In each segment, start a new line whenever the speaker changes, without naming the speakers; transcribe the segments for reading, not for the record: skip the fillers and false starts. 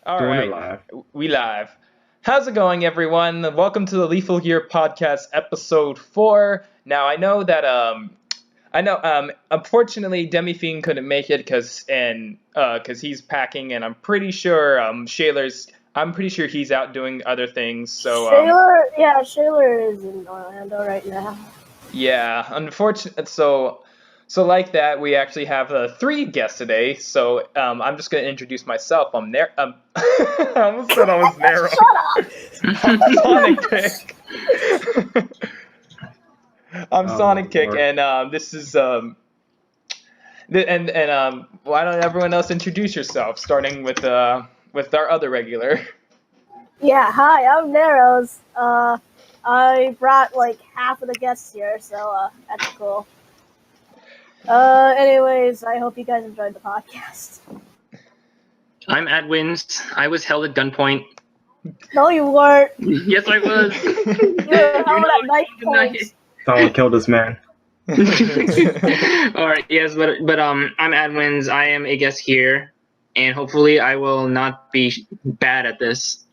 All
Doing
right,
it live.
we live. How's it going, everyone? Welcome to the Lethal Gear Podcast, Episode 4. Now, I know that unfortunately, Demi Fiend couldn't make it because he's packing, and I'm pretty sure I'm pretty sure he's out doing other things. So
Shayler is in Orlando right now.
yeah, unfortunate. So like that, we actually have 3 guests today. So I'm just gonna introduce myself. I almost said I was Narrow. I'm Sonickick. I'm Sonickick,
Lord.
and this is why don't everyone else introduce yourself, starting with our other regular.
Yeah, hi, I'm Narrowz. I brought like half of the guests here, so that's cool. Anyways, I hope you guys enjoyed the podcast.
I'm Adwins. I was held at gunpoint.
No, you weren't.
Yes, I was.
You were held at knife points.
Someone killed this man.
All right. Yes, but I'm Adwins. I am a guest here, and hopefully, I will not be bad at this.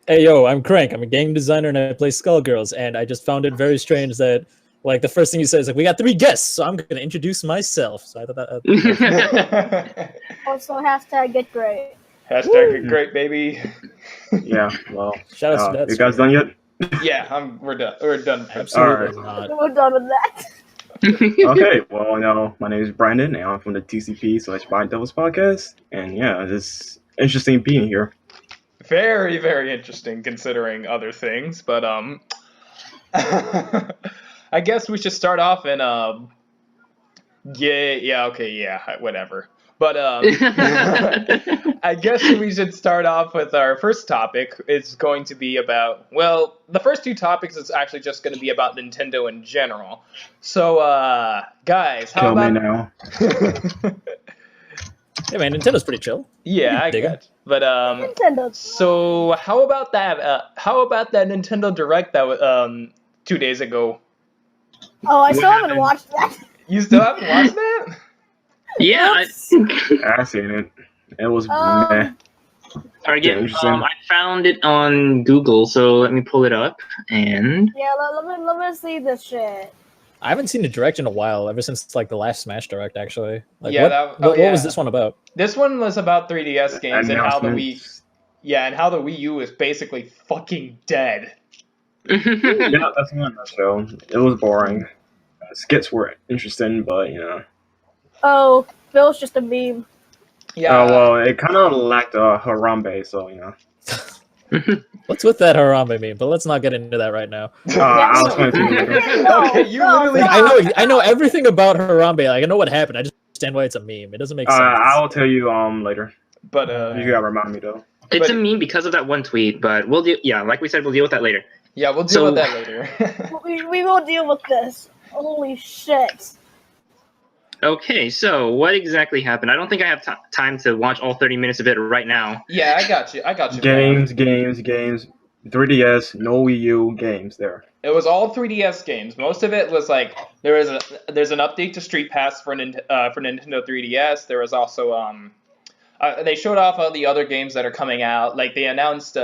Hey yo, I'm Crank. I'm a game designer and I play Skullgirls, and I just found it very strange that like the first thing you say is like we got 3 guests, so I'm gonna introduce myself. So I thought that.
Also, hashtag get great.
Hashtag get great, baby.
Yeah, well.
Shout out to that.
You guys done yet?
Yeah, we're done. We're done.
Absolutely
Alright.
not.
We're done with that.
Okay, well, no, my name is Brandon, and I'm from the TCP/By Devils podcast. And yeah, it's interesting being here.
Very, very interesting considering other things, but I guess we should start off in whatever. But I guess we should start off with our first topic. It's going to be about, well, the first 2 topics is actually just going to be about Nintendo in general. So guys, how
Kill
about
me now.
Hey man, Nintendo's pretty chill.
Yeah, I
Dig it.
get. But
Nintendo's
so how about that? How about that Nintendo Direct that was 2 days ago?
Oh, I still
What
haven't
happened?
watched that.
You still haven't watched that?
Yeah.
I seen it. It was meh.
All right.
Yeah,
Yeah.
interesting.
I found it on Google, so let me pull it up. And
Yeah, let me see this shit.
I haven't seen the direct in a while, ever since like the last Smash Direct actually. Like
Yeah,
what was this one about?
This one was about 3DS games and how the Wii,
Announcements.
and how the Wii U is basically fucking dead.
Yeah, that's in a nutshell. It was boring. Skits were interesting, but
Oh, Phil's just a meme.
Yeah.
well, it kind of lacked Harambe, so
What's with that Harambe meme? But let's not get into that right now.
I'll explain it to you later.
No,
Okay, you
no,
literally-
no.
I know everything about Harambe. Like I know what happened. I just understand why it's a meme. It doesn't make sense.
I will tell you later.
But
You gotta remind me though.
it's a meme because of that one tweet, but we'll do. Yeah, like we said, we'll deal with that later.
yeah, we'll deal
So-
with that later.
We will deal with this. Holy shit.
Okay, so what exactly happened? I don't think I have time to watch all 30 minutes of it right now.
Yeah, I got you.
Games. 3DS, no Wii U games there.
It was all 3DS games. Most of it was like there's an update to Street Pass for Nintendo 3DS. There was also they showed off all the other games that are coming out. Like they announced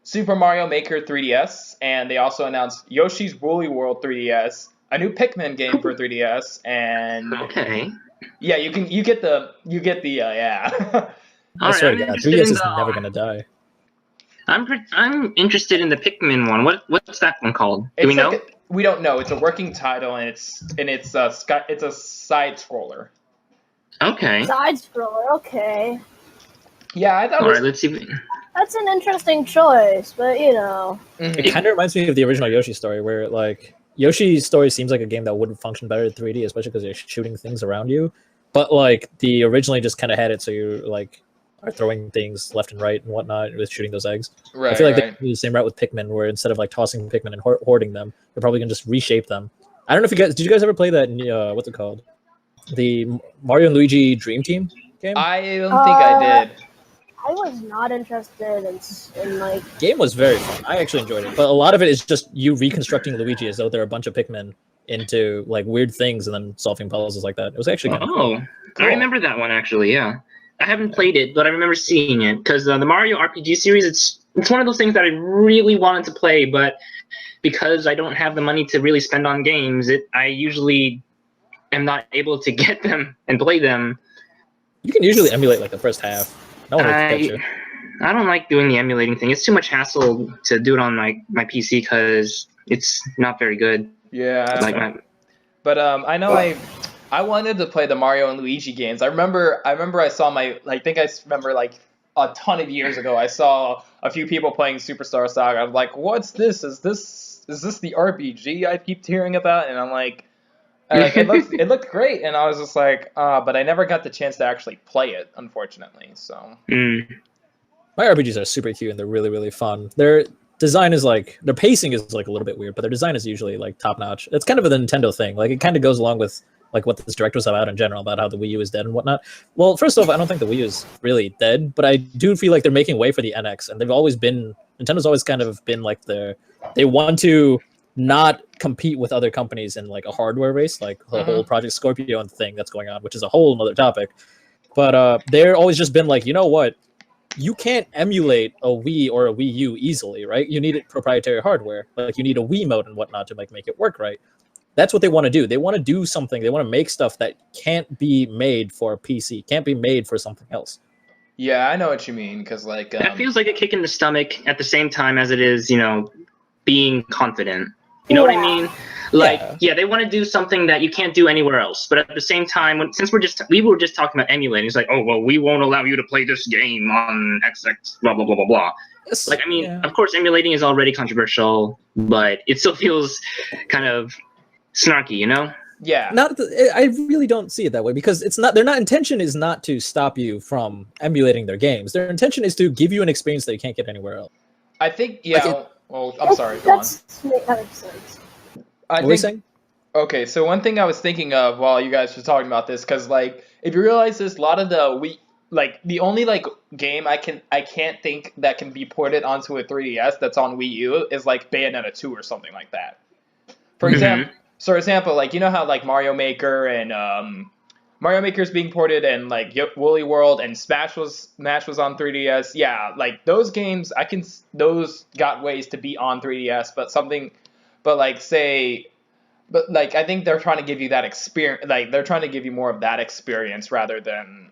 Super Mario Maker 3DS, and they also announced Yoshi's Woolly World 3DS, a new Pikmin game for 3DS, and
Okay.
yeah, you get the yeah.
I swear
I'm
to God,
interested
3DS
in
is
the-
never gonna die.
I'm interested in the Pikmin one. What's that one called? Do we know?
We don't know. It's a working title, and it's a side scroller.
Okay.
Side scroller, okay.
Yeah, I thought.
All right. Let's see.
That's an interesting choice, but
Mhm.
It kind of reminds me of the original Yoshi story, where like Yoshi's story seems like a game that wouldn't function better in 3D, especially because you're shooting things around you. But like the originally just kind of had it so you like are throwing things left and right and whatnot with shooting those eggs.
Right,
I feel like
right.
they can do the same route with Pikmin, where instead of like tossing Pikmin and hoarding them, they're probably gonna just reshape them. I don't know if you guys did. You guys ever play that? What's it called? The Mario and Luigi Dream Team game.
I don't think I did.
I was not interested in like.
Game was very fun. I actually enjoyed it, but a lot of it is just you reconstructing Luigi as though they're a bunch of Pikmin into like weird things and then solving puzzles like that. It was actually kind of cool.
Oh, I remember that one actually. Yeah. I haven't played it, but I remember seeing it because the Mario RPG series. It's one of those things that I really wanted to play, but because I don't have the money to really spend on games, I usually am not able to get them and play them.
You can usually emulate like the first half. No one will catch you.
I don't like doing the emulating thing. It's too much hassle to do it on my PC because it's not very good.
Yeah. But I know I wanted to play the Mario and Luigi games. I remember I saw like a ton of years ago I saw a few people playing Superstar Saga. I'm like, what's this? Is this the RPG I keep hearing about? And I'm like, it looked great, and I was just like, but I never got the chance to actually play it, unfortunately. So
my RPGs are super cute and they're really, really fun. Their design is like, their pacing is like a little bit weird, but their design is usually like top notch. It's kind of a Nintendo thing. Like it kind of goes along with like what this direct was about in general, about how the Wii U is dead and whatnot. Well, first off, I don't think the Wii U is really dead, but I do feel like they're making way for the NX, and Nintendo's always kind of been like they want to not compete with other companies in like a hardware race, like the whole Project Scorpio thing that's going on, which is a whole nother topic. But they're always just been like, you know what? You can't emulate a Wii or a Wii U easily, right? You need proprietary hardware. Like you need a Wii mode and whatnot to make it work right. That's what they want to do. They want to do something. They want to make stuff that can't be made for a PC, can't be made for something else.
Yeah, I know what you mean, because like
that feels like a kick in the stomach at the same time as it is, being confident. You know what I mean? Like, yeah, they want to do something that you can't do anywhere else. But at the same time, since we were just talking about emulating, it's like, oh, well, we won't allow you to play this game on XX, blah, blah, blah, blah, blah. Like, I mean, of course, emulating is already controversial, but it still feels kind of snarky,
Yeah.
I really don't see it that way, because it's not. Their intention is not to stop you from emulating their games. Their intention is to give you an experience that you can't get anywhere else.
I think, well, I'm sorry. Go on.
That makes sense.
What were you saying?
Okay, so one thing I was thinking of while you guys were talking about this, because like if you realize this, a lot of the only like game I can't think that can be ported onto a 3DS that's on Wii U is like Bayonetta 2 or something like that. For example, like you know how like Mario Maker and Mario Maker's being ported, and like Woolly World and Smash was on 3DS. Yeah, like those games those got ways to be on 3DS, but I think they're trying to give you that experience. Like they're trying to give you more of that experience rather than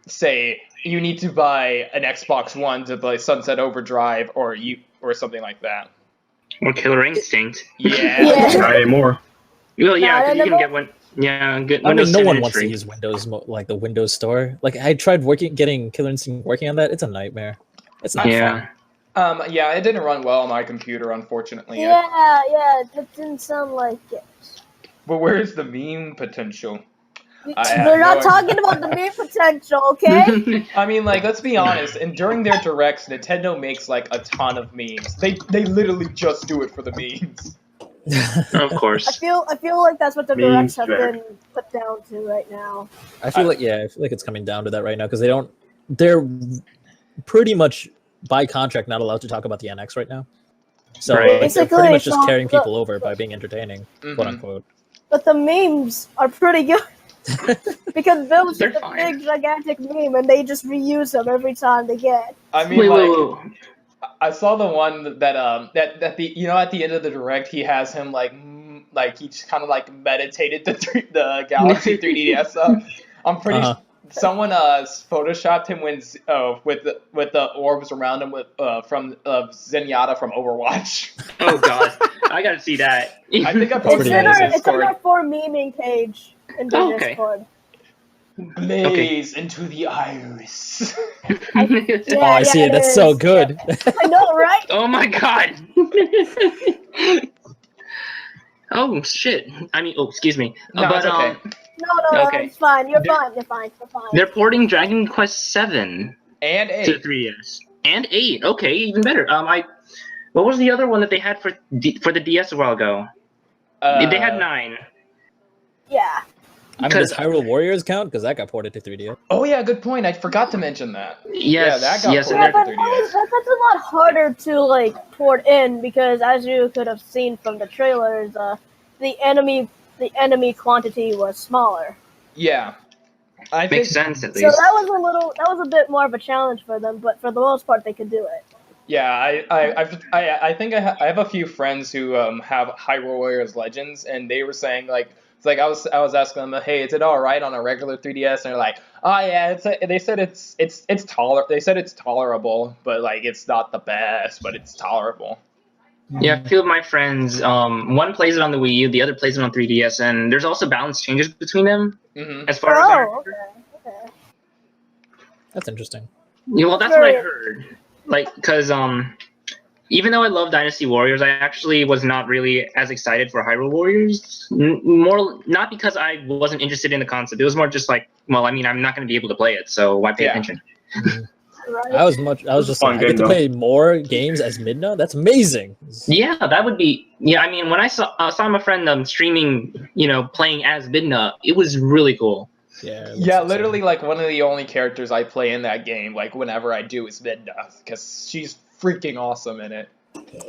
say you need to buy an Xbox One to play Sunset Overdrive or something like that.
Or Killer Instinct.
Yeah.
Not anymore.
Well, yeah, because you can get one. Yeah, good.
I mean, no one wants to use Windows, like the Windows Store. Like I tried getting Killer Instinct working on that. It's a nightmare. It's not fun.
Yeah, it didn't run well on my computer, unfortunately.
Yeah, that didn't sound like it.
But where's the meme potential?
We're not talking about the meme potential, okay?
I mean, like, let's be honest. And during their directs, Nintendo makes like a ton of memes. They literally just do it for the memes.
Of course.
I feel like that's what the directs have been put down to right now.
I feel like it's coming down to that right now, because they're pretty much by contract not allowed to talk about the NX right now. So they're pretty much just carrying people over by being entertaining, quote unquote.
But the memes are pretty good. Because Bill's a big gigantic meme and they just reuse them every time they get.
I mean, I saw the one that at the end of the direct he has him like he just kind of like meditated the Galaxy 3DS up. I'm pretty sure someone photoshopped him with the orbs around him from Zenyatta from Overwatch.
Oh god, I gotta see that.
I think I posted it in Discord.
It's in our for memeing page in the Discord.
Blaze into the iris.
I see it. That's so good.
I know, right?
Oh my god. Oh shit. I mean, excuse me.
No, it's okay.
No, it's fine. You're fine.
They're porting Dragon Quest 7
and 8
to 3DS and 8. Okay, even better. What was the other one that they had for the DS a while ago? They had 9.
Yeah.
I mean, does Hyrule Warriors count? Because that got ported to 3DS.
Oh yeah, good point. I forgot to mention that.
Yes,
that got ported to 3DS.
That's a lot harder to port in, because as you could have seen from the trailers, the enemy quantity was smaller.
Yeah. I
Makes
think,
sense at
So
least.
that was a bit more of a challenge for them, but for the most part, they could do it.
yeah, I think I have a few friends who have Hyrule Warriors Legends, and they were saying like it's like I was asking them, hey, is it all right on a regular 3DS? And they're like, oh yeah, they said they said it's tolerable, but like it's not the best, but it's tolerable.
Yeah, a few of my friends, one plays it on the Wii U, the other plays it on 3DS, and there's also balance changes between them.
Hmm.
As far as I
Oh, okay.
That's interesting.
yeah, well, that's what I heard. Like, because even though I love Dynasty Warriors, I actually was not really as excited for Hyrule Warriors. More not because I wasn't interested in the concept. It was more just like, well, I mean, I'm not going to be able to play it, so why pay attention?
Right.
I was just
Fun
like, I get
game,
to play more games as Midna. That's amazing.
Yeah, that would be. Yeah, I mean, when I saw my friend streaming, playing as Midna, it was really cool.
Yeah. it looks
Yeah,
insane.
literally like one of the only characters I play in that game, like whenever I do, is Midna, because she's freaking awesome in it.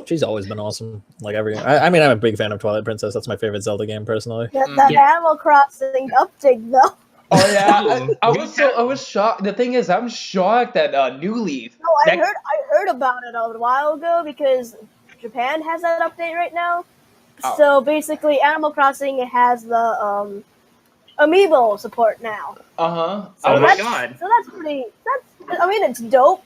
She's always been awesome. Like every. I mean, I'm a big fan of Twilight Princess. That's my favorite Zelda game personally.
That
Yeah.
Animal Crossing update though.
Oh yeah, I was shocked. The thing is, I'm shocked that New Leaf.
No, I
Next-
heard about it a while ago because Japan has that update right now.
Oh.
So basically, Animal Crossing has the amiibo support now.
Uh-huh.
Oh my
that's,
god.
So that's pretty. I mean, it's dope,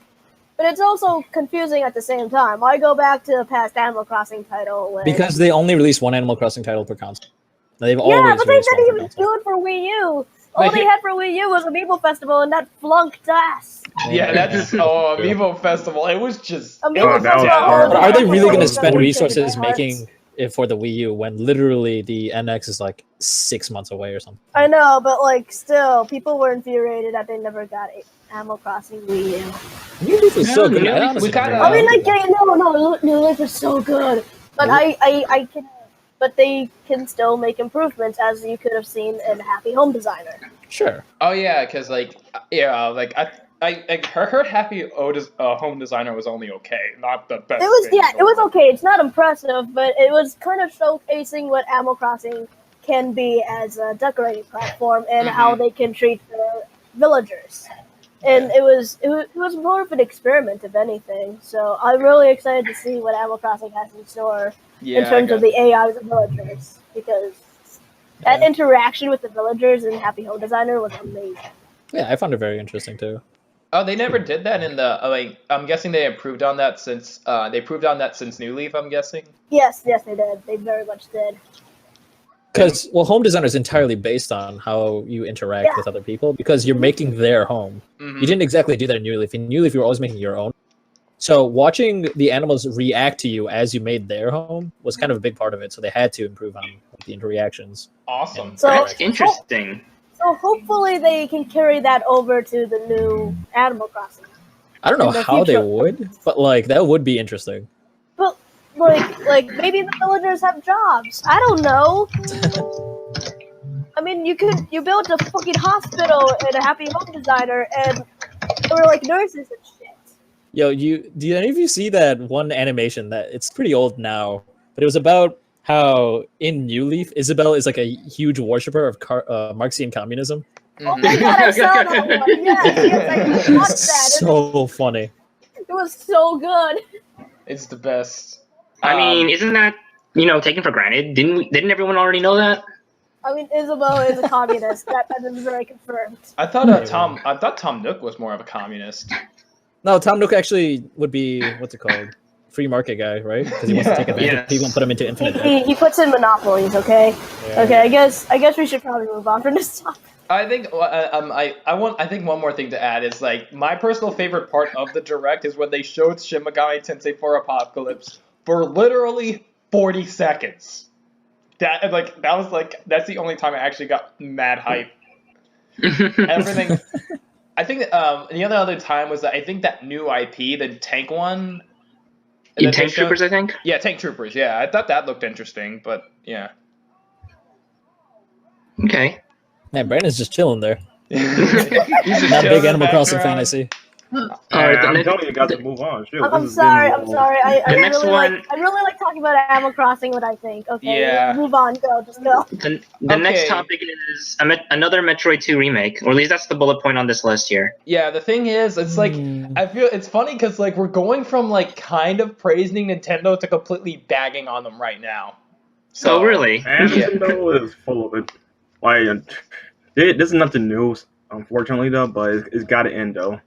but it's also confusing at the same time. I go back to the past Animal Crossing title when,
Because they only release one Animal Crossing title per console. They've
yeah,
always
but they
released
didn't
one per
even
console.
do it for Wii U. All
Like,
they had for Wii U was Amiibo Festival, and that flunked ass.
Yeah, that's Amiibo Festival. It was just.
Amiibo
that was
Festival.
horrible.
But are they really going to
Oh,
spend
boy.
resources making it for the Wii U when literally the NX is like 6 months away or something?
I know, but like, still, people were infuriated that they never got Animal Crossing Wii U.
New Leaf was so good.
New
I
Leaf,
honestly
we kinda-
never
I mean, like,
liked it.
yeah, no, New Leaf is so good, but I can, but they can still make improvements, as you could have seen in Happy Home Designer.
Sure.
Oh yeah, because like her Happy Home Designer was only okay, not the best.
It was,
thing in
yeah,
the
it was
world.
okay. It's not impressive, but it was kind of showcasing what Animal Crossing can be as a decorating platform and how they can treat the villagers. And it was more of an experiment, if anything. So I'm really excited to see what Animal Crossing has in store
Yeah,
in terms of the AI of the villagers, because that interaction with the villagers in Happy Home Designer was amazing.
Yeah, I found it very interesting too.
Oh, they never did that in the I'm guessing they improved on that since New Leaf. I'm guessing.
Yes, they did. They very much did.
Because home design is entirely based on how you interact
Yeah.
with other people because you're making their home.
Mhm.
You didn't exactly do that in New Leaf. In New Leaf, you were always making your own. So watching the animals react to you as you made their home was kind of a big part of it. So they had to improve on the interactions.
Awesome.
So-
That's interesting.
So hopefully they can carry that over to the new Animal Crossing.
I don't know
In the
how they
future.
would, but like that would be interesting.
But like maybe the villagers have jobs. I don't know. I mean, you built a fucking hospital and a Happy Home Designer, and there were like nurses and shit.
Yo, do any of you see that one animation that it's pretty old now, but it was about how in New Leaf, Isabel is like a huge worshiper of Marxian communism.
Oh my god, I saw that one. Yes, I watched that.
So funny.
It was so good.
It's the best.
I mean, isn't that taken for granted? Didn't everyone already know that?
I mean, Isabel is a communist. That is very confirmed.
I thought Tom Nook was more of a communist.
No, Tom Nook actually would be what's it called? Free market guy, right? Because he wants to take advantage of people and put them into infinite debt.
He puts in monopolies. Okay.
Yeah.
Okay. I guess we should probably move on from this topic.
I think I think one more thing to add is like my personal favorite part of the direct is when they showed Shin Megami Tensei 4 Apocalypse for literally 40 seconds. That's the only time I actually got mad hype. Everything. I think the other time was that I think that new IP, the tank one.
Tank Troopers, I think.
Yeah, Tank Troopers. Yeah, I thought that looked interesting, but yeah.
Okay.
Man, Brandon's just chilling there.
He's just
Not a
chilling
big
in
Animal
the
Crossing fan,
background.
I see.
I'm telling you guys to move on. Shoot,
I'm sorry. I'm sorry. I
next
really
one-
I really like talking about Animal Crossing. What I think. Okay.
Yeah.
Move on. Go. Just go.
The next topic is another Metroid 2 remake, or at least that's the bullet point on this list here.
Yeah, the thing is, it's like I feel it's funny because like we're going from like kind of praising Nintendo to completely bagging on them right now.
So really,
and Nintendo is full of it. Like, this is nothing new, unfortunately though, but it's got to end though.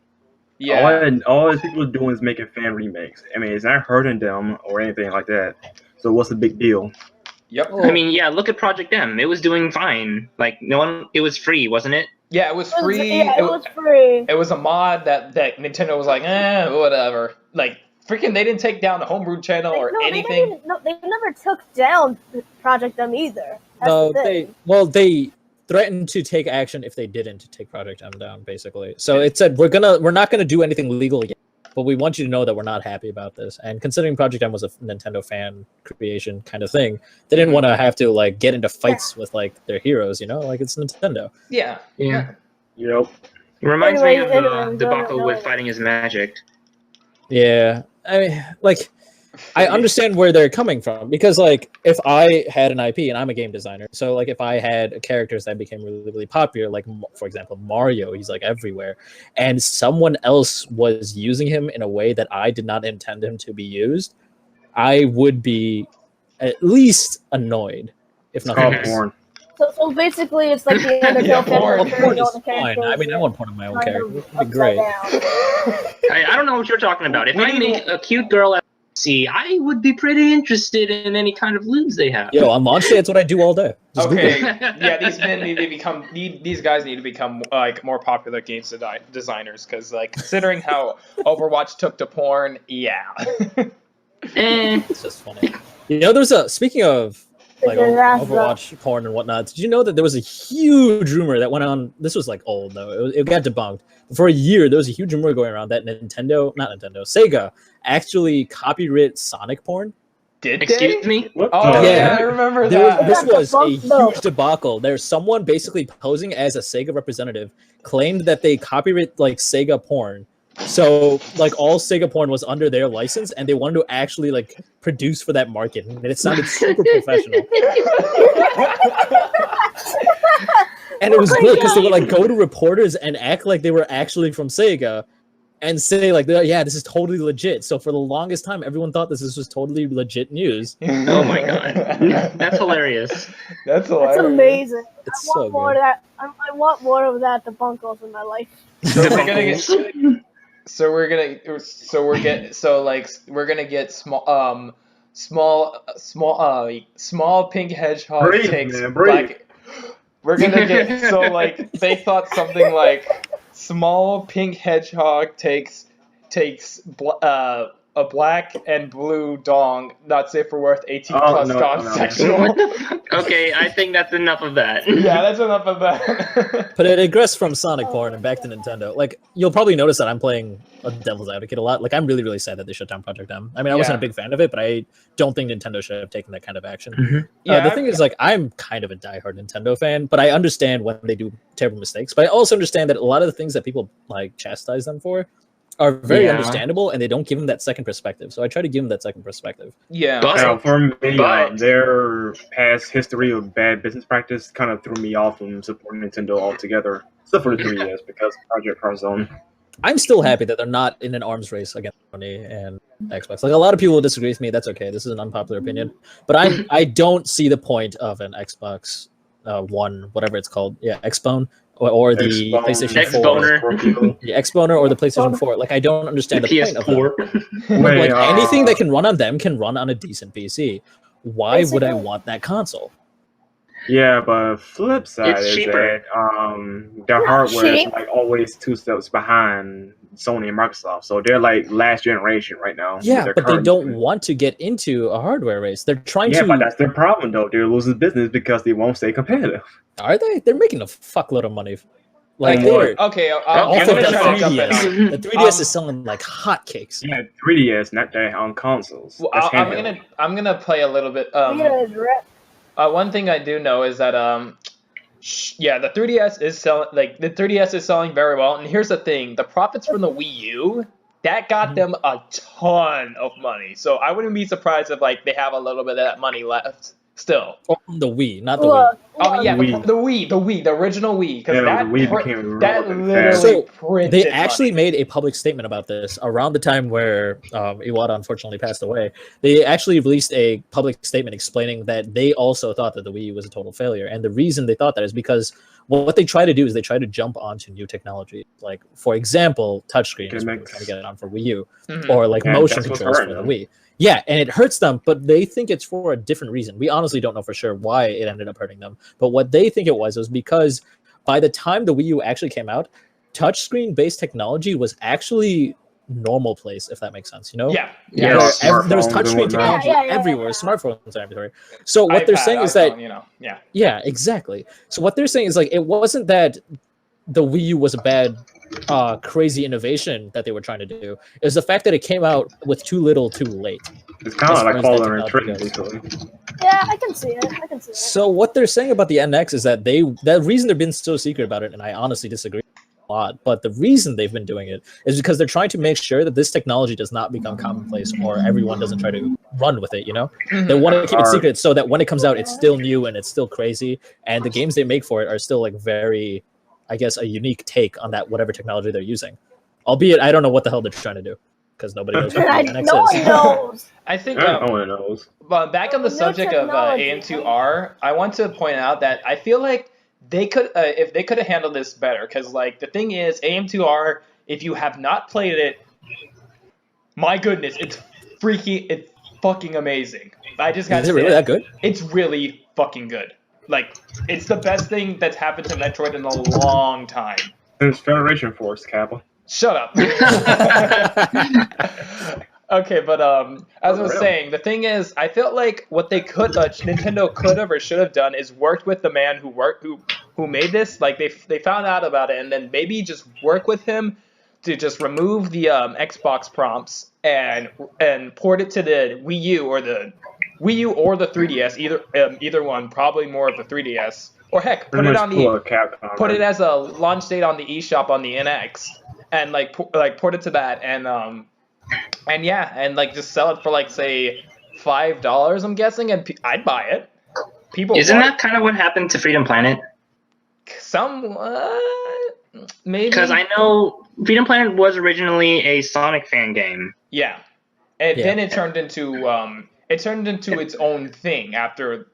Yeah.
All these people are doing is making fan remakes. I mean, it's not hurting them or anything like that. So what's the big deal?
Yep.
I mean, yeah, look at Project M. It was doing fine. Like it was free, wasn't it?
Yeah, it was free.
Yeah, it was free.
It was a mod that Nintendo was like, whatever. Like, freaking, they didn't take down the homebrew channel or anything.
They never took down Project M either. That's
No,
the thing.
they threatened to take action if they didn't take Project M down, basically. So it said we're not gonna do anything legal yet, but we want you to know that we're not happy about this. And considering Project M was a Nintendo fan creation kind of thing, they didn't want to have to like get into fights with like their heroes, like it's Nintendo.
Yeah.
Yep.
It reminds me of
Anyway,
debacle with Fighting is Magic.
Yeah, I mean, like, I understand where they're coming from because, like, if I had an IP and I'm a game designer, so like, if I had characters that became really, really popular, like for example Mario, he's like everywhere, and someone else was using him in a way that I did not intend him to be used, I would be at least annoyed, if nothing else.
Porn.
So basically, it's like the Undertale
Yeah,
fan
porn.
culture,
Porn is
the
fine.
characters
I mean, I want porn of my own character. It would be great.
I don't know what you're talking about. If I make a cute girl FGC, I would be pretty interested in any kind of lewds they have.
Yo, on launch day, that's what I do all day. Just
Okay.
Google it.
Yeah, these men need to become. These guys need to become like more popular games designers because like considering how Overwatch took to porn, yeah.
It's just funny. There's speaking of like Overwatch porn and whatnot. Did you know that there was a huge rumor that went on? This was like old though. It got debunked. For a year, there was a huge rumor going around that Sega actually copyrighted Sonic porn.
Did
Excuse
they?
me?
What?
Oh
Yeah.
yeah, I remember that.
This was a
debunked,
huge debacle. There's someone basically posing as a Sega representative, claimed that they copyright like Sega porn. So like all Sega porn was under their license, and they wanted to actually like produce for that market, and it sounded super professional. And it was good because they would like go to reporters and act like they were actually from Sega, and say like, "Yeah, this is totally legit." So for the longest time, everyone thought this was totally legit news.
Oh my god, that's hilarious.
That's hilarious.
It's amazing.
It's
I
so
want more of
good.
that. I want more of that debunkles in my life.
So we're gonna get. We're gonna get small pink hedgehog
Breathe,
takes
man, breathe.
black. We're gonna get like they thought something like small pink hedgehog takes a black and blue dong, not safe for work, 18 plus gone sexual.
What the fuck? Okay, I think that's enough of that.
Yeah, that's enough of that.
But it digressed from Sonic porn and back to Nintendo. Like, you'll probably notice that I'm playing a devil's advocate a lot. Like, I'm really, really sad that they shut down Project M. I mean, I wasn't a big fan of it, but I don't think Nintendo should have taken that kind of action.
Yeah,
the thing is, like, I'm kind of a diehard Nintendo fan, but I understand when they do terrible mistakes. But I also understand that a lot of the things that people, like, chastise them for are very understandable, and they don't give them that second perspective. So I try to give them that second perspective.
Yeah.
For me, their past history of bad business practice kind of threw me off from supporting Nintendo altogether, except for the 3DS because of Project Carzone.
I'm still happy that they're not in an arms race against Sony and Xbox. Like, a lot of people will disagree with me. That's okay. This is an unpopular opinion, but I don't see the point of an Xbox One, whatever it's called, Xbone, or the PlayStation 4, the Xboner, or the PlayStation 4. Like, I don't understand the point of them. Like, anything that can run on them can run on a decent PC. Why would I want that console?
Yeah, but flip side is
cheaper.
that their hardware is like always 2 steps behind Sony and Microsoft, so they're like last generation right now.
Yeah, but they don't want to get into a hardware race. They're trying to.
Yeah, but that's their problem though. They're losing business because they won't stay competitive.
Are they? They're making a fuckload of money.
Like,
they're
okay,
off of the
try to jump in.
3DS. The 3DS is selling like hotcakes.
Yeah, 3DS, not that on consoles.
Well,
That's
I'm gonna play a little bit. One thing I do know is that Yeah, the 3DS is selling the 3DS is selling very well. And here's the thing: the profits from the Wii U that got them a ton of money. So I wouldn't be surprised if like they have a little bit of that money left still.
Oh, the Wii, not the Wii.
Oh yeah,
Wii.
the Wii, the original Wii, because
Yeah, the Wii became
that
relevant
literally
fast.
So
printed
they actually
money.
made a public statement about this around the time where Iwata unfortunately passed away. They actually released a public statement explaining that they also thought that the Wii U was a total failure, and the reason they thought that is because what they try to do is they try to jump onto new technology. Like, for example, touchscreens, we're trying to get it on for Wii U, or like motion controls for the Wii. Yeah, and it hurts them, but they think it's for a different reason. We honestly don't know for sure why it ended up hurting them, but what they think it was because by the time the Wii U actually came out, touchscreen-based technology was actually normal place, if that makes sense, you know?
Yeah.
There was touchscreen technology everywhere, smartphones and everything. So what they're saying is that, yeah, exactly. So what they're saying is like, it wasn't that the Wii U was a bad, crazy innovation that they were trying to do. It was the fact that it came out with too little, too late.
It's kind of like following a trend, basically.
Yeah, I can see it.
So what they're saying about the NX is that the reason they've been so secret about it, and I honestly disagree a lot, but the reason they've been doing it is because they're trying to make sure that this technology does not become commonplace or everyone doesn't try to run with it, you know? They want to keep it secret so that when it comes out, it's still new and it's still crazy, and the games they make for it are still like very, I guess, a unique take on that whatever technology they're using. Albeit, I don't know what the hell they're trying to do because nobody knows what the NX
no one
is.
knows.
I think
no one knows.
But back on the subject of AM2R, I want to point out that I feel like they could, if they could have handled this better, because like the thing is, AM2R, if you have not played it, my goodness, it's fucking amazing. I just got to say,
is it really that good?
It's really fucking good. Like, it's the best thing that's happened to Metroid in a long time.
There's Federation Force, Kappa.
Shut up. Okay, but as I was saying, the thing is, I felt like what they Nintendo could have or should have done is worked with the man who made this. Like they found out about it, and then maybe just work with him to just remove the Xbox prompts and port it to the Wii U or the 3DS, either one, probably more of the 3DS, or heck, put it as a launch date on the eShop on the NX, and port it to that, and like just sell it for like say $5, I'm guessing, and I'd buy it.
Isn't that kind of what happened to Freedom Planet?
Maybe,
because I know Freedom Planet was originally a Sonic fan game.
Yeah, and then it turned into its own thing after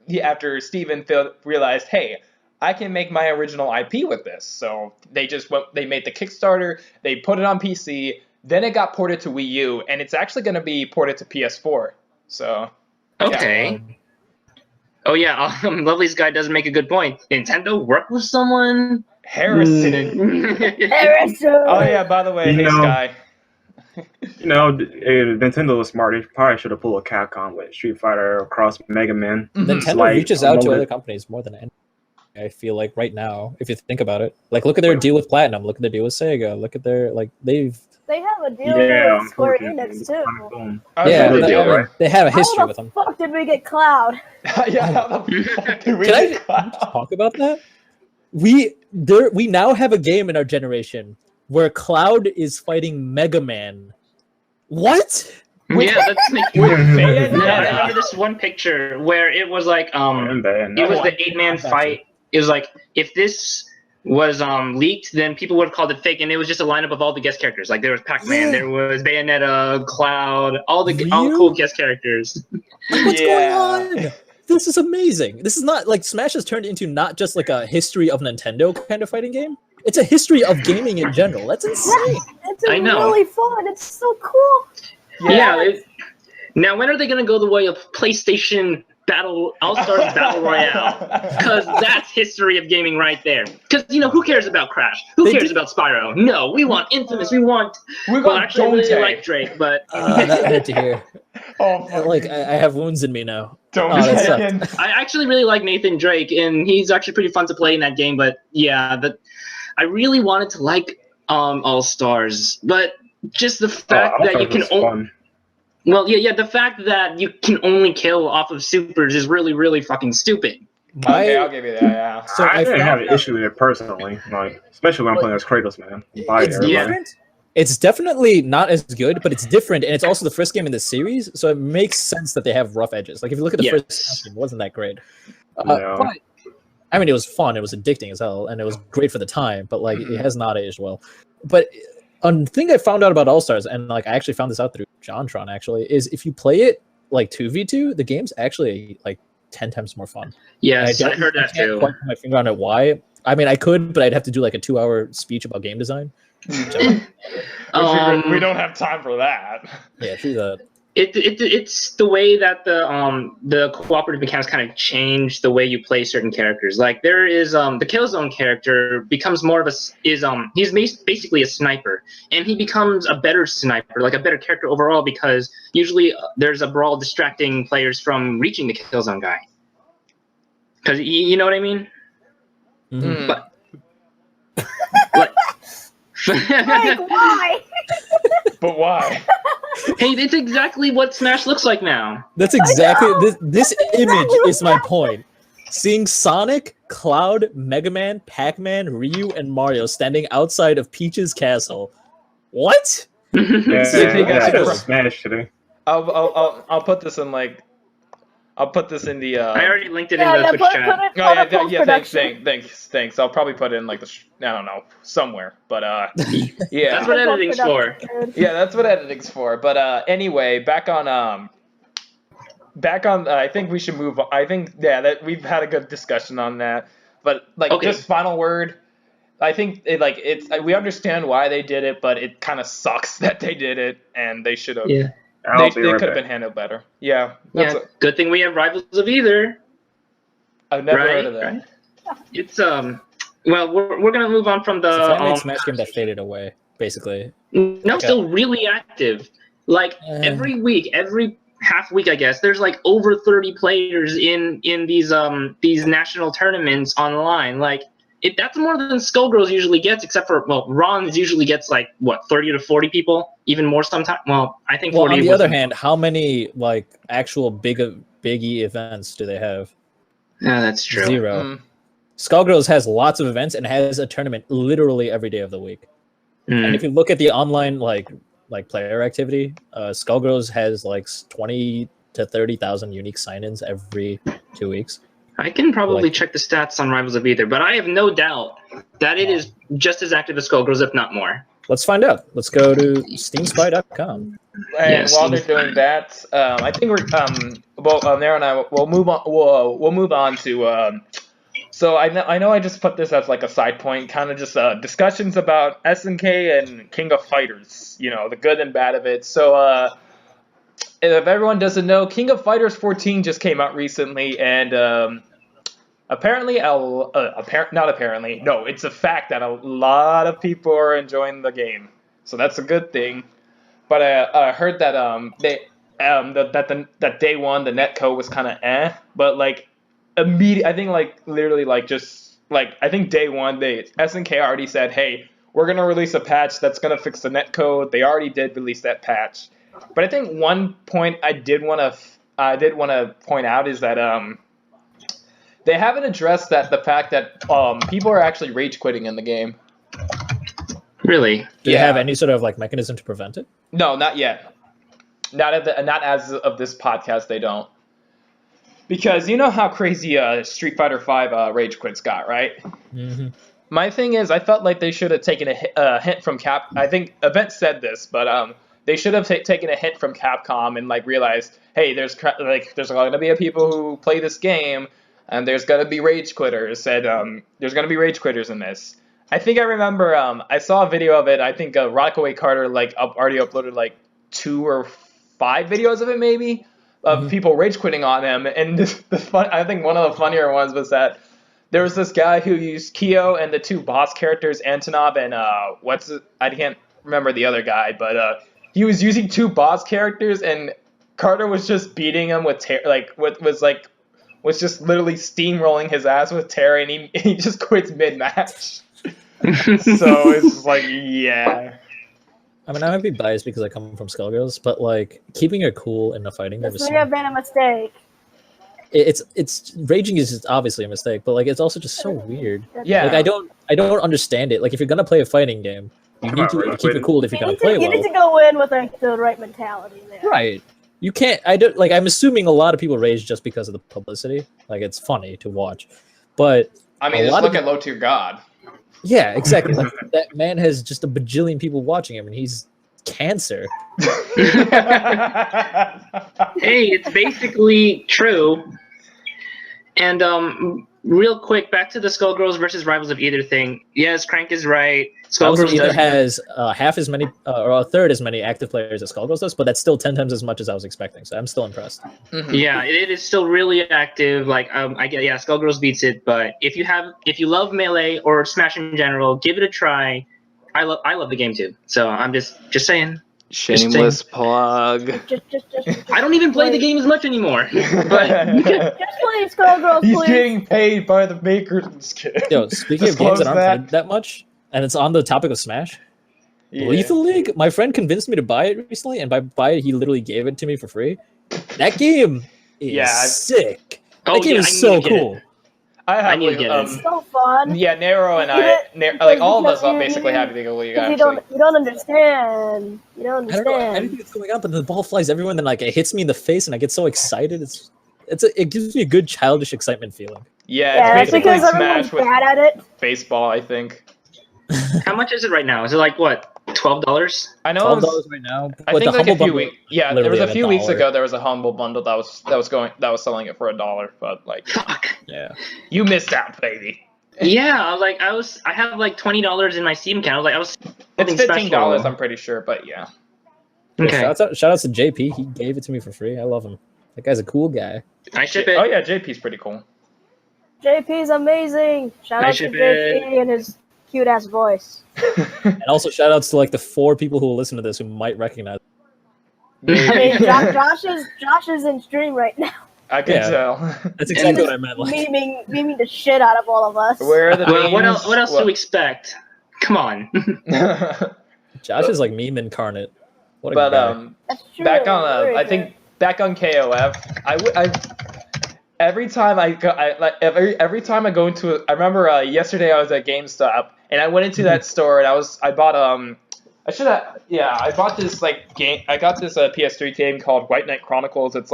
Steven realized, hey, I can make my original IP with this. So they made the Kickstarter, they put it on PC, then it got ported to Wii U, and it's actually going to be ported to PS4. So
okay. Yeah. Oh yeah, Lovely's guy does make a good point. Nintendo worked with someone.
Harrison.
Harrison.
Oh yeah, by the way, this guy.
Nintendo was smart. They probably should have pulled a Capcom with Street Fighter across Mega Man.
Nintendo reaches out to other companies more than anything. I feel like right now, if you think about it, like look at their deal with Platinum, look at their deal with Sega, look at their
they have a deal with Square Enix too.
They have a history with them.
How the fuck did we get Cloud?
Yeah, how the fuck did we
get
get Cloud?
Talk about that? We now have a game in our generation where Cloud is fighting Mega Man. What?
Yeah, that's Bayonetta. I remember this one picture where it was like it was the 8-man fight. It was like if this was leaked, then people would have called it fake, and it was just a lineup of all the guest characters. Like there was Pac-Man, there was Bayonetta, Cloud, all the cool guest characters.
What's going on? This is amazing. This is not like Smash has turned into not just like a history of Nintendo kind of fighting game. It's a history of gaming in general. That's insane.
It's really fun. It's so cool.
Yeah. Now, when are they going to go the way of PlayStation All-Stars Battle Royale? Because that's history of gaming right there. Because, who cares about Crash? Who cares about Spyro? No, we want Infamous. Actually, I really like Drake, but...
that's good to hear. I have wounds in me now.
I actually really like Nathan Drake, and he's actually pretty fun to play in that game, but yeah, I really wanted to like All-Stars, but just the fact that you can only... Well, the fact that you can only kill off of supers is really, really fucking stupid.
Okay, I'll give you that. Yeah.
So I didn't have an issue with it personally, like especially when I'm playing as Kratos, man. Buy it,
It's
everybody.
different. It's definitely not as good, but it's different, and it's also the first game in the series, so it makes sense that they have rough edges. Like if you look at the first game, it wasn't that great.
No.
But, I mean, it was fun, it was addicting as hell, and it was great for the time. But like, it has not aged well. But a thing I found out about All Stars, and like I actually found this out through JonTron actually, is if you play it like 2v2, the game's actually like 10 times more fun.
Yes, I heard that too.
Quite put my finger on it. Why? I mean, I could, but I'd have to do like a 2-hour speech about game design.
We don't have time for that.
Yeah, true that.
It's the way that the cooperative mechanics kind of change the way you play certain characters. Like there is the Killzone character becomes more of he's basically a sniper, and he becomes a better sniper, like a better character overall, because usually there's a brawl distracting players from reaching the Killzone guy. Because you know what I mean?
Mm-hmm.
But
Like, why?
But why?
Hey, it's exactly what Smash looks like now.
That's exactly this image is my point. Seeing Sonic, Cloud, Mega Man, Pac-Man, Ryu, and Mario standing outside of Peach's castle. What?
Yeah, Smash today.
I'll put this in like. I'll put this in the.
I already linked it in the Twitch chat.
Thanks. I'll probably put it in like I don't know, somewhere. But yeah.
That's what editing's for.
Yeah, that's what editing's for. But anyway, back on. I think we should move on. I think that we've had a good discussion on that. But like, just final word. I think we understand why they did it, but it kind of sucks that they did it, and they should have.
Yeah.
They could have been handled better. Yeah.
Good thing we have Rivals of Either.
I've never heard of that.
Right? It's well, we're gonna move on from the
Smash game that faded away, basically.
No, still really active. Like every week, every half week, I guess, there's like over 30 players in these national tournaments online. Like that's more than Skullgirls usually gets, except for Ron's usually gets like 30 to 40 people, even more sometimes. Well, I think 40.
On the other hand, how many like actual biggie events do they have?
Yeah, that's true.
0. Skullgirls has lots of events and has a tournament literally every day of the week. And if you look at the online like player activity, Skullgirls has like 20 to 30,000 unique sign-ins every 2 weeks.
I can probably check the stats on Rivals of Either, but I have no doubt that it is just as active as Skullgirls, if not more.
Let's find out. Let's go to steamspy.com.
And while they're doing that, I think we're Nero and I will move on. We'll move on to. So I know I just put this as like a side point, kind of just discussions about SNK and King of Fighters. You know, the good and bad of it. So if everyone doesn't know, King of Fighters 14 just came out recently, and apparently, it's a fact that a lot of people are enjoying the game. So that's a good thing. But I heard that that day one the netcode was kind of but like I think I think day one SNK already said, hey, we're gonna release a patch that's gonna fix the netcode. They already did release that patch. But I think one point I did want to point out is that they haven't addressed the fact that people are actually rage quitting in the game.
Really?
Do you have any sort of like mechanism to prevent it?
No, not yet. Not as of this podcast, they don't. Because you know how crazy Street Fighter V rage quits got, right?
Mm-hmm.
My thing is, I felt like they should have taken a hint from Cap. I think Event said this, but they should have taken a hint from Capcom and like realized, hey, there's going to be people who play this game, and there's going to be rage quitters. And there's going to be rage quitters in this. I think I remember I saw a video of it. I think Rockaway Carter already uploaded like 2 or 5 videos of it maybe of people rage quitting on him. And I think one of the funnier ones was that there was this guy who used Kyo and the 2 boss characters, Antonov and I can't remember the other guy, but he was using 2 boss characters, and Carter was just beating him with was just literally steamrolling his ass with terror, and he just quits mid-match. So it's like, yeah.
I mean, I might be biased because I come from Skullgirls, but like keeping it cool in the fighting game
This may have been a mistake.
it's raging is just obviously a mistake, but like it's also just so weird.
Yeah.
Like I don't understand it. Like if you're gonna play a fighting game, you need to keep it cool if you're gonna play well.
You need to go in with like the right mentality there.
Right. You can't. I don't like. I'm assuming a lot of people rage just because of the publicity. Like it's funny to watch, but
I mean, just look at Low Tier God.
Yeah, exactly. Like, that man has just a bajillion people watching him, and he's cancer.
Hey, it's basically true. And real quick, back to the Skullgirls versus Rivals of Either thing. Yes, Crank is right.
Skullgirls either has half as many or a third as many active players as Skullgirls does, but that's still 10 times as much as I was expecting. So I'm still impressed.
Mm-hmm. Yeah, it is still really active. Like I get, yeah, Skullgirls beats it, but if you love Melee or Smash in general, give it a try. I love the game too. So I'm just saying.
Shameless plug.
I don't even play the game as much anymore. But
just play Skullgirls,
He's
please.
getting paid by the makers.
Yo, speaking of games that aren't played that much, and it's on the topic of Smash, Lethal League. My friend convinced me to buy it recently, and by buy it, he literally gave it to me for free. That game is sick. That game is so cool.
I need to get it.
It's so fun.
Yeah, Narrow and like all of us basically have Lethal League.
You don't understand. You don't understand.
I don't know anything that's going on, but the ball flies everywhere, and then like it hits me in the face, and I get so excited. It gives me a good childish excitement feeling.
Yeah, it's basically
because
Smash with
bad at it.
baseball, I think.
How much is it right now? Is it like what, $12?
I know
$12 right now.
I think like a few weeks. Yeah, there was a few weeks ago. There was a Humble bundle that was selling it for $1. But like,
fuck.
Yeah,
you missed out, baby.
Yeah, I have like $20 in my Steam account. It's
$15, I'm pretty sure, but yeah.
Okay.
Shout out to JP. He gave it to me for free. I love him. That guy's a cool guy.
I ship it.
Oh yeah, JP's pretty cool.
JP's amazing. Shout out to JP and his cute ass voice.
And also shout outs to like the 4 people who will listen to this who might recognize.
I mean, Josh is in stream right now.
I can tell.
That's exactly what I meant. Like,
memeing the shit out of all of us.
Where are the memes?
What else do we expect? Come on.
Josh is like meme incarnate. What a
but
guy.
That's true.
back on I think back on KOF, every time I go into I remember yesterday I was at GameStop and I went into that store and I bought this like game. I got this PS3 game called White Knight Chronicles. It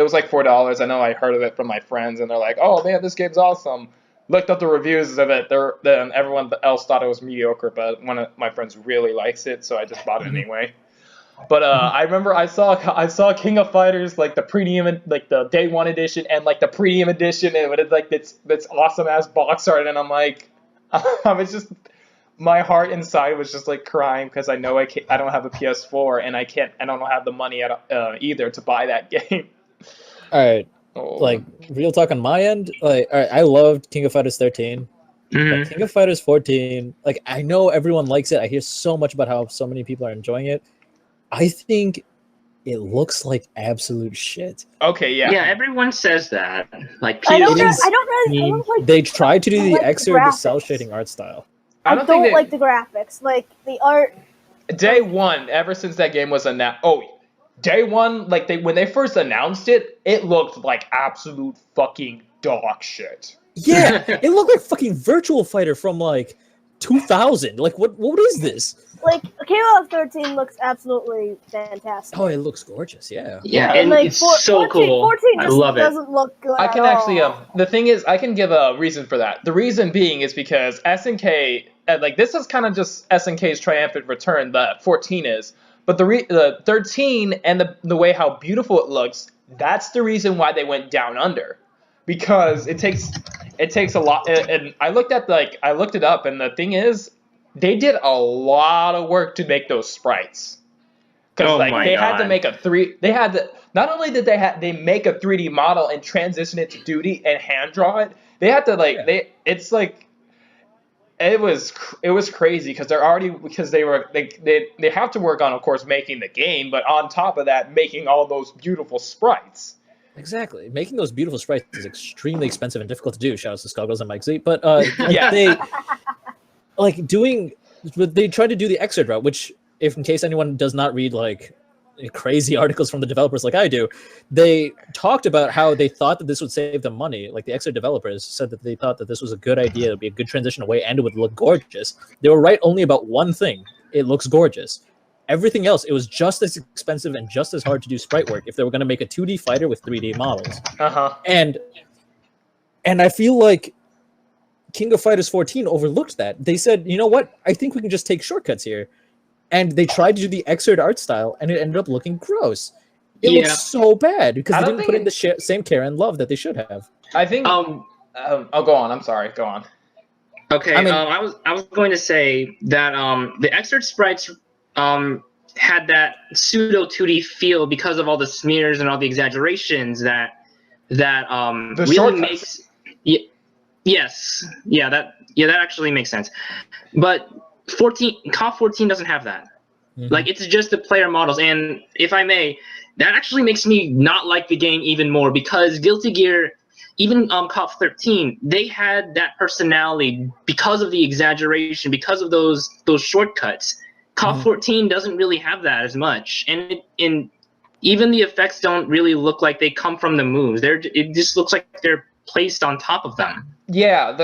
was like $4. I know I heard of it from my friends and they're like, "Oh man, this game's awesome." Looked up the reviews of it. Then everyone else thought it was mediocre, but one of my friends really likes it, so I just bought it anyway. But I remember I saw King of Fighters like the premium, like the day 1 edition and like the premium edition, and it's like this awesome ass box art, and I'm like, I was just, my heart inside was just like crying because I know I don't have a PS4 and I don't have the money either to buy that game.
All right, like real talk on my end. Like, all right, I loved King of Fighters 13. But King of Fighters 14, like I know everyone likes it. I hear so much about how so many people are enjoying it. I think it looks like absolute shit.
Okay, yeah.
Yeah, everyone says that. Like,
I don't like.
They tried to do the
like
extra the cell shading art style.
I don't like the graphics. Like the art.
Day 1, ever since that game was announced. Day 1, like when they first announced it, it looked like absolute fucking dog shit.
Yeah, it looked like fucking Virtual Fighter from like 2000. Like what is this?
Like KOF 13 looks absolutely fantastic.
Oh, it looks gorgeous. Yeah.
Yeah, and like, it's so cool.
14 just
I love it.
Doesn't look good.
I can actually the thing is I can give a reason for that. The reason being is because SNK like this is kind of just SNK's triumphant return. The 14 is, but the 13 and the way how beautiful it looks, that's the reason why they went down under, because it takes a lot. And I looked it up, and the thing is, they did a lot of work to make those sprites. Because had to make not only did they make a 3D model and transition it to 2D and hand draw it, they had to it was crazy because they have to work on, of course, making the game, but on top of that, making all those beautiful sprites.
Exactly. Making those beautiful sprites is extremely expensive and difficult to do. Shout out to Skullgirls and Mike Z. But they tried to do the Xrd route, which, if in case anyone does not read like crazy articles from the developers like I do, they talked about how they thought that this would save them money. Like the Xrd developers said that they thought that this was a good idea, it would be a good transition away, and it would look gorgeous. They were right only about one thing: it looks gorgeous. Everything else, it was just as expensive and just as hard to do sprite work if they were going to make a 2D fighter with 3D models. And I feel like King of Fighters 14 overlooked that. They said, you know what? I think we can just take shortcuts here. And they tried to do the Xrd art style, and it ended up looking gross. It looks so bad because they didn't put in the same care and love that they should have.
I think. Oh, go on. I'm sorry. Go on.
Okay. I was going to say that the Xrd sprites had that pseudo 2D feel because of all the smears and all the exaggerations that really shortcuts. Makes. Yes. Yeah. That actually makes sense. But KOF 14 doesn't have that. Like, it's just the player models, and if I may, that actually makes me not like the game even more, because Guilty Gear, even KOF 13, they had that personality because of the exaggeration, because of those shortcuts. KOF 14 doesn't really have that as much, and even the effects don't really look like they come from the moves. It just looks like they're placed on top of them.
Yeah,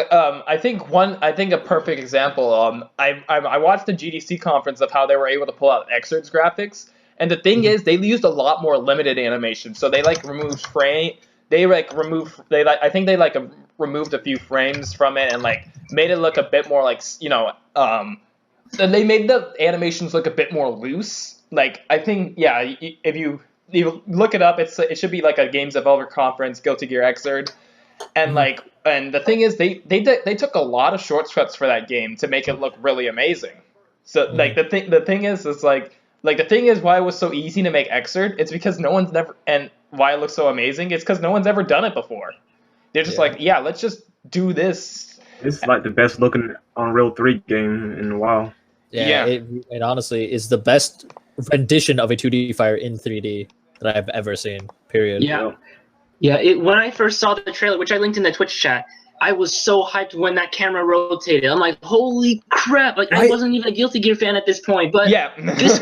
I think a perfect example. I watched the GDC conference of how they were able to pull out Xrd's graphics, and the thing is, they used a lot more limited animation. So they removed frame. I think they removed a few frames from it and made it look a bit more they made the animations look a bit more loose. I think if you look it up, it should be like a Games Developer Conference, Guilty Gear Xrd. And and the thing is, they took a lot of shortcuts for that game to make it look really amazing. So the thing is why it was so easy to make Xrd. It's because no one's never, and why it looks so amazing. It's because no one's ever done it before. They're just let's just do this.
It's like the best looking Unreal 3 game in a while.
Yeah. It honestly is the best rendition of a 2D fighter in 3D that I've ever seen. Period.
Yeah. Yeah, when I first saw the trailer, which I linked in the Twitch chat, I was so hyped when that camera rotated. I'm like, holy crap! I wasn't even a Guilty Gear fan at this point, but this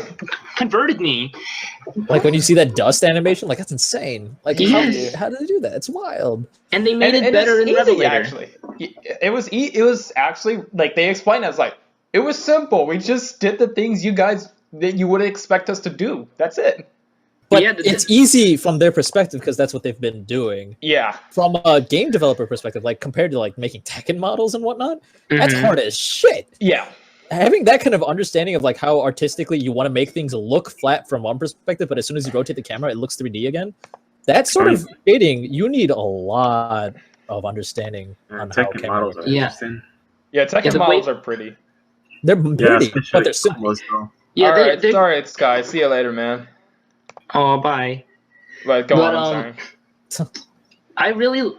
converted me.
Like when you see that dust animation, that's insane. How did they do that? It's wild.
And they made it better in Revelator.
Actually, it was actually they explained it as it was simple. We just did the things that you would expect us to do. That's it.
But it's easy from their perspective because that's what they've been doing.
Yeah.
From a game developer perspective, compared to making Tekken models and whatnot, that's hard as shit.
Yeah.
Having that kind of understanding of how artistically you want to make things look flat from one perspective, but as soon as you rotate the camera, it looks 3D again. That sort of shading, you need a lot of understanding on how
Tekken models are interesting.
Yeah, Tekken models are pretty.
They're pretty, but they're simple.
Yeah, alright, sorry, Sky. See you later, man.
Oh, bye.
But go on, I'm sorry.
I really...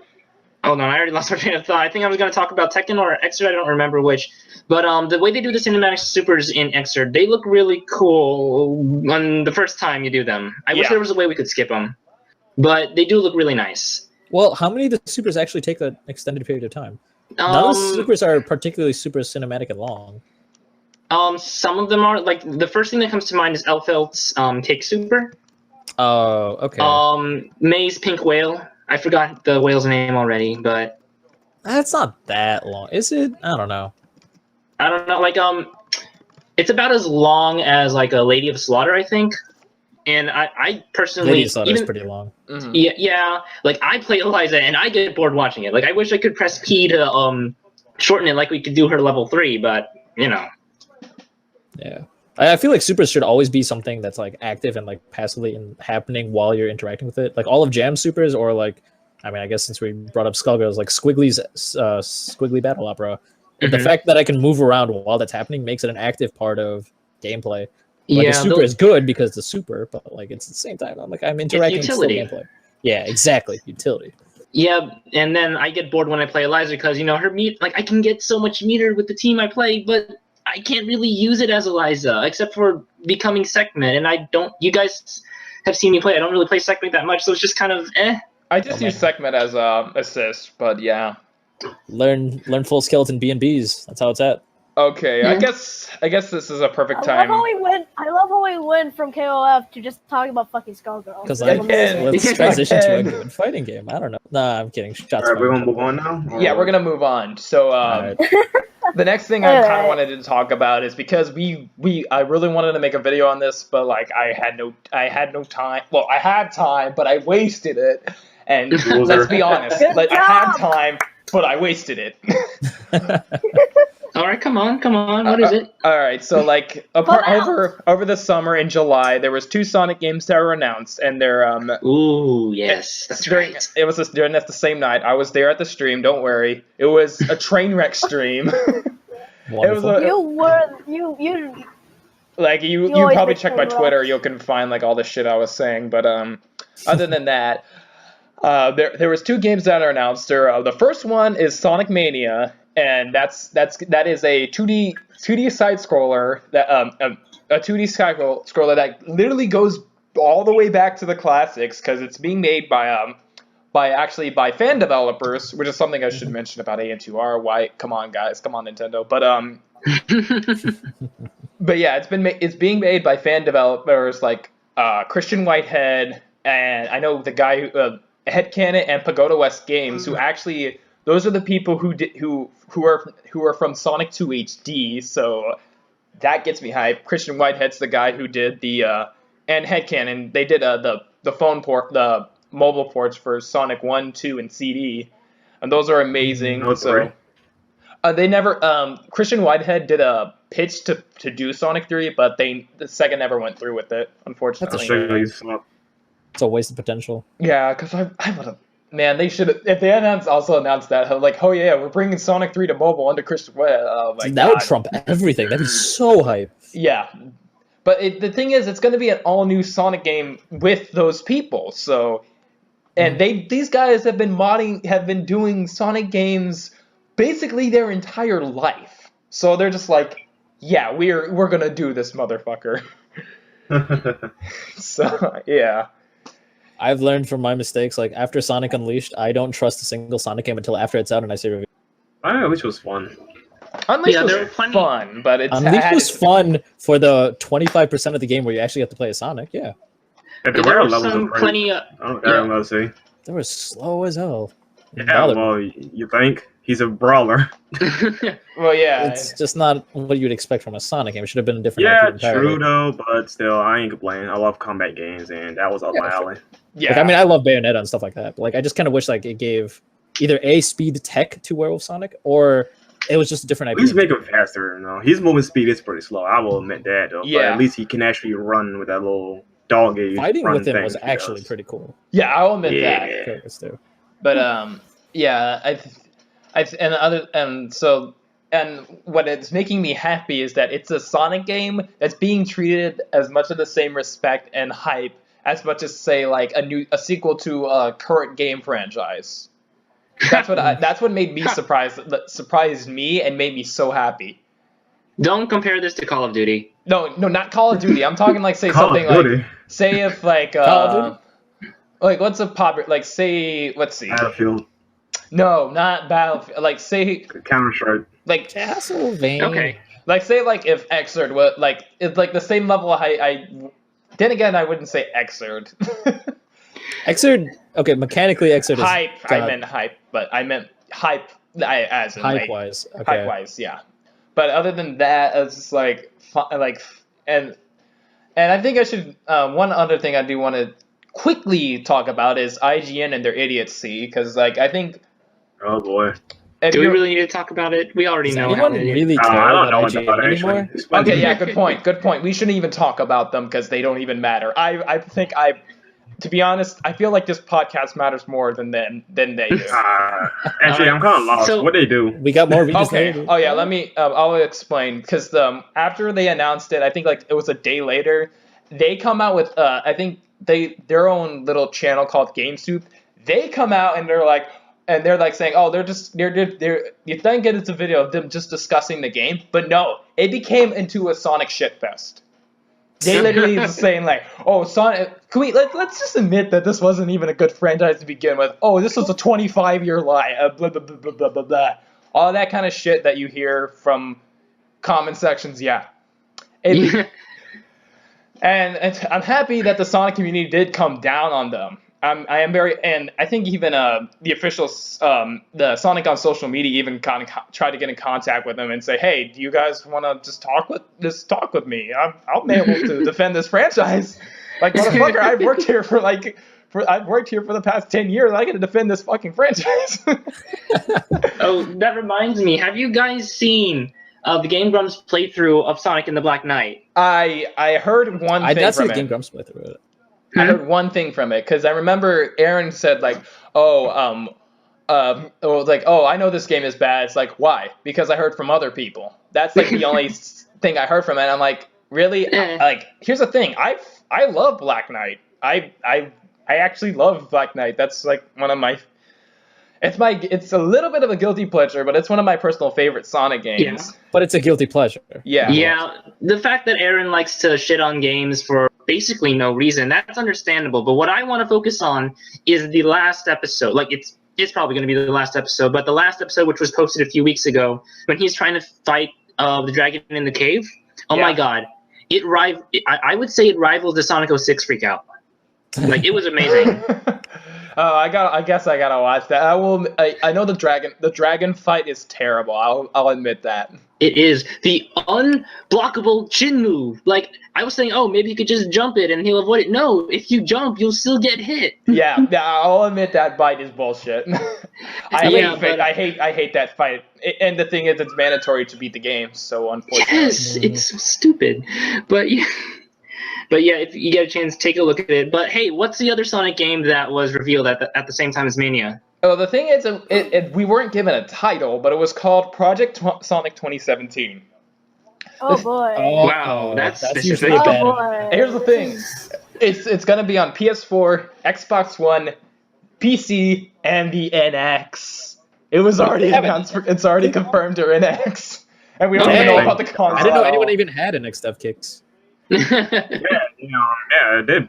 Oh, no, I already lost my train of thought. I think I was going to talk about Tekken or Xrd, I don't remember which. But the way they do the cinematic supers in Xrd, they look really cool on the first time you do them. I wish there was a way we could skip them. But they do look really nice.
Well, how many of the supers actually take an extended period of time? None of the supers are particularly super cinematic and long.
Some of them are. The first thing that comes to mind is Elfelt's Take Super.
Oh, okay.
May's Pink Whale. I forgot the whale's name already, but
that's not that long, is it? I don't know.
It's about as long as a Lady of Slaughter, I think. And I personally,
Lady of Slaughter is pretty long.
Mm-hmm. Yeah. I play Eliza, and I get bored watching it. I wish I could press P to shorten it, like we could do her level 3, but Yeah. I feel like supers should always be something that's active and passively happening while you're interacting with it. All of Jam supers, or I guess since we brought up Skullgirls, Squiggly's Squiggly Battle Opera. The fact that I can move around while that's happening makes it an active part of gameplay. The super is good because it's a super, but it's at the same time I'm interacting with gameplay. Yeah, exactly, utility. Yeah, and then I get bored when I play Eliza because her meat. I can get so much meter with the team I play, but I can't really use it as Eliza, except for becoming Sekhmet, and I don't... You guys have seen me play. I don't really play Sekhmet that much, so it's just kind of
I just use Sekhmet as assist, but yeah.
Learn full skeleton B&Bs. That's how it's at.
Okay, I
Yeah.
guess this is a perfect
I love
time.
how we went. I love how we went from KOF to just talking about fucking Skullgirls.
Because
Again.
let's transition to a
Again.
good fighting game. I don't know. Nah, I'm kidding. Shots
All right, we're
fired.
gonna move on now.
Yeah, we're gonna move on. So
Alright.
the next thing I kind of
Alright.
wanted to talk about is because I really wanted to make a video on this, but like I had no time. Well, I had time, but I wasted it. And
Loser.
let's be honest,
Good
like I had
job.
time, but I wasted it.
All right, come on. What is it?
All right, so like over the summer in July, there was 2 Sonic games that were announced, and they're
Ooh, yes, that's
during
right.
it was during the same night. I was there at the stream. Don't worry, it was a train wreck stream.
Wonderful.
a-
You were you.
Like you
always
probably
make
check my
train
Twitter,
wrecks.
you can find like all the shit I was saying. But other than that, there was 2 games that are announced. The first one is Sonic Mania, and that is a 2D side scroller that a 2D side scroller that literally goes all the way back to the classics because it's being made by fan developers, which is something I should mention about AM2R. Why? Come on, guys, come on, Nintendo. But yeah, it's being made by fan developers like Christian Whitehead, and I know the guy who Headcanon and Pagoda West Games, who actually those are the people who are from Sonic 2 HD. So that gets me hyped. Christian Whitehead's the guy who did the and Headcanon. They did the phone port, the mobile ports for Sonic 1, 2, and CD, and those are amazing.
No,
So they never Christian Whitehead did a pitch to do Sonic 3, but the second never went through with it, unfortunately.
It's a waste of potential.
Yeah, because I would have. Man, they should have. If they also announced that, like, oh yeah, we're bringing Sonic 3 to mobile under Christian Whitehead. Oh my
See,
god.
that would trump everything. That'd be so hype.
Yeah, but the thing is, it's going to be an all new Sonic game with those people. So, and these guys have been doing Sonic games basically their entire life. So they're just like, yeah, we're gonna do this, motherfucker. So yeah.
I've learned from my mistakes. Like after Sonic Unleashed, I don't trust a single Sonic game until after it's out and I see reviews.
Which was fun.
Unleashed
Yeah, there
was
were plenty-
fun, but it's
Unleashed was fun for the 25% of the game where you actually have to play as Sonic. Yeah,
At the
There
rare
were
levels
some
of great.
plenty.
I don't care what to say.
they were slow as hell.
Yeah,
Bothered me.
well, you think he's a brawler?
Well, yeah.
It's just not what you'd expect from a Sonic game. It should have been a different.
Yeah,
IP entirely.
true though, but still, I ain't complaining. I love combat games, and that was up my alley.
Yeah.
Like, I mean, I love Bayonetta and stuff like that. But like, I just kind of wish like it gave either a speed tech to Werewolf Sonic, or it was just a different
At
IP.
least make him faster. You know, his movement speed is pretty slow. I will admit that though. But
Yeah.
at least he can actually run with that little dog age.
Fighting
run
with him
thing
was
he
actually
does.
pretty cool.
Yeah, I'll admit that.
Yeah.
Characters too.
But yeah, and what it's making me happy is that it's a Sonic game that's being treated as much of the same respect and hype as much as say like a sequel to a current game franchise. That's what made me surprised me and made me so happy.
Don't compare this to Call of Duty.
No, not Call of Duty. I'm talking like say
Call
something
of Duty.
like say if like
Call of
like what's a popular like say let's see.
Battlefield,
No, not Battlefield. Like say
Counter Strike.
like
Castlevania.
Okay.
like say like if Xrd was like it's like the same level of height. Then again I wouldn't say Xrd.
Xrd. Okay, mechanically Xrd is
Hype. I
got-
meant hype, but I meant hype as in
hype
like,
wise. Okay.
hype wise, yeah. But other than that, it's just like and I think I should. One other thing I do want to quickly talk about is IGN and their idiocy, because like I think.
Oh boy.
If
Do we
you're-
really need to talk about it? We already
Does
know
anyone
how it is.
really
I
care
don't
about
know what
IGN
about it
anymore?
actually. Explain
Okay,
to
yeah,
me.
good point. We shouldn't even talk about them because they don't even matter. I think to be honest, I feel like this podcast matters more than they do.
Actually, I'm kind of lost.
So-
What they do?
We got more readers
Okay.
later.
Oh yeah. Let me. I'll explain because after they announced it, I think like it was a day later. They come out with I think their own little channel called Game Soup. They come out and they're like saying, oh, they're you think it's a video of them just discussing the game, but no, it became into a Sonic shitfest. They literally just saying like, oh, Sonic, can we let's just admit that this wasn't even a good franchise to begin with. Oh, this was a 25-year lie. Blah blah blah blah blah blah blah. All that kind of shit that you hear from comment sections, yeah. And I'm happy that the Sonic community did come down on them. I am very, and I think even the officials, the Sonic on social media, even kind of tried to get in contact with them and say, "Hey, do you guys want to just talk with me? I'll be able to defend this franchise. Like, motherfucker, I've worked here for the past 10 years. I got to defend this fucking franchise."
Oh, that reminds me. Have you guys seen the Game Grumps playthrough of Sonic and the Black Knight?
I heard one thing
I'd
from
see the
it.
Game Grumps playthrough it.
I heard one thing from it because I remember Aaron said like, I know this game is bad. It's like, why? Because I heard from other people. That's like the only thing I heard from it. And I'm like, really? Like, here's the thing. I love Black Knight. I actually love Black Knight. That's like one of my. It's a little bit of a guilty pleasure, but it's one of my personal favorite Sonic games.
Yeah.
But it's a guilty pleasure.
Yeah.
Yeah, the fact that Aaron likes to shit on games for basically no reason, that's understandable. But what I want to focus on is the last episode. Like, it's probably going to be the last episode, but the last episode, which was posted a few weeks ago, when he's trying to fight the dragon in the cave. Oh my god. I would say it rivals the Sonic 06 Freakout. Like, it was amazing.
Oh, I guess I gotta watch that. I know the dragon fight is terrible. I'll admit that.
It is the unblockable chin move. Like, I was saying, oh, maybe you could just jump it and he'll avoid it. No, if you jump, you'll still get hit.
Yeah, I'll admit that bite is bullshit. I hate that fight. And the thing is, it's mandatory to beat the game. So unfortunately,
yes, it's so stupid. But yeah. But yeah, if you get a chance, take a look at it. But hey, what's the other Sonic game that was revealed at the same time as Mania?
Oh, the thing is, we weren't given a title, but it was called Project Sonic 2017.
Oh boy.
Oh,
Wow, that's specific.
usually
Oh
bad.
boy.
Here's the thing. It's gonna be on PS4, Xbox One, PC, and the NX. It was already announced. It's already confirmed to NX, and we don't even know about the console.
I didn't know anyone even had an Dev kicks.
They've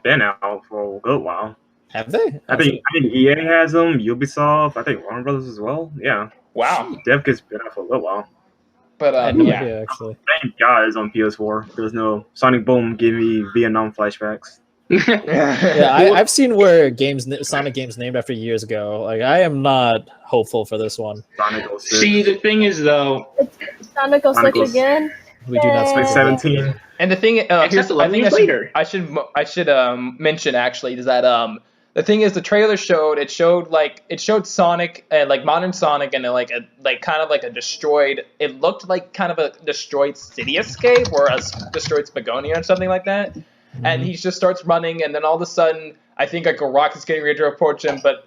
been out for a good while.
Have they?
I think EA has them, Ubisoft, I think Warner Brothers as well. Yeah.
Wow.
Dev Kit's been out for a little while.
But
I had no
yeah.
idea, actually.
Thank God it's on PS4. There's no Sonic Boom give me Vietnam flashbacks.
Yeah, I've seen where Sonic games named after years ago. Like, I am not hopeful for this one.
Sonic 06.
See, the thing is, though,
It's Sonic 06 again.
We do not
Sonic
speak
17.
And the thing,
except 11 years later.
I should mention actually is that the thing is the trailer showed Sonic and like modern Sonic and kind of like a destroyed. It looked like kind of a destroyed cityscape or a destroyed Spagonia or something like that. And he just starts running, and then all of a sudden, I think like a rocket's getting ready to approach him, but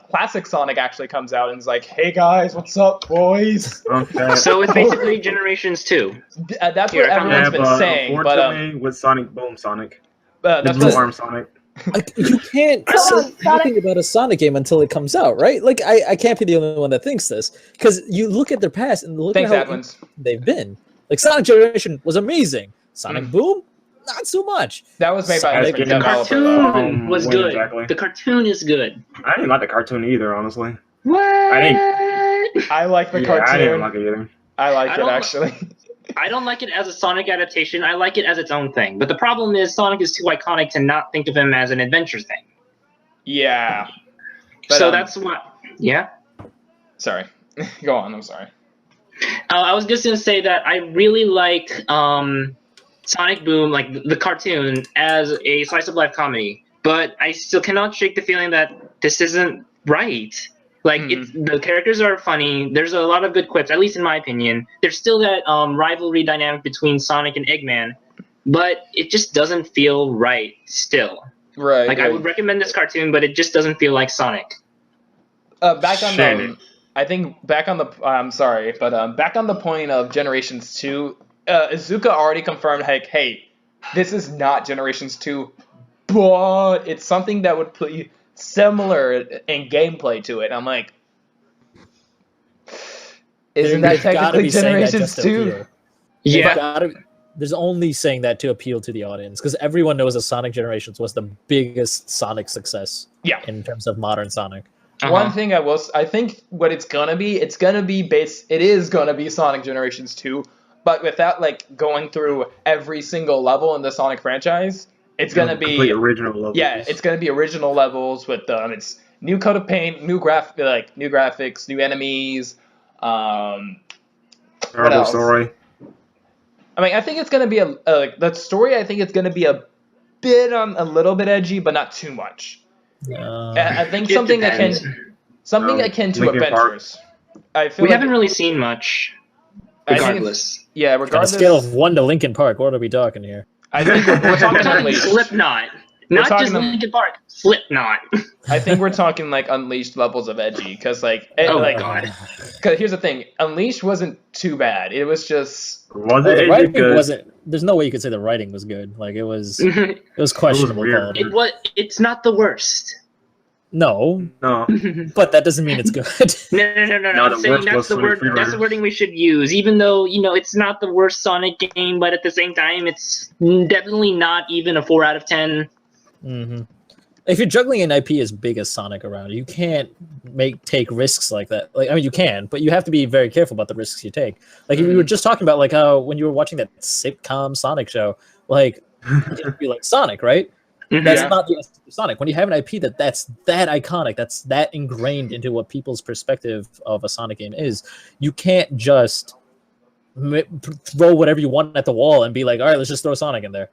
classic Sonic actually comes out and is like, "Hey guys, what's up, boys?"
Okay.
So it's basically Generations 2.
That's what everyone's been saying. But
unfortunately, with Sonic Boom Sonic.
that's
Blue
what,
Arm Sonic.
Like, you can't say anything about a Sonic game until it comes out, right? Like, I can't be the only one that thinks this, because you look at their past and look
thanks,
at how
Adwins.
they've been. Like, Sonic Generation was amazing. Sonic Boom, not so much.
That was made by a
Sonic
different
The
developer.
cartoon was
when
good.
exactly?
The cartoon is good.
I didn't like the cartoon either, honestly.
What?
I like the cartoon.
I didn't like it either.
I like
I
it
don't-
actually.
I don't like it as a Sonic adaptation. I like it as its own thing. But the problem is Sonic is too iconic to not think of him as an adventure thing.
Yeah. But,
So that's what... Yeah?
Sorry. Go on. I'm sorry.
I was just going to say that I really like Sonic Boom, like the cartoon, as a slice-of-life comedy. But I still cannot shake the feeling that this isn't right. Like, the characters are funny. There's a lot of good quips, at least in my opinion. There's still that rivalry dynamic between Sonic and Eggman. But it just doesn't feel right still.
Right.
Like, I would recommend this cartoon, but it just doesn't feel like Sonic.
Back on
Shit.
I think back on the. I'm sorry, but back on the point of Generations 2, Izuka already confirmed, like, hey, this is not Generations 2, but it's something that would put you similar in gameplay to it. I'm like, isn't that
They've gotta
technically
be saying that
Generations
just to
2?
appeal.
Yeah.
There's only saying that to appeal to the audience, because everyone knows that Sonic Generations was the biggest Sonic success
Yeah.
in terms of modern Sonic.
One thing I think what it is gonna be Sonic Generations 2, but without like going through every single level in the Sonic franchise. It's gonna be
original levels.
Yeah, it's gonna be original levels with it's new coat of paint, new graphics, new enemies. What else?
Story.
I mean, I think it's gonna be the story. I think it's gonna be a little bit edgy, but not too much. I think something akin to Adventures. I feel
we haven't really seen much. Regardless.
Regardless.
On a scale of 1 to Linkin Park, what are we talking here?
I think we're talking Unleashed.
Slipknot. Not just Linkin Park. Slipknot.
I think we're talking like Unleashed levels of edgy, because
God.
Because here's the thing, Unleashed wasn't too bad. It was just
the writing wasn't. There's no way you could say the writing was good. Like it was questionable.
It's not the worst.
No, but that doesn't mean it's good.
No. I'm saying that's the word. That's the wording we should use. Even though it's not the worst Sonic game, but at the same time, it's definitely not even a 4 out of 10.
Mm-hmm. If you're juggling an IP as big as Sonic around, you can't take risks like that. Like I mean, you can, but you have to be very careful about the risks you take. Like we were just talking about, like how when you were watching that sitcom Sonic show, like it'd be like Sonic, right? That's not the essence of Sonic. When you have an IP that's that iconic, that's that ingrained into what people's perspective of a Sonic game is, you can't just throw whatever you want at the wall and be like, all right, let's just throw Sonic in there.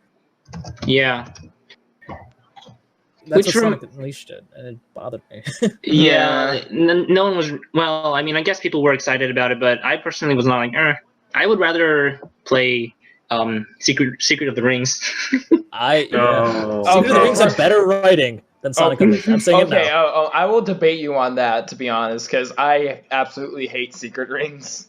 Yeah.
That's what Sonic Unleashed did, and it bothered me.
No one was. Well, I mean, I guess people were excited about it, but I personally was not like, I would rather play Secret of the Rings.
Secret of the Rings have better writing than Sonic Unleashed. I'm saying it now.
I will debate you on that, to be honest, because I absolutely hate Secret Rings.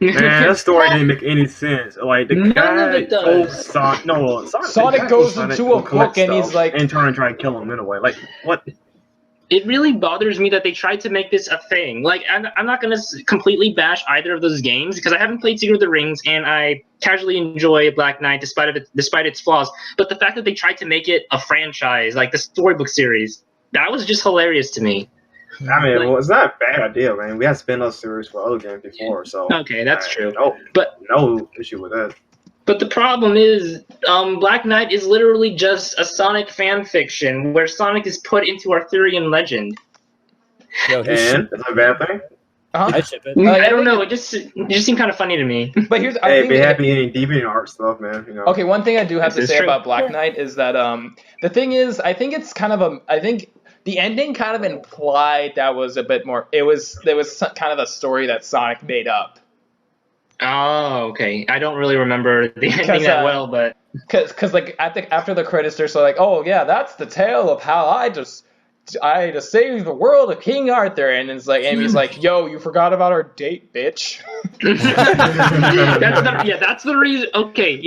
Man, that story didn't make any sense. Like the guy told Sonic
goes into a book and he's like,
and try and kill him in a way. Like what?
It really bothers me that they tried to make this a thing. Like I'm not gonna completely bash either of those games because I haven't played Secret of the Rings and I casually enjoy Black Knight despite its flaws. But the fact that they tried to make it a franchise, like the storybook series, that was just hilarious to me.
I mean, it's not a bad idea, man. We had spin-off series for other games before, so
okay, that's true.
No issue with that.
But the problem is, Black Knight is literally just a Sonic fan fiction where Sonic is put into Arthurian legend.
Yo,
and that's a bad thing.
I ship it.
I don't know. It just seemed kind of funny to me.
But here's
be happy any deviant art stuff, man. You know.
Okay, one thing I do have to say about Black Knight is that the thing is, I think it's kind of the ending kind of implied that was a bit more. There was kind of a story that Sonic made up.
Oh, okay. I don't really remember the ending that well, but
because like after the credits, they're so like, oh yeah, that's the tale of how I just saved the world of King Arthur, and it's like Amy's like, yo, you forgot about our date, bitch.
That's the reason. Okay,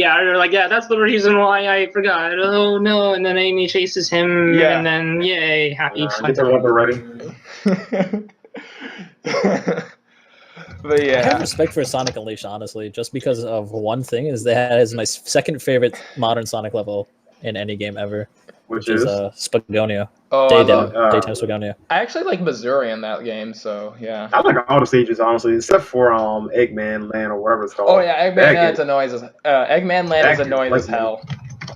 that's the reason why I forgot. Oh no! And then Amy chases him, and then yay, happy fun.
But yeah,
I have respect for Sonic Unleashed, honestly, just because of one thing is that is my second favorite modern Sonic level in any game ever, which is Spagonia. Daytime Spagonia.
I actually like Missouri in that game, so yeah.
I like all the stages, honestly, except for Eggman Land or whatever it's called.
Oh yeah, Eggman Land's annoying as Eggman Land is annoying as hell.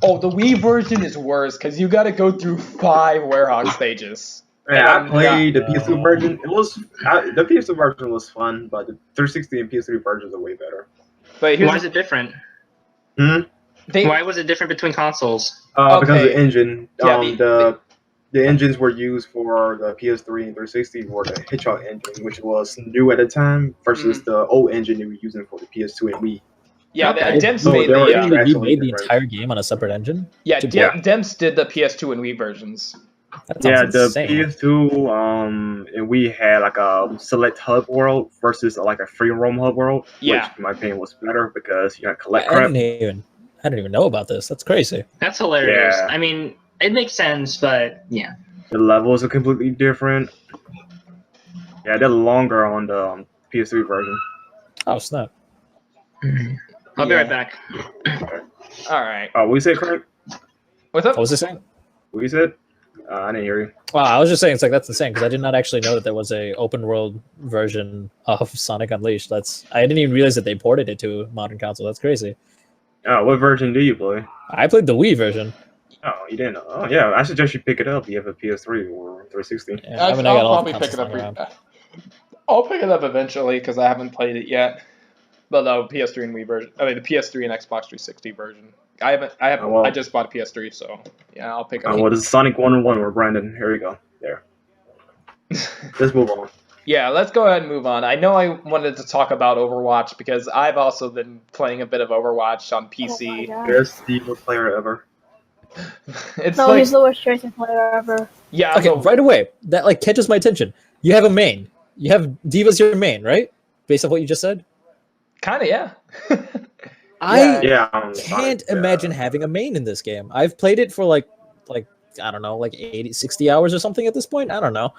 Oh, the Wii version is worse because you got to go through 5 Werehog stages.
Yeah, I played the PS2 version. The PS2 version was fun, but the 360 and PS3 versions are way better.
But why is it different? Why was it different between consoles?
Because of the engine. The engines were used for the PS3 and 360 were the Hedgehog engine, which was new at the time, versus the old engine they were using for the PS2 and Wii.
Yeah, Demps
made the entire game on a separate engine.
Yeah, Demps did the PS2 and Wii versions.
The PS2 and we had like a select hub world versus like a free roam hub world, which in my opinion was better because you had collect crap.
I didn't even know about this. That's crazy.
That's hilarious. Yeah. I mean, it makes sense, but yeah.
The levels are completely different. Yeah, they're longer on the PS3 version.
Oh snap!
I'll be right back.
All right.
What you said, Craig?
What's up?
What was he saying?
What you said? I didn't hear you.
Wow, I was just saying, it's like that's insane because I did not actually know that there was a open world version of Sonic Unleashed. I didn't even realize that they ported it to a modern console. That's crazy.
Oh, what version do you play?
I played the Wii version.
Oh, you didn't know? Oh, yeah. I suggest you pick it up. You have a PS3 or 360.
Yeah, I mean, I got
I'll
all
probably
the
pick it up.
around.
I'll pick it up eventually because I haven't played it yet. But the PS3 and Wii version, I mean the PS3 and Xbox 360 version. I just bought a PS3, so yeah, I'll pick it up.
Well, this is Sonic 101 with Brandon. Here we go. There. Let's move on.
Yeah, let's go ahead and move on. I know I wanted to talk about Overwatch because I've also been playing a bit of Overwatch on PC.
Best Diva player ever.
It's
no,
like,
he's the worst Tracer player ever.
Yeah.
Okay, right away. That like catches my attention. You have a main. You have Diva's your main, right? Based on what you just said?
Kind of, yeah.
I can't imagine having a main in this game. I've played it for like I don't know, like 80, 60 hours or something at this point. I don't know.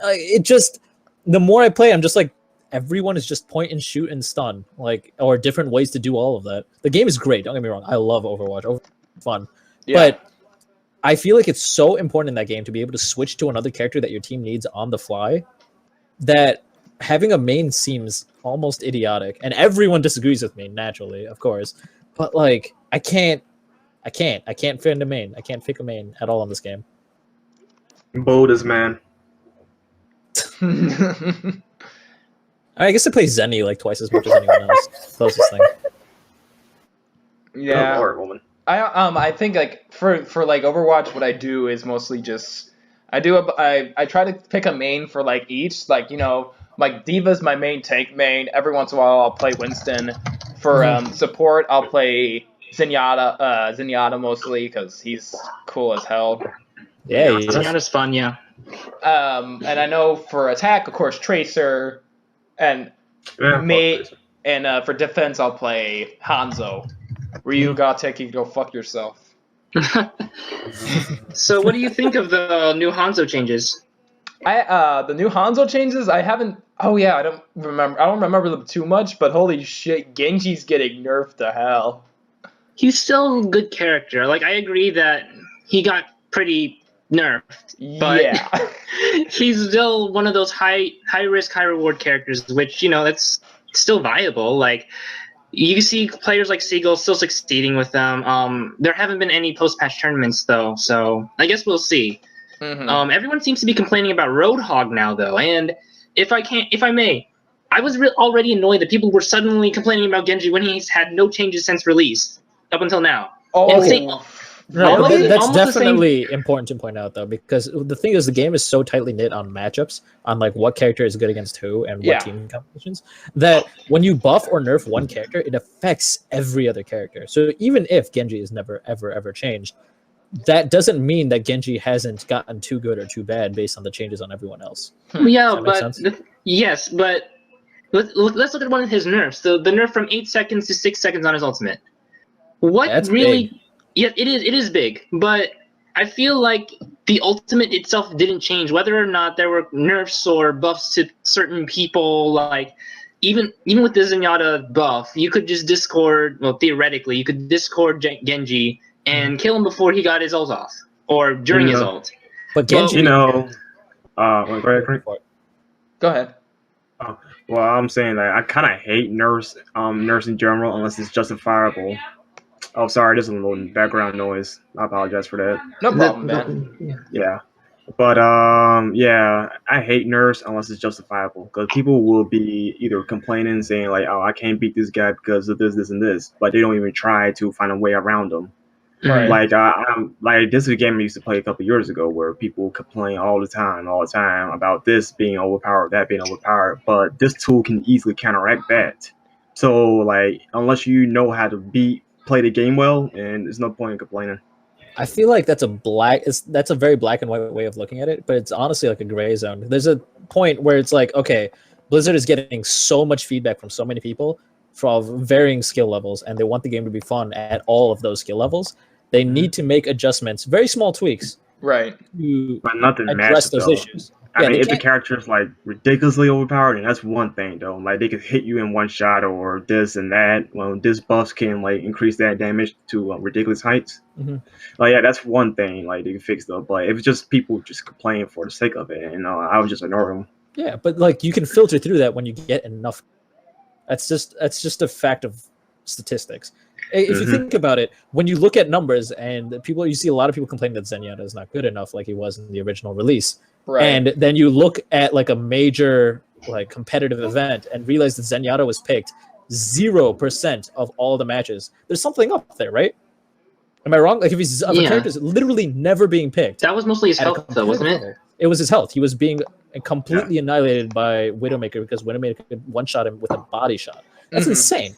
It just, the more I play, I'm just like, everyone is just point and shoot and stun, like, or different ways to do all of that. The game is great. Don't get me wrong. I love Overwatch. Fun. Yeah. But I feel like it's so important in that game to be able to switch to another character that your team needs on the fly that having a main seems almost idiotic. And everyone disagrees with me, naturally, of course. But like, I can't find a main. I can't pick a main at all in this game.
Bold as man.
I guess I play Zenny like twice as much as anyone else. Closest thing.
Yeah.
Oh, Lord, woman.
I think like for like Overwatch, what I do is mostly just I try to pick a main for like each, like, you know, like Diva's my main tank main. Every once in a while I'll play Winston. For support I'll play Zenyatta mostly because he's cool as hell.
Yeah, Zenyatta's fun, yeah.
And I know for attack, of course, Tracer, and and for defense I'll play Hanzo. Ryu Gateki, go fuck yourself.
So what do you think of the new Hanzo changes?
The new Hanzo changes, I haven't. Oh yeah, I don't remember them too much, but holy shit, Genji's getting nerfed to hell.
He's still a good character. Like, I agree that he got pretty nerfed, but yeah. He's still one of those high risk, high reward characters, which, you know, that's still viable. Like, you see players like Seagull still succeeding with them. There haven't been any post-patch tournaments though, so I guess we'll see. Mm-hmm. Everyone seems to be complaining about Roadhog now though, and if I may, I was already annoyed that people were suddenly complaining about Genji when he's had no changes since release up until now.
No, that's definitely important to point out, though, because the thing is, the game is so tightly knit on matchups, on like what character is good against who and what team combinations, that when you buff or nerf one character, it affects every other character. So even if Genji is never, ever, ever changed, that doesn't mean that Genji hasn't gotten too good or too bad based on the changes on everyone else.
Yeah, but yes, but let's look at one of his nerfs. So the nerf from 8 seconds to 6 seconds on his ultimate. What really? Big. Yeah, it is big, but I feel like the ultimate itself didn't change. Whether or not there were nerfs or buffs to certain people, like even with the Zenyatta buff, you could just discord. Well, theoretically, you could discord Genji and kill him before he got his ult off or during his ult.
But Genji,
go ahead.
Go ahead.
Well, I'm saying that I kind of hate nerfs in general unless it's justifiable. Oh, sorry, there's a little background noise. I apologize for that.
No problem, man.
Yeah. But, yeah, I hate nerfs unless it's justifiable. Because people will be either complaining, saying, like, oh, I can't beat this guy because of this, this, and this. But they don't even try to find a way around them. Right. Like, this is a game I used to play a couple years ago where people complain all the time about this being overpowered, that being overpowered. But this tool can easily counteract that. So, like, unless you know how to play the game well, and there's no point in complaining.
I feel like that's a very black and white way of looking at it, but it's honestly like a gray zone. There's a point where it's like, okay, Blizzard is getting so much feedback from so many people from varying skill levels, and they want the game to be fun at all of those skill levels. They need to make adjustments, very small tweaks,
right,
to
but nothing
address those issues.
I
Yeah,
mean,
they
if the
can't-
character's like ridiculously overpowered, then that's one thing though. Like they could hit you in one shot or this and that. Well, this buff can like increase that damage to ridiculous heights.
Mhm.
Like yeah, that's one thing like they can fix though. But if it's just people just complain for the sake of it, and I would just ignore them.
Yeah, but like you can filter through that when you get enough. That's just a fact of statistics. If you think about it, when you look at numbers and people, you see a lot of people complain that Zenyatta is not good enough, like he was in the original release.
Right.
And then you look at like a major like competitive event and realize that Zenyatta was picked 0% of all the matches. There's something up there, right? Am I wrong? Like if he's if a character's literally never being picked.
That was mostly his health, though, wasn't it?
It was his health. He was being completely annihilated by Widowmaker because Widowmaker could one-shot him with a body shot. That's insane.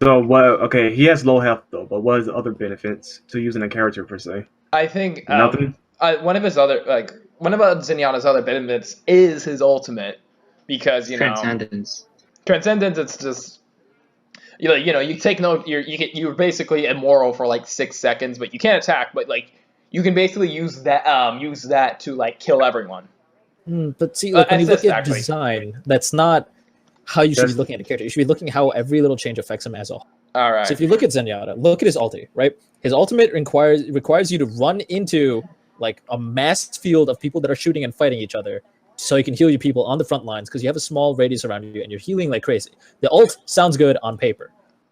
So what? Okay, he has low health though, but what is the other benefits to using a character per se?
I think
Nothing.
one of Zenyatta's other benefits is his ultimate, because
Transcendence.
Transcendence. It's just you take no, you're basically immoral for like 6 seconds, but you can't attack. But like you can basically use that to like kill everyone.
But see, like when you look at
actually.
design, that's not how you should be looking at a character. You should be looking how every little change affects him as a whole.
All right.
So if you look at Zenyatta, look at his ulti, right? His ultimate requires you to run into like a massed field of people that are shooting and fighting each other, so you can heal your people on the front lines because you have a small radius around you and you're healing like crazy. The ult sounds good on paper,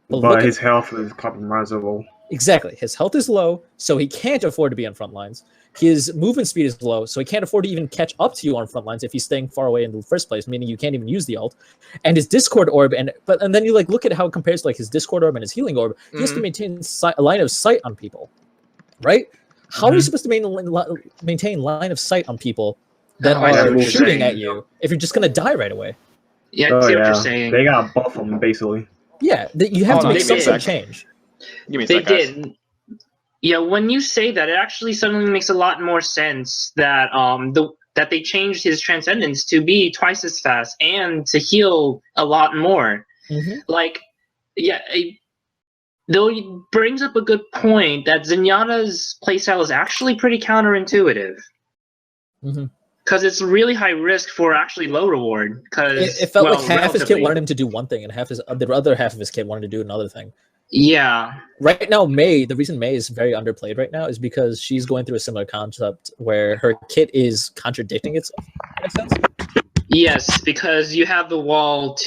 but his health is compromisable.
Exactly. His health is low, so he can't afford to be on front lines. His movement speed is low, so he can't afford to even catch up to you on front lines if he's staying far away in the first place, meaning you can't even use the ult. And his Discord orb, and then you like look at how it compares to like his Discord orb and his healing orb. He has to maintain a line of sight on people, right? How are you supposed to maintain line of sight on people that are shooting at you if you're just gonna die right away?
Yeah, I see what you're saying.
They got buff them basically.
Yeah, you have to make some sort of change.
They did. Yeah, when you say that, it actually suddenly makes a lot more sense that that they changed his transcendence to be twice as fast and to heal a lot more. Like, yeah, though it brings up a good point that Zenyatta's playstyle is actually pretty counterintuitive. Because it's really high risk for actually low reward. Because
it felt like half his kit wanted him to do one thing, and the other half of his kit wanted to do another thing.
Yeah.
Right now, the reason Mei is very underplayed right now is because she's going through a similar concept where her kit is contradicting itself. In a sense.
Yes, because you have the wall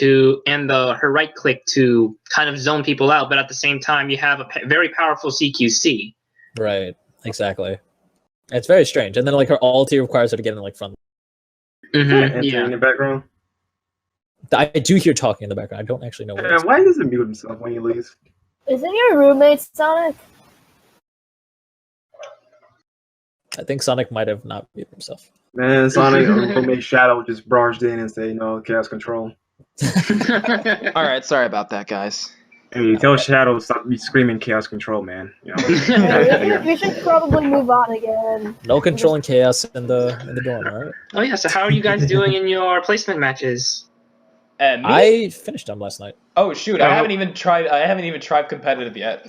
and her right click to kind of zone people out, but at the same time you have a very powerful CQC.
Right. Exactly. It's very strange, and then like her ulti requires her to get in like front.
In the background.
I do hear talking in the background. I don't actually know what.
Why does it mute himself when he leaves?
Isn't your roommate Sonic?
I think Sonic might have not muted himself.
Man, Sonic roommate Shadow just barged in and said, chaos control.
All right, sorry about that, guys.
Hey, tell Shadow to stop screaming chaos control, man.
We should probably move on again.
No controlling chaos in the dorm, all right?
Oh yeah, so how are you guys doing in your placement matches?
I finished them last night.
Oh shoot! I haven't even tried competitive yet.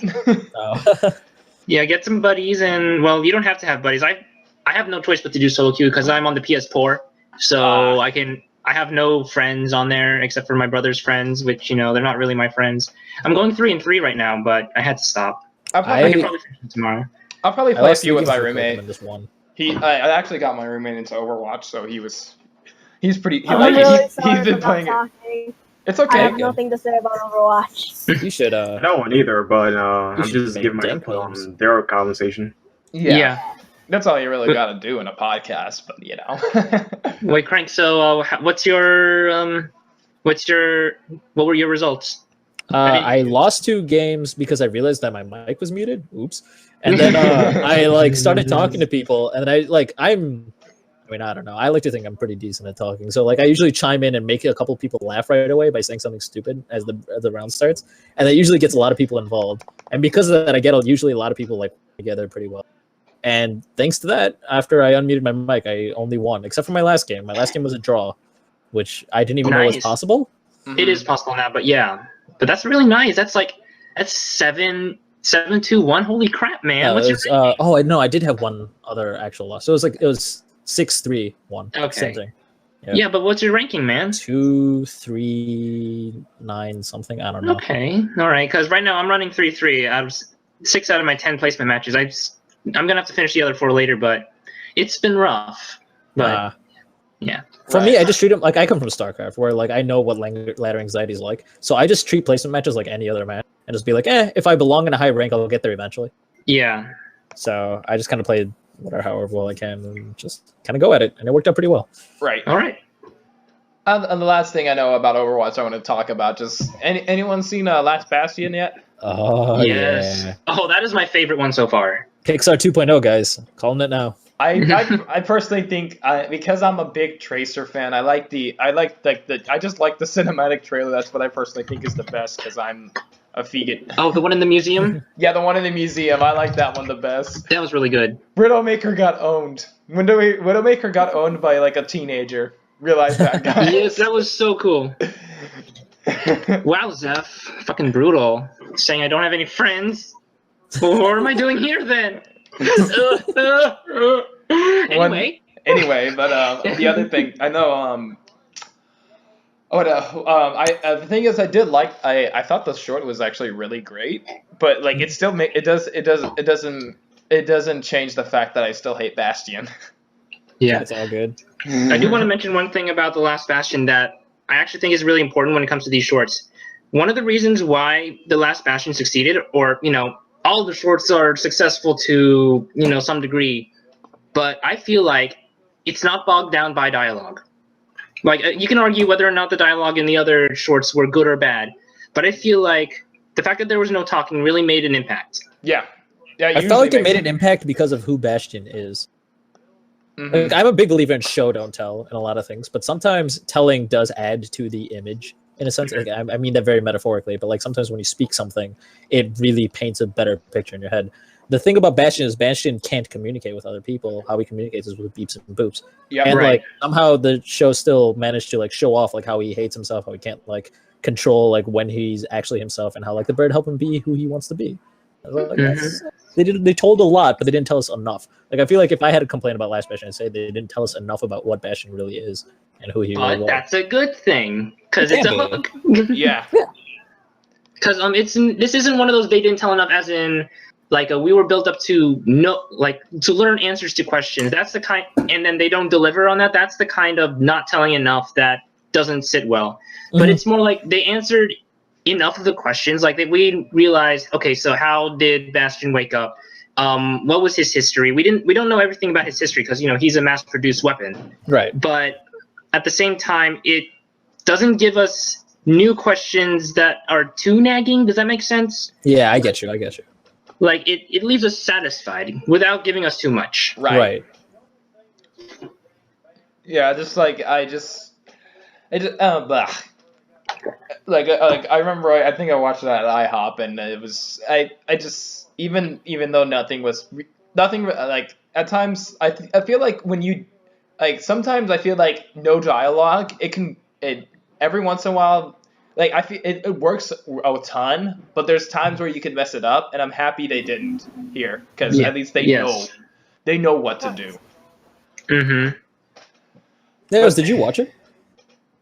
Yeah, get some buddies, and well, you don't have to have buddies. I have no choice but to do solo queue because I'm on the PS4, so I have no friends on there except for my brother's friends, which they're not really my friends. I'm going 3-3 right now, but I had to stop. I can probably finish it tomorrow.
I'll probably play a few with my roommate. I actually got my roommate into Overwatch, so he's pretty. He's been playing it. It's okay.
I have nothing to say about Overwatch.
You should.
No one either, but I'm just giving my input on their conversation.
Yeah. That's all you really got to do in a podcast, but
Wait, Crank. So, what were your results?
I lost 2 games because I realized that my mic was muted. Oops. And then I started talking to people, and then I don't know. I like to think I'm pretty decent at talking. So I usually chime in and make a couple people laugh right away by saying something stupid as the round starts, and that usually gets a lot of people involved. And because of that, I get usually a lot of people together pretty well. And thanks to that, after I unmuted my mic, I only won, except for my last game. My last game was a draw, which I didn't even know was possible.
It is possible now, but yeah. But that's really nice. That's 7-2-1. Holy crap, man!
I did have one other actual loss. So it was 6-3-1.
Okay.
Same thing.
Yeah, but what's your ranking, man?
2, 3, 9 something. I don't know.
Okay, all right. Because right now I'm running 3-3 out of 6 out of my 10 placement matches. I'm gonna have to finish the other 4 later, but it's been rough. But yeah.
For me, I just treat them like I come from StarCraft, where like I know what ladder anxiety is like. So I just treat placement matches like any other match, and just be like, if I belong in a high rank, I'll get there eventually.
Yeah.
So I just kind of played whatever, however well I can, and just kind of go at it, and it worked out pretty well.
Right.
All right.
And the last thing I know about Overwatch I want to talk about, just anyone seen Last Bastion yet?
Oh,
yes.
yeah.
Oh, that is my favorite one so far.
Kickstarter 2.0, guys. Calling it now.
I personally think because I'm a big Tracer fan, I just like the cinematic trailer. That's what I personally think is the best because I'm a faggot.
Oh, the one in the museum?
Yeah, the one in the museum. I like that one the best.
That was really good.
Widowmaker got owned. Widowmaker got owned by like a teenager. Realize that, guys.
Yes, that was so cool. Wow, Zeph. Fucking brutal. Saying I don't have any friends. What am I doing here then? Anyway, but the other thing I know, the thing is, I thought the short was actually really great, but like it still it doesn't change the fact that I still hate Bastion. Yeah,
it's all good.
I do want to mention one thing about The Last Bastion that I actually think is really important when it comes to these shorts. One of the reasons why The Last Bastion succeeded, or all the shorts are successful to some degree, but I feel like it's not bogged down by dialogue. Like you can argue whether or not the dialogue in the other shorts were good or bad, but I feel like the fact that there was no talking really made an impact.
Yeah,
I felt like it made an impact because of who Bastion is. Mm-hmm. Like, I'm a big believer in show don't tell in a lot of things, but sometimes telling does add to the image in a sense. Like, I mean that very metaphorically, but like sometimes when you speak something, it really paints a better picture in your head. The thing about Bastion is Bastion can't communicate with other people. How he communicates is with beeps and boops. Yeah, and like somehow the show still managed to like show off like how he hates himself, how he can't like control like when he's actually himself, and how like the bird helped him be who he wants to be. Like, they told a lot, but they didn't tell us enough. Like I feel like if I had to complain about Last Bastion, I'd say they didn't tell us enough about what Bastion really is and who he really was.
That's a good thing because it's a hook.
Yeah.
Because this isn't one of those they didn't tell enough, as in like we were built up to to learn answers to questions. That's the kind, and then they don't deliver on that. That's the kind of not telling enough that doesn't sit well. But it's more like they answered enough of the questions. Like we realized, okay, so how did Bastion wake up? What was his history? We don't know everything about his history because he's a mass-produced weapon.
Right.
But at the same time, it doesn't give us new questions that are too nagging. Does that make sense?
Yeah, I get you.
Like it leaves us satisfied without giving us too much.
Right.
Yeah, like I remember I think I watched it at IHOP, and it was I just even though nothing like at times I feel like when you like sometimes I feel like no dialogue it every once in a while like I feel it works a ton, but there's times where you can mess it up, and I'm happy they didn't here because at least they know what to do.
Narrowz, did you watch it?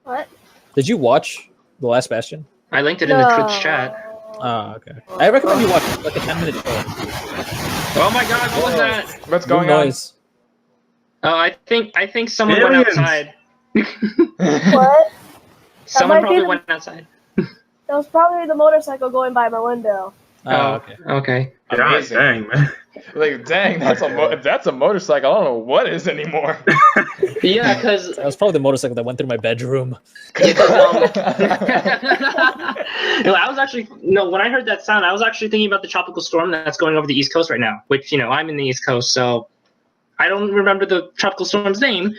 What?
Did you watch The Last Bastion?
I linked it in the Twitch chat.
Oh, okay. I recommend you watch like a 10-minute show.
Oh my god, what was that?
What's going on?
Oh, I think someone went outside.
What?
Someone probably went outside.
That was probably the motorcycle going by my window.
Oh,
okay.
Amazing.
Dang, man.
Like, dang, if that's a motorcycle, I don't know what is anymore.
Yeah, because
that was probably the motorcycle that went through my bedroom.
I was actually when I heard that sound, I was actually thinking about the tropical storm that's going over the East Coast right now. Which I'm in the East Coast, so I don't remember the tropical storm's name.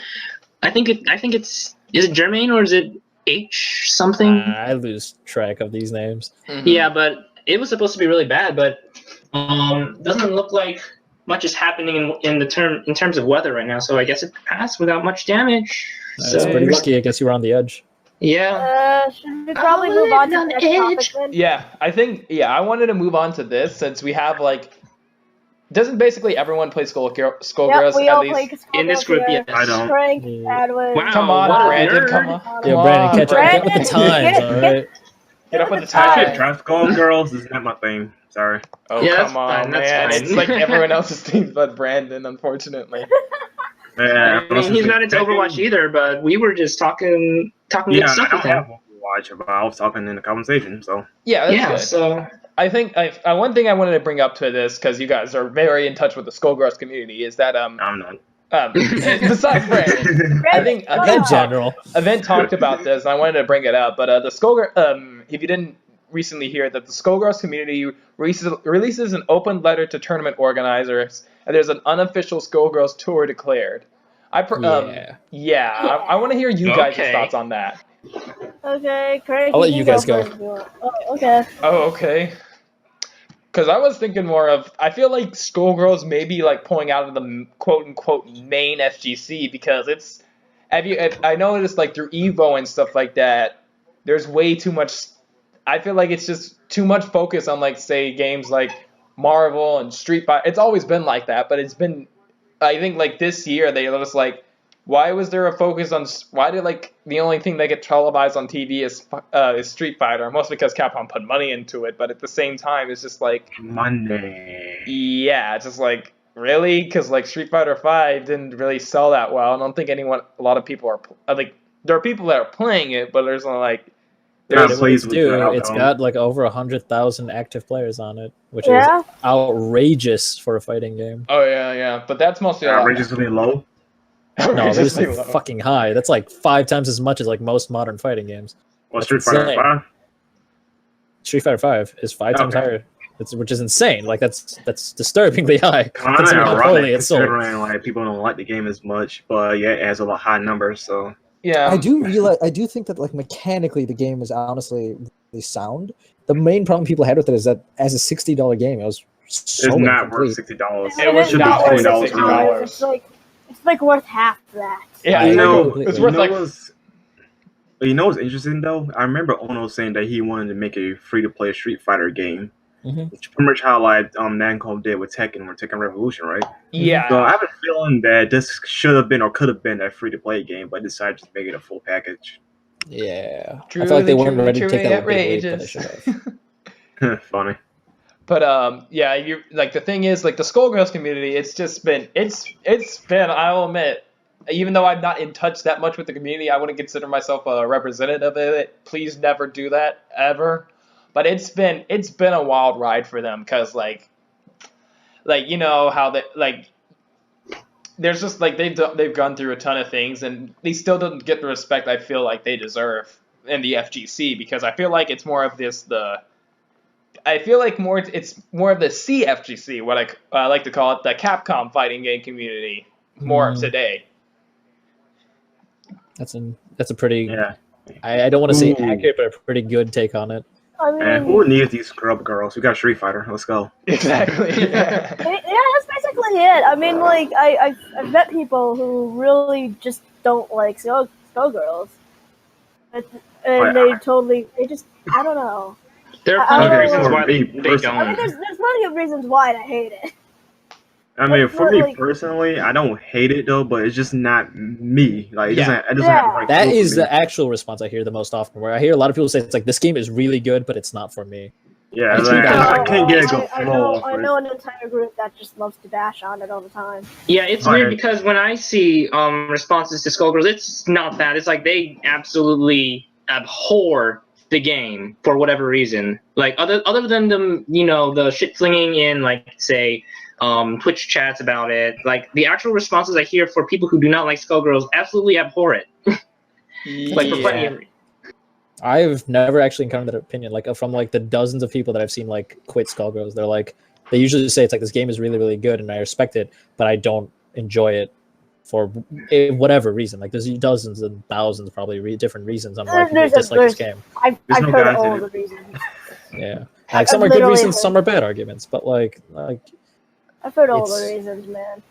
I think is it Germain or is it H something?
I lose track of these names.
Yeah, but it was supposed to be really bad, but doesn't look like much is happening in terms of weather right now. So I guess it passed without much damage.
It's pretty risky. I guess you were on the edge.
Yeah.
Should we probably move on to the next topic then?
Yeah, I think I wanted to move on to this since we have like Doesn't basically everyone play Skullgirls
Yep, we
at
all
least?
play Skullgirls
In this group,
here.
yes.
I don't.
Crank,
Yeah.
Adwins.
Wow.
Come on,
what a
Brandon,
nerd.
come on.
Yeah,
Come
Brandon,
on,
catch up, get with the
Brandon,
times, all right?
Get up with the
I should
time.
try Skullgirls. Is not my thing. Sorry.
Oh,
Yeah, that's
come on,
fine, that's
man.
fine.
It's like everyone else's team but Brandon, unfortunately.
Yeah,
I mean, he's not into Overwatch either, but we were just talking good
Yeah,
stuff
I
with
don't have
him.
Overwatch, but I was talking in the conversation, so.
Yeah, that's
Yeah,
good.
so
I think one thing I wanted to bring up to this, because you guys are very in touch with the Skullgirls community, is that
I'm not.
besides Brandon, I think
In general.
Event talked about this, and I wanted to bring it up. But the Skullgirls, if you didn't recently hear that the Skullgirls community releases an open letter to tournament organizers, and there's an unofficial Skullgirls tour declared. I want to hear you guys'
Okay.
thoughts on that.
Okay, Craig.
I'll let you guys go.
first if you want. Oh, okay.
Oh, okay. Because I was thinking more of, I feel like Skullgirls may be like pulling out of the quote unquote main FGC because it's, I noticed like through Evo and stuff like that, there's way too much. I feel like it's just too much focus on like say games like Marvel and Street Fighter. It's always been like that, but it's been, I think like this year they were just like, why was there a focus on? Why did like the only thing that get televised on TV is Street Fighter? Mostly because Capcom put money into it, but at the same time, it's just like
Monday.
yeah, it's just like really because like Street Fighter 5 didn't really sell that well. I don't think a lot of people are like there are people that are playing it, but there's not like
Not
What
pleased
it's
with the
do, it's
outcome.
got like over 100,000 active players on it, which
Yeah.
is outrageous for a fighting game.
oh yeah, but that's mostly
Outrageously low.
No, that's
outrageously
like
low.
fucking high. That's like 5 times as much as like most modern fighting games.
Well,
That's
Street Fighter
insane.
5.
Street Fighter 5 is 5 times
Okay.
higher, which is insane. Like that's disturbingly high.
Kind of
Considering how poorly
ironic
it's sold.
considering like people don't like the game as much, but yeah, it has a lot high numbers. So
Yeah,
I do think that like mechanically the game is honestly really sound. The main problem people had with it is that as a $60 game, it was so
it's not
incomplete.
worth $60.
It was
is
should be
not worth
$20
$60.
It's like worth half that.
yeah,
I
it's
know.
like, it's
You
worth like
You know what's interesting though? I remember Ono saying that he wanted to make a free-to-play Street Fighter game.
Mhm.
Which pretty much how like Namco did with Tekken or Tekken Revolution, right?
yeah.
So I have a feeling that this should have been or could have been a free-to-play game, but decided to make it a full package.
Yeah, I feel like they weren't ready to take that big leap, but they
outrageous.
should have.
Funny.
But yeah, you like the thing is like the Skullgirls community. It's just been it's been. I'll admit, even though I'm not in touch that much with the community, I wouldn't consider myself a representative of it. Please never do that ever. But it's been a wild ride for them because like you know how they like. There's just like they've gone through a ton of things and they still don't get the respect I feel like they deserve in the FGC because I feel like it's more of this I feel like it's more of the CFGC, what I like to call it, the Capcom fighting game community, more today.
That's a pretty.
Yeah.
I don't want to say
Ooh.
accurate, but a pretty good take on it.
I mean,
And who needs these scrub girls? We got Street Fighter. Let's go.
Exactly. Yeah.
yeah, that's basically it. I mean, like I've met people who really just don't like Skullgirls, and they just I don't know.
there are
I
plenty of
don't
reasons
know.
why they
I mean,
don't.
there's plenty of reasons why I hate it.
I mean, for me
Like-
personally, I don't hate it though, but it's just not me. Like, it
Yeah.
doesn't have the right
That
feel for
is
me.
the actual response I hear the most often. Where I hear a lot of people say it's like this game is really good, but it's not for me.
Yeah,
It's
like,
true.
I can't get a good
I
flow.
I know an entire group that just loves to bash on it all the time.
Yeah, it's
Right.
weird because when I see responses to Skullgirls, it's not that. It's like they absolutely abhor the game for whatever reason. Like other than the shit flinging in like say Twitch chats about it. Like the actual responses I hear for people who do not like Skullgirls absolutely abhor it. Like for plenty of
I've never actually encountered that opinion. Like from like the dozens of people that I've seen like quit Skullgirls, they're like they usually say it's like this game is really really good and I respect it, but I don't enjoy it for whatever reason. Like there's dozens and thousands probably different reasons on why people
There's-
dislike this
there's-
game.
I've
There's no
heard
guys in
all
it.
the reasons.
Yeah,
I've
like some are good
literally
reasons,
heard-
some are bad arguments, but like
I've heard all the
It's-
reasons, man.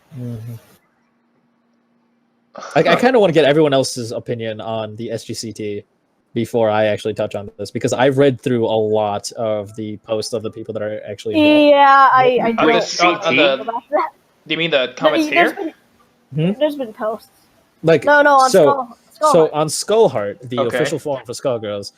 I kind of want to get everyone else's opinion on the SGCT before I actually touch on this, because I've read through a lot of the posts of the people that are actually involved.
Yeah, I
On
don't
the-
know about that.
Do you mean the comments here?
There's been posts.
Like
No, on Skull
so on Skullheart, the
Okay.
official forum for Skullgirls,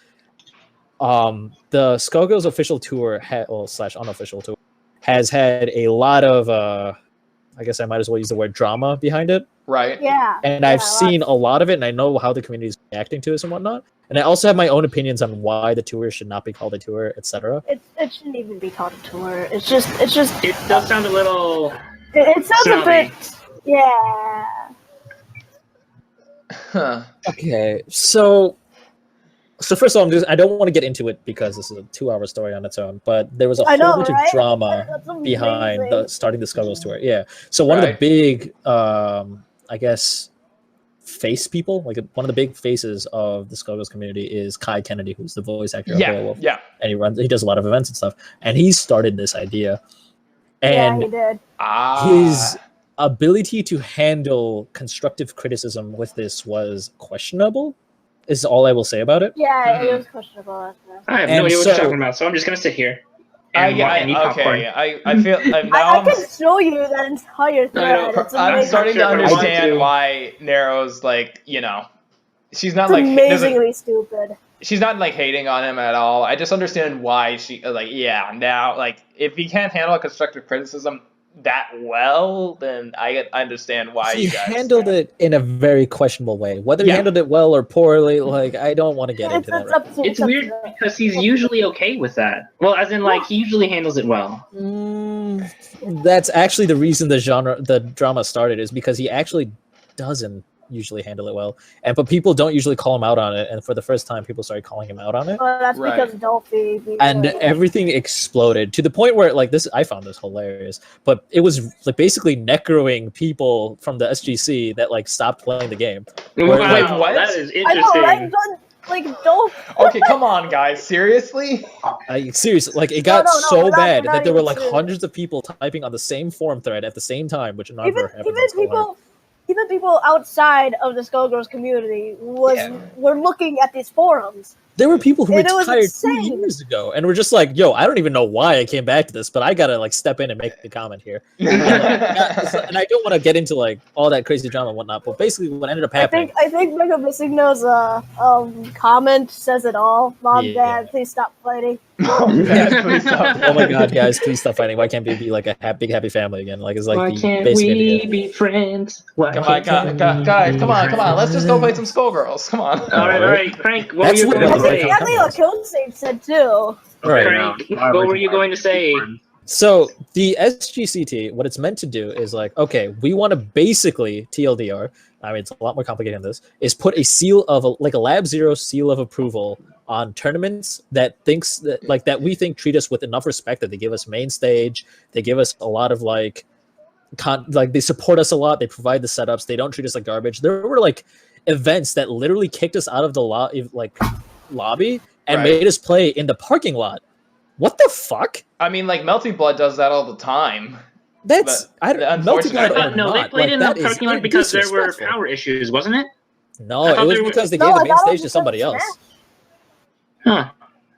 the Skullgirls official tour slash unofficial tour has had a lot of I guess I might as well use the word drama behind it.
Right.
Yeah.
And I've seen a lot of it, and I know how the community is reacting to this and whatnot. And I also have my own opinions on why the tour should not be called a tour, etc.
It shouldn't even be called a tour. It's just.
It does sound a little.
It sounds
snobby.
a bit. Yeah.
Huh.
Okay, so first of all, I don't want to get into it because this is a 2-hour story on its own. But there was a whole bunch of drama
That's
behind
amazing.
starting the Skullgirls tour. Yeah, so one of the big, I guess, face people, like one of the big faces of the Skullgirls community is Kai Kennedy, who's the voice actor of Beowulf.
Yeah.
And he does a lot of events and stuff. And he started this idea. And
he did.
his ability to handle constructive criticism with this was questionable, is all I will say about it.
Yeah, it was questionable.
I have no idea what you're talking about, so I'm just gonna sit here. I feel
I can show you that entire thread. It's
I'm
amazing.
starting to understand why Narrowz, she's not
amazingly stupid.
She's not hating on him at all. I just understand why she if he can't handle constructive criticism that well, then I understand why
he handled it in a very questionable way. Whether he handled it well or poorly, I don't want to get into that.
It's weird because he's usually okay with that. Well, as in, he usually handles it well.
That's actually the reason the drama started, is because he actually doesn't usually handle it well, but people don't usually call him out on it, and for the first time people started calling him out on it.
Well, that's because Dolphy.
And everything exploded to the point where I found this hilarious, but it was basically necroing people from the SGC that stopped playing the game.
Wow, what?
That is interesting.
I know, Dolph.
Okay, come on, guys, seriously?
Seriously, it got so bad that there were hundreds of people typing on the same forum thread at the same time, which never happened.
Even people outside of the Skullgirls community were looking at these forums.
There were people who
And it was
retired 2
insane.
years ago and were just like, yo, I don't even know why I came back to this, but I gotta step in and make a comment here. And I don't want to get into all that crazy drama and whatnot, but basically what ended up happening.
I think Mega Missingno's comment says it all. Mom, Dad, please stop fighting.
Mom, Dad, please stop.
Oh my god, guys, please stop fighting. Why can't we be a big happy family again?
Why can't we be friends?
Come on, guys, come on. Let's just go play some Skullgirls. Come on.
All right, Crank, what were you going to say?
That's what Kill Save said too.
Crank, what were you going to say?
So the SGCT, what it's meant to do is okay, we want to basically TLDR. I mean, it's a lot more complicated than this. Is put a seal of a Lab Zero seal of approval on tournaments that we think treat us with enough respect, that they give us main stage, they give us a lot of they support us a lot, they provide the setups, they don't treat us like garbage. There were events that literally kicked us out of the lobby and made us play in the parking lot. What the fuck?
I mean, Melting Blood does that all the time.
That's Melting Blood.
No, they played in the parking lot because there were power issues, wasn't it?
No, it was because they gave the main stage to somebody else.
Huh.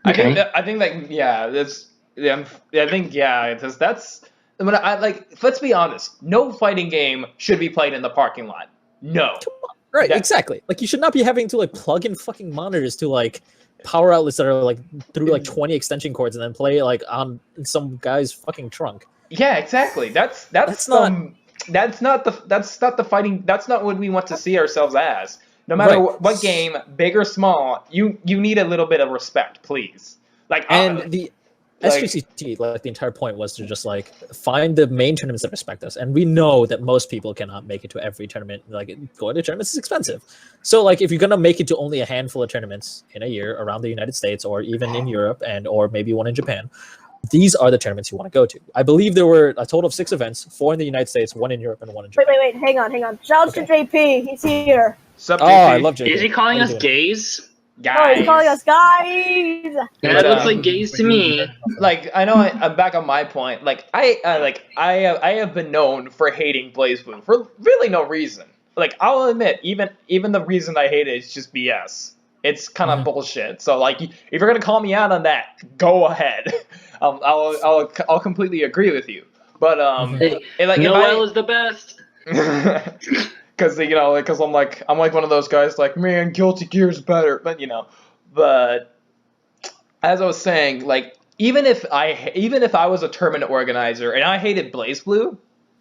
Okay.
I think that's. Let's be honest. No fighting game should be played in the parking lot. No.
Right, exactly. You should not be having to plug in fucking monitors to power outlets that are through 20 extension cords and then play on some guy's fucking trunk.
Yeah, exactly. That's not the fighting. That's not what we want to see ourselves as. No matter what game, big or small, you need a little bit of respect, please.
The SGCT, the entire point was to just find the main tournaments that respect us, and we know that most people cannot make it to every tournament. Going to tournaments is expensive, so if you're gonna make it to only a handful of tournaments in a year around the United States or even in Europe or maybe one in Japan, these are the tournaments you want to go to. I believe there were a total of 6 events: 4 in the United States, 1 in Europe, and 1 in Japan.
Wait, hang on. Shout out to JP, he's here.
Sup,
JP? I love JP.
Is he calling us gays?
Guys.
Oh, he's calling us guys.
That looks like gays to me.
I know I'm back on my point. I have been known for hating BlazBlue for really no reason. I'll admit, even the reason I hate it is just BS. it's kind of bullshit. So like, if you're gonna call me out on that, go ahead. I'll completely agree with you. But
Noel is the best.
Because I'm like one of those guys like, man, Guilty Gear's better, but as I was saying, like, even if I was a tournament organizer and I hated BlazBlue,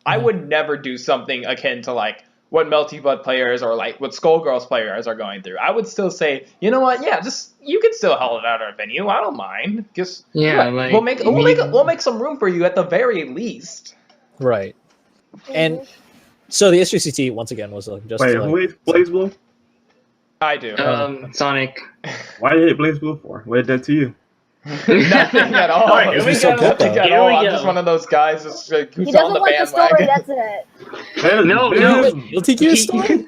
I would never do something akin to like what Melty Blood players or like what Skullgirls players are going through. I would still say, you know what, yeah, just you can still hold it out our venue. I don't mind. Just
like,
we'll make some room for you at the very least.
Right. And so the SGCT once again was like just.
Wait, who hates BlazBlue?
I do.
Sonic.
Why do you hate BlazBlue for? What did that to you?
Nothing at all.
Alright, here we
so
go.
good, though.
I'm just one of those guys that's like, who's
He
on
doesn't
the
like the story.
bandwagon.
That's it.
No.
Guilty Gear story?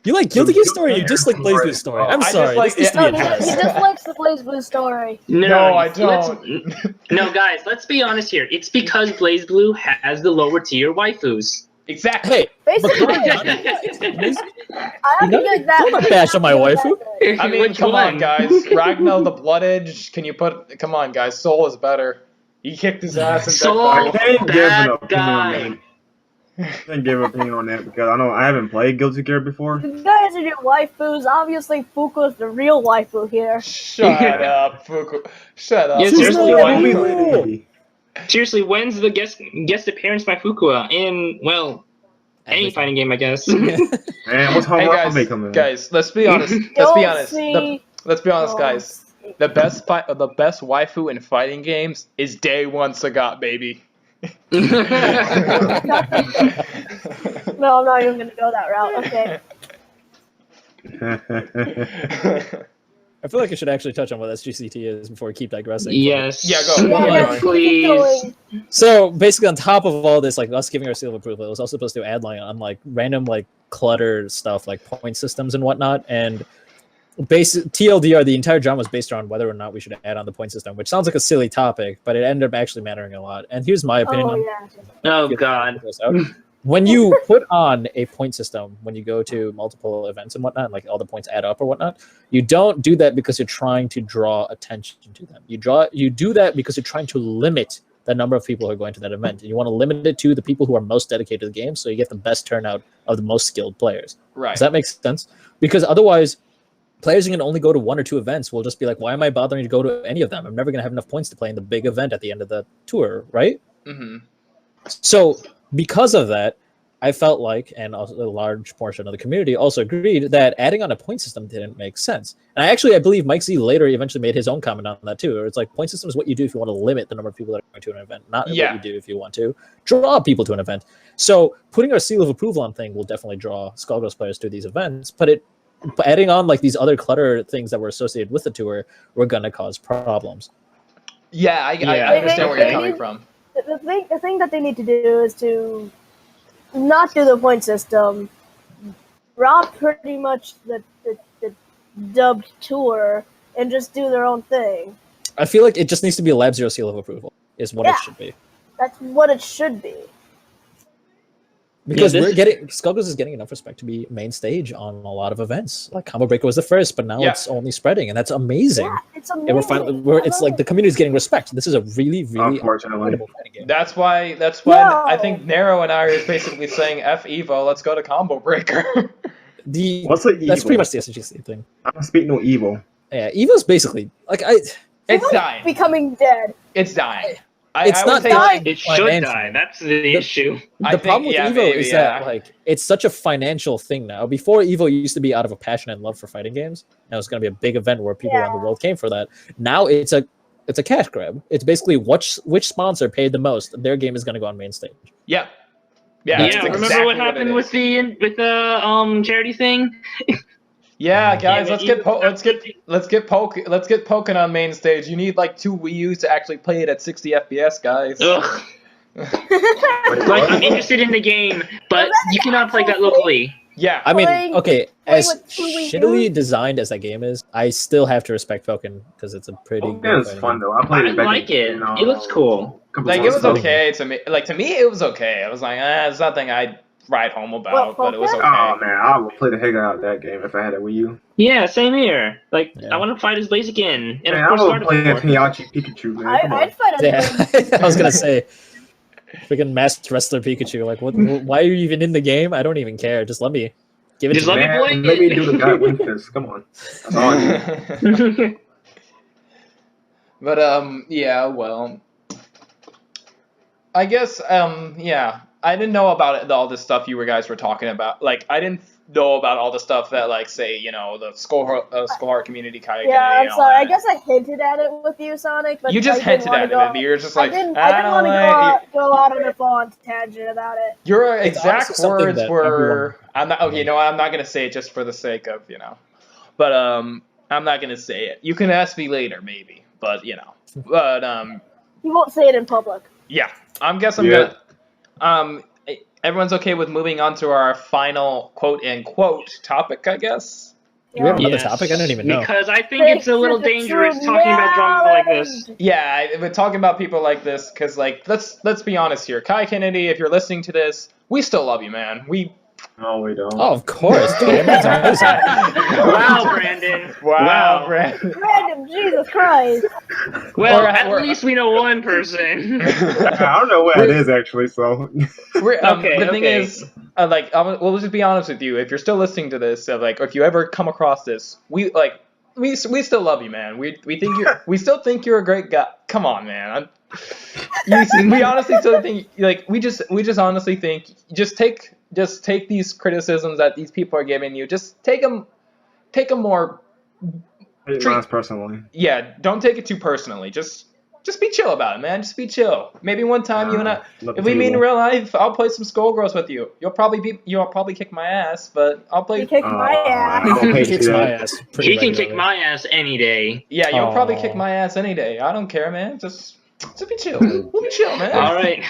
You like Guilty Gear story? You just like BlazBlue story. I'm
I
sorry.
just like-
This
No,
needs
he
to be addressed.
just likes the BlazBlue story.
No, I don't.
No, guys, let's be honest here. It's because BlazBlue has the lower tier waifus.
Exactly.
Hey,
Basically,
but
I have to give that.
don't bash on my waifu.
I mean,
Which
come
one?
on, guys. Ragnar the Blood Edge. Come on, guys. Soul is better. He kicked his ass in
Soul?
Death
I can't give an
Bad
opinion on
guy.
that. I can't give an opinion on that because I haven't played Guilty Gear before.
You guys are your waifus. Obviously, Fuku's the real waifu here.
Shut up, Fuku. Shut up.
Yeah,
She's
seriously,
not
why-
real.
Seriously, when's the guest appearance by Fukua in, well, any fighting game, I guess?
Man, what's
Hey
Harambe coming?
guys, let's be honest. Let's be honest, guys. The best waifu in fighting games is Day One Sagat, baby.
No, I'm not even gonna go that route. Okay.
I feel like I should actually touch on what SGCT is before we keep digressing.
Yes.
Yeah, go.
Yeah,
Yeah,
keep
please.
going.
So basically, on top of all this, like us giving our seal of approval, it was also supposed to add like on like random like clutter stuff, like point systems and whatnot. And TLDR, the entire drama was based around whether or not we should add on the point system, which sounds like a silly topic, but it ended up actually mattering a lot. And here's my opinion.
Oh
on
yeah.
Oh, God.
When you put on a point system, when you go to multiple events and whatnot, like all the points add up or whatnot, you don't do that because you're trying to draw attention to them. You do that because you're trying to limit the number of people who are going to that event. And you want to limit it to the people who are most dedicated to the game, so you get the best turnout of the most skilled players.
Right.
Does that make sense? Because otherwise, players who can only go to one or two events will just be like, why am I bothering to go to any of them? I'm never going to have enough points to play in the big event at the end of the tour, right?
Mm-hmm.
So because of that, I felt like, and also a large portion of the community also agreed, that adding on a point system didn't make sense. And I believe Mike Z later eventually made his own comment on that too. Where it's like, point system is what you do if you want to limit the number of people that are going to an event, not what you do if you want to draw people to an event. So putting our seal of approval on thing will definitely draw Skullgirls players to these events, but adding on like these other clutter things that were associated with the tour were going to cause problems.
Yeah, I understand where you're coming from.
The thing that they need to do is to not do the point system, rob pretty much the dubbed tour, and just do their own thing.
I feel like it just needs to be a Lab Zero seal of approval, is what it should be.
That's what it should be.
Because Skullgirls is getting enough respect to be main stage on a lot of events. Like Combo Breaker was the first, but now it's only spreading, and that's amazing.
Yeah, it's amazing.
And it's like the community is getting respect. This is a really, really incredible fighting game.
That's why I think Narrow and I are basically saying F Evo, let's go to Combo Breaker.
What's the Evo?
That's pretty much the SGC thing.
I don't speak no Evo.
Yeah, Evo's basically like
it's dying.
Becoming dead.
It's dying.
It's not
dying.
It should die. That's the issue.
The problem with Evo is that like it's such a financial thing now. Before Evo used to be out of a passion and love for fighting games, and it was going to be a big event where people around the world came for that. Now it's a cash grab. It's basically which sponsor paid the most. Their game is going to go on main stage.
Yeah.
Remember what happened with the charity thing?
Yeah, guys, let's get poking on main stage. You need like 2 Wii U's to actually play it at 60 FPS, guys.
Ugh. Like, I'm interested in the game, but you cannot play that locally.
Yeah.
I mean, okay, as
with 2 Wii
shittily
U's?
designed as that game is, I still have to respect Pokken because it's a pretty good
It's
fighting
fun
game.
though. I played
I
it back
like
in,
it. It looks cool.
Like, it was okay to me. Like, to me, it was okay. I was like, it's nothing I'd write home about, but it was okay.
Oh man, I would play the heck out of that game if I had a Wii U.
Yeah, same here. Like,
Yeah.
I want to fight as Blaze again. And
Man,
of
I
course,
would play
Gardevoir.
Piachi Pikachu, man. Come on.
I'd fight as
Yeah, I was gonna say, freaking Masked Wrestler Pikachu. Like, what? Why are you even in the game? I don't even care. Just let me give it
Just
to
let
me.
me play
Man, let me
it.
do the God Wing Fist. Come on. That's all I do.
But yeah, well, I guess yeah, I didn't know about it, all this stuff you guys were talking about. Like, I didn't know about all the stuff that, like, say, the Skullheart community kind of.
Yeah, I'm sorry. I guess I hinted at it with you, Sonic. But
You just
I didn't
hinted
wanna
at it,
go-
and you're just like,
I didn't want to go out on a full tangent about it.
Your
It's
exact
honestly something
words
that
were, I'm not, okay, I'm not going to say it just for the sake of, but I'm not going to say it. You can ask me later, maybe, but, but,
You won't say it in public.
yeah, I'm gonna, everyone's okay with moving on to our final quote-unquote topic, I guess?
Do we have another
Yes.
topic? I don't even know.
Because I think it's a little dangerous talking about drama like this.
Yeah, I've been talking about people like this, because, like, let's be honest here. Kai Kennedy, if you're listening to this, we still love you, man.
No, we don't.
Oh, of course. Damn, that's amazing.
Wow, Brandon.
Wow, Brandon.
Random, Jesus Christ.
Well,
Or-
at
or-
least we know one person.
I don't know where it is actually, so.
Okay,
the thing
okay.
is, we'll just be honest with you. If you're still listening to this, if you ever come across this, we still love you, man. We still think you're a great guy. Come on, man. We honestly still think, we just honestly think, just take these criticisms that these people are giving you. Just take them more.
Not personally.
Yeah, don't take it too personally. Just be chill about it, man. Just be chill. Maybe one time you and I, if we meet in real life, I'll play some Skullgirls with you. You'll probably kick my ass, but I'll play.
You kicked my ass.
I don't
He
hate
kicks
you,
my
that.
ass. Pretty
He can kick
regularly.
my ass any day.
Yeah, you'll probably
Aw.
kick my ass any day. I don't care, man. Just be chill. We'll be chill, man.
All right.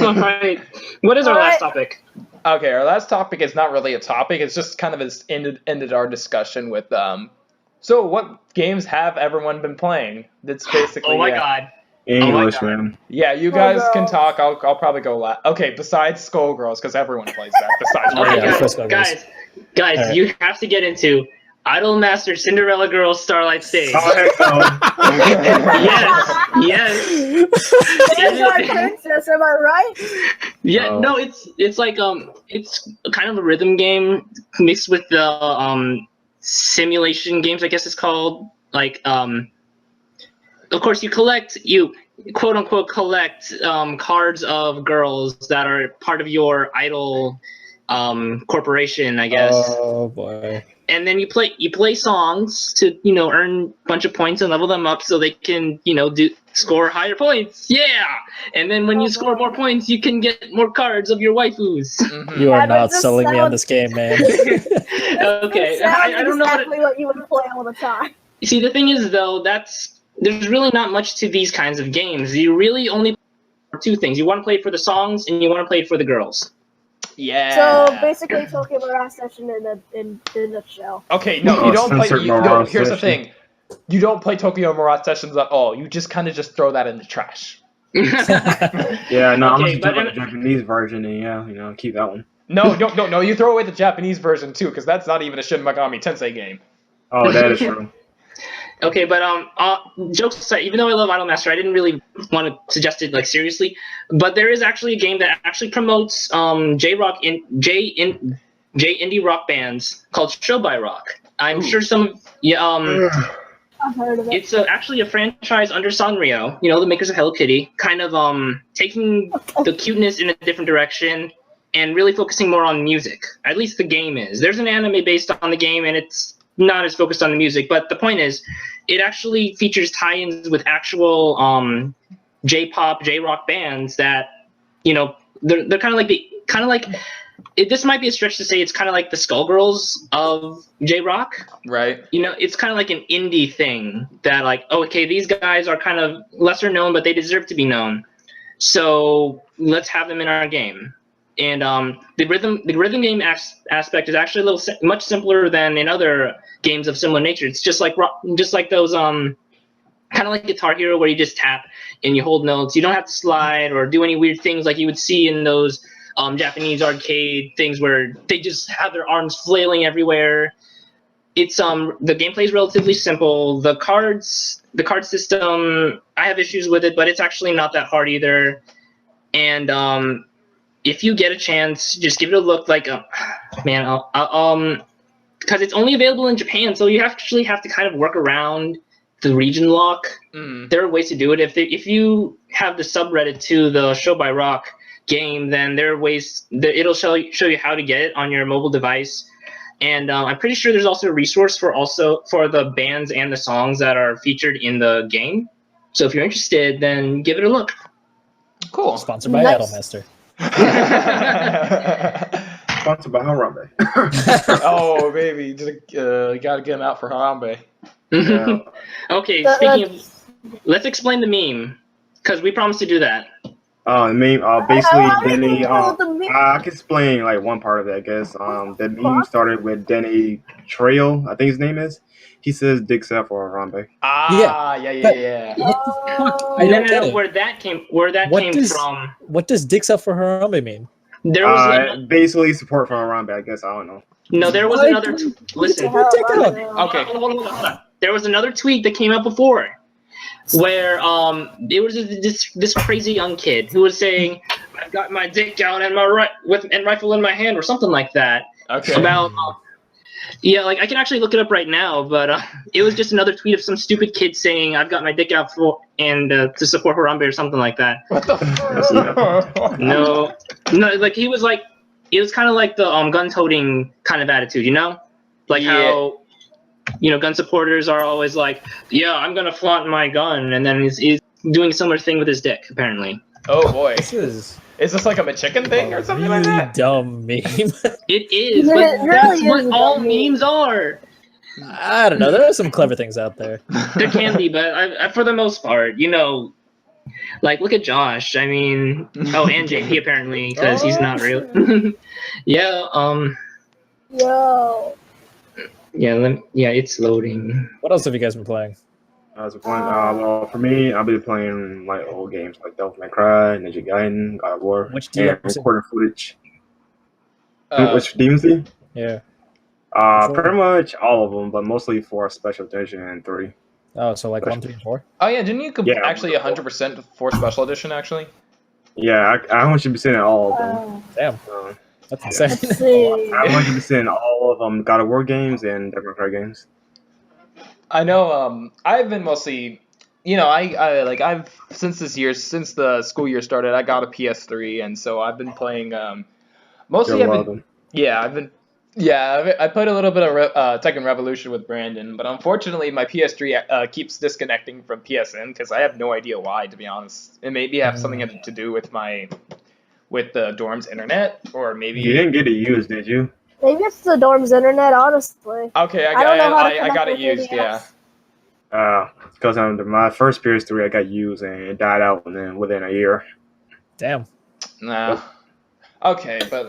All right. What is our last topic?
Okay, our last topic is not really a topic. It's just kind of ended our discussion with So, what games have everyone been playing? That's basically.
Oh my god.
English,
God.
man.
Yeah, you guys can
Skullgirls.
talk. I'll probably go last. Okay, besides Skullgirls, because everyone plays that. Besides,
Okay,
yeah,
Skullgirls.
first go,
guys,
Alright.
you have to get into Idolmaster Cinderella Girls Starlight Stage.
Oh, heck no.
Yes.
There's our princess, am I right?
Yeah,
Oh.
no, it's like it's kind of a rhythm game mixed with the simulation games, I guess it's called. Like of course you quote unquote collect cards of girls that are part of your idol corporation, I guess.
Oh boy.
And then you play songs to earn a bunch of points and level them up so they can score higher points. Yeah. And then when you score more points, you can get more cards of your waifus.
Mhm.
You are
That
not
just
selling me on
sounds-
this game, man.
Okay.
Sounds
I don't know what
exactly what you would play all the time.
See, the thing is, though, there's really not much to these kinds of games. You really only play for two things. You want to play it for the songs, and you want to play it for the girls.
Yeah.
So basically, Tokyo Mirage Session in a nutshell.
Okay, no,
Oh,
you don't play.
censored
No,
Mirage
here's the
Session.
thing. You don't play Tokyo Mirage Sessions at all. You just kind of throw that in the trash.
Yeah, no, I'm
Okay,
just
but
talking about the Japanese version, and keep that one.
No, no. You throw away the Japanese version too, because that's not even a Shin Megami Tensei game.
Oh, that is true.
Okay, but jokes aside, even though I love Idolmaster, I didn't really want to suggest it seriously. But there is actually a game that actually promotes indie rock bands called Show by Rock. I'm sure some
I've heard of it.
It's actually a franchise under Sanrio, the makers of Hello Kitty, kind of taking the cuteness in a different direction and really focusing more on music. At least the game is. There's an anime based on the game, and it's not as focused on the music. But the point is, it actually features tie-ins with actual J-pop, J-rock bands that, they're kind of like this might be a stretch to say it's kind of like the Skullgirls of J-rock.
Right.
It's kind of like an indie thing that these guys are kind of lesser known, but they deserve to be known. So let's have them in our game. And the rhythm game aspect is actually much simpler than in other games of similar nature. It's just like those kind of like Guitar Hero, where you just tap and you hold notes. You don't have to slide or do any weird things like you would see in those Japanese arcade things where they just have their arms flailing everywhere. It's the gameplay is relatively simple. The card system, I have issues with it, but it's actually not that hard either. And if you get a chance, just give it a look. Like, man, because it's only available in Japan, so you actually have to kind of work around the region lock. There are ways to do it. If you have the subreddit to the Show by Rock game, then there are ways that it'll show you how to get it on your mobile device. And I'm pretty sure there's also a resource for the bands and the songs that are featured in the game. So if you're interested, then give it a look.
Cool.
Sponsored by
Nice.
Idolmaster.
Sponsored by Harambe.
Oh, baby, just gotta get him out for Harambe.
Yeah.
Okay,
That-
speaking of, let's explain the meme, because we promised to do that.
The meme, basically,
I don't
Denny.
know the meme.
I can explain like one part of it, I guess. The meme started with Denny Trail, I think his name is. He says "Dicks out for Harambe."
Yeah.
What the fuck? I
No,
don't
no,
get
no,
it.
where that came from.
What does dicks up for Harambe mean?
There was
Basically support for Harambe, I guess. I don't know.
no, there was
Why
another.
do-
Listen,
What the hell?
Take it
I don't know.
Okay.
Hold on. There was another tweet that came out before, where it was this crazy young kid who was saying, "I've got my dick out and rifle in my hand" or something like that.
Okay.
About yeah, like I can actually look it up right now, but it was just another tweet of some stupid kid saying, "I've got my dick out to support Harambe" or something like that.
What the fuck?
No, like it was kind of like the gun-toting kind of attitude, you know, like how gun supporters are always like, "Yeah, I'm gonna flaunt my gun," and then he's doing a similar thing with his dick, apparently.
Oh boy.
This is
Is this like a McChicken thing or something like
really
that?
dumb meme.
It is,
It
but
really
that's
is
what
a
all
dumb meme.
memes are.
I don't know. There are some clever things out there.
There can be, but for the most part, like look at Josh. I mean, and JP apparently, because he's not real. Yeah.
Yo.
Yeah. It's loading.
What else have you guys been playing?
As a point, well, for me, I've been playing like old games like Devil May Cry, Ninja Gaiden, God of War,
Which do you
and
have?
recording footage. Which
Uh,
DMC?
Yeah.
Pretty much all of them, but mostly for Special Edition and 3.
Oh, so like 1, 3, and 4.
oh yeah, didn't you
Yeah.
actually 100% for special edition actually?
Yeah, I 100% all of them.
Damn, that's insane.
Let's see.
I 100% all of them God of War games and Devil May Cry games.
I know. I've been mostly, I've since the school year started, I got a PS3, and so I've been playing. Mostly,
Still
I've
love
been.
them.
Yeah, I played a little bit of Tekken Revolution with Brandon, but unfortunately my PS3 keeps disconnecting from PSN because I have no idea why, to be honest. It maybe have something to do with the dorm's internet, or maybe.
You didn't get it used, did you?
Maybe it's the dorm's internet, honestly.
Okay,
I don't know how to
I got it
connect with
used,
ADS.
yeah.
Because my first PS3 I got used and it died out within a year.
Damn.
Nah. Okay, but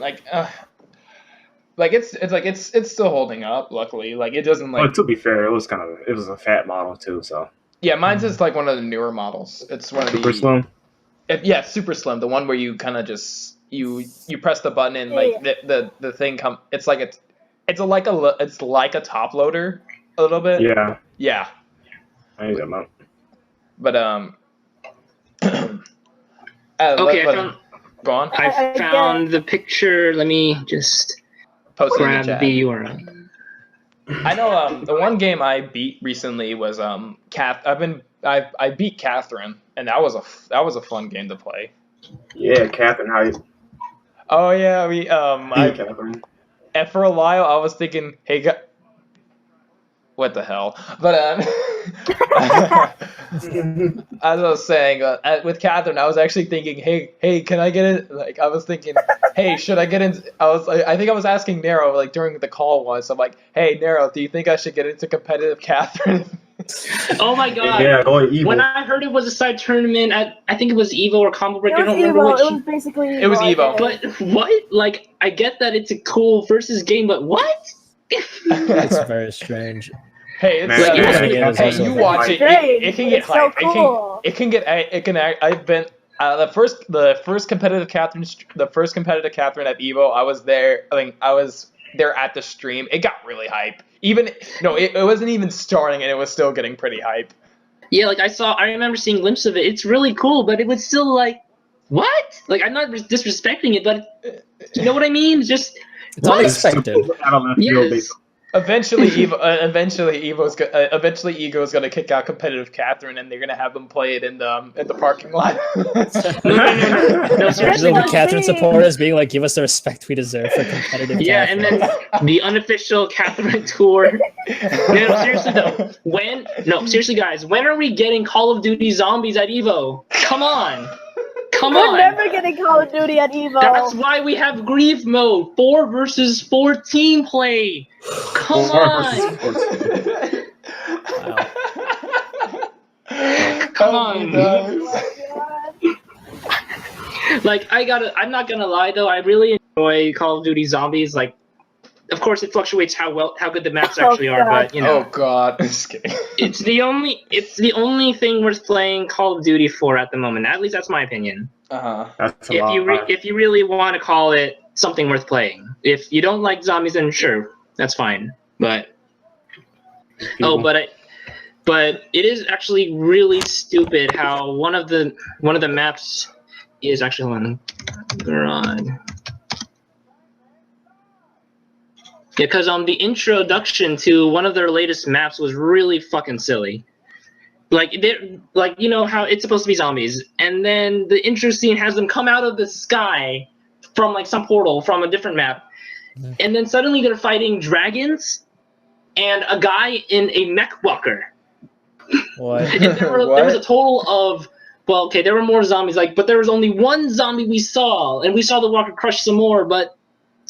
it's still holding up. Luckily, it doesn't
Well, to be fair, it was a fat model too, so
Yeah, mine's is like one of the newer models. It's one of the
super slim.
Yeah, super slim. The one where you kind of just you press the button and the thing come. It's like it's like a top loader a little bit.
Yeah,
Yeah,
I need that amount.
but
Okay,
go on.
I found the picture. Let me just
Post it in the
grab
chat.
the URL.
I know the one game I beat recently was I beat Catherine, and that was a fun game to play.
Yeah, Catherine, how you?
Oh yeah, we
Catherine.
and for a while I was thinking, hey, what the hell? But as I was saying, with Catherine, I was actually thinking, hey, can I get it? Like, I was thinking, hey, should I get in? I think I was asking Narrow, during the call once. I'm like, hey, Narrow, do you think I should get into competitive Catherine?
Oh my god!
Yeah, going evil.
When I heard it was a side tournament, I think it was Evo or Combo Break. I
It
don't
was
remember
Evo.
which.
It was basically Evo.
It was
I
Evo.
think.
But what? Like, I get that it's a cool versus game, but what?
It's very strange.
Hey, it's
Man,
hey, you watch it. It can get
It's so
hype.
cool.
It can get. I've been. The first competitive Catherine at Evo, I was there. I think I was there at the stream. It got really hype. Even no, it wasn't even starting, and it was still getting pretty hype.
Yeah, like I remember seeing glimpses of it. It's really cool, but it was still like, what? Like, I'm not disrespecting it, but you know what I mean? Just
It's unexpected.
Yes.
Eventually, Ego's gonna kick out competitive Catherine, and they're gonna have them play it in the parking lot.
No, seriously.
The Catherine supporters being like, give us the respect we deserve for competitive.
Yeah,
Catherine.
and then the unofficial Catherine tour. No, seriously though, seriously guys, when are we getting Call of Duty Zombies at Evo? Come on.
We're never getting Call of Duty at Evo.
That's why we have Grief mode, 4 versus 14 play. Come on.
Wow.
Come on.
Oh
Like, I'm not gonna lie though, I really enjoy Call of Duty Zombies. Like, of course it fluctuates how good the maps actually are, but you know.
Oh god, I'm just kidding.
It's the only thing worth playing Call of Duty for at the moment. At least that's my opinion.
That's
If you really want to call it something worth playing. If you don't like zombies, then sure, that's fine. But but it is actually really stupid how one of the maps is actually on Garage. Because the introduction to one of their latest maps was really fucking silly. Like you know how it's supposed to be zombies, and then the intro scene has them come out of the sky from like some portal from a different map, and then suddenly they're fighting dragons and a guy in a mech walker.
What?
And there was a total of there were more zombies, but there was only one zombie we saw, and we saw the walker crush some more, but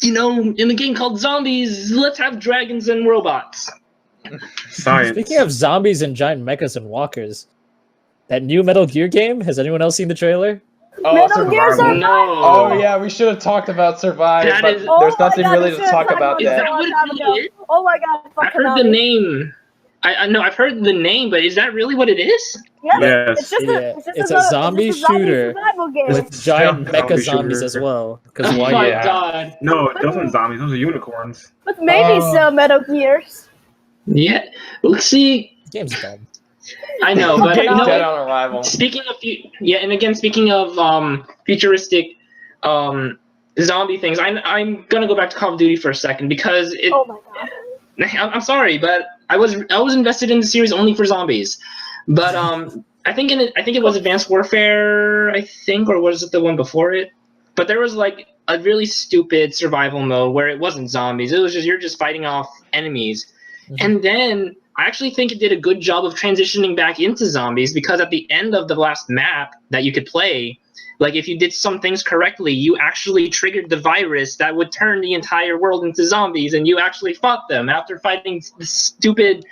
you know, in the game called Zombies, let's have dragons and robots.
Science.
Speaking of zombies and giant mechas and walkers, that new Metal Gear game, has anyone else seen the trailer?
Oh,
Metal Gear Survive.
No.
Oh yeah, we should have talked about Survive,
That
but
is-
there's nothing really to talk about
Is
that.
that what it is?
Oh my god,
I've
fucking
heard the name. I know I've heard the name, but is that really what it is?
Yes.
It's just
It's a zombie shooter
survival game.
with giant
Yeah,
mecha
zombie
zombies
shooter.
as well. Because
Oh
why?
my
yeah.
god.
No, those aren't zombies. Those are unicorns.
With maybe some Metal Gears.
Yeah. Let's see.
Game's dumb.
I know, but
Game's
no,
dead on arrival.
speaking of futuristic zombie things, I'm gonna go back to Call of Duty for a second because it.
Oh my god.
I'm sorry, but I was invested in the series only for zombies, but I think it was Advanced Warfare, or was it the one before it? But there was like a really stupid survival mode where it wasn't zombies; it was just you're just fighting off enemies, and then I actually think it did a good job of transitioning back into zombies because at the end of the last map that you could play, like if you did some things correctly, you actually triggered the virus that would turn the entire world into zombies, and you actually fought them after fighting the stupid,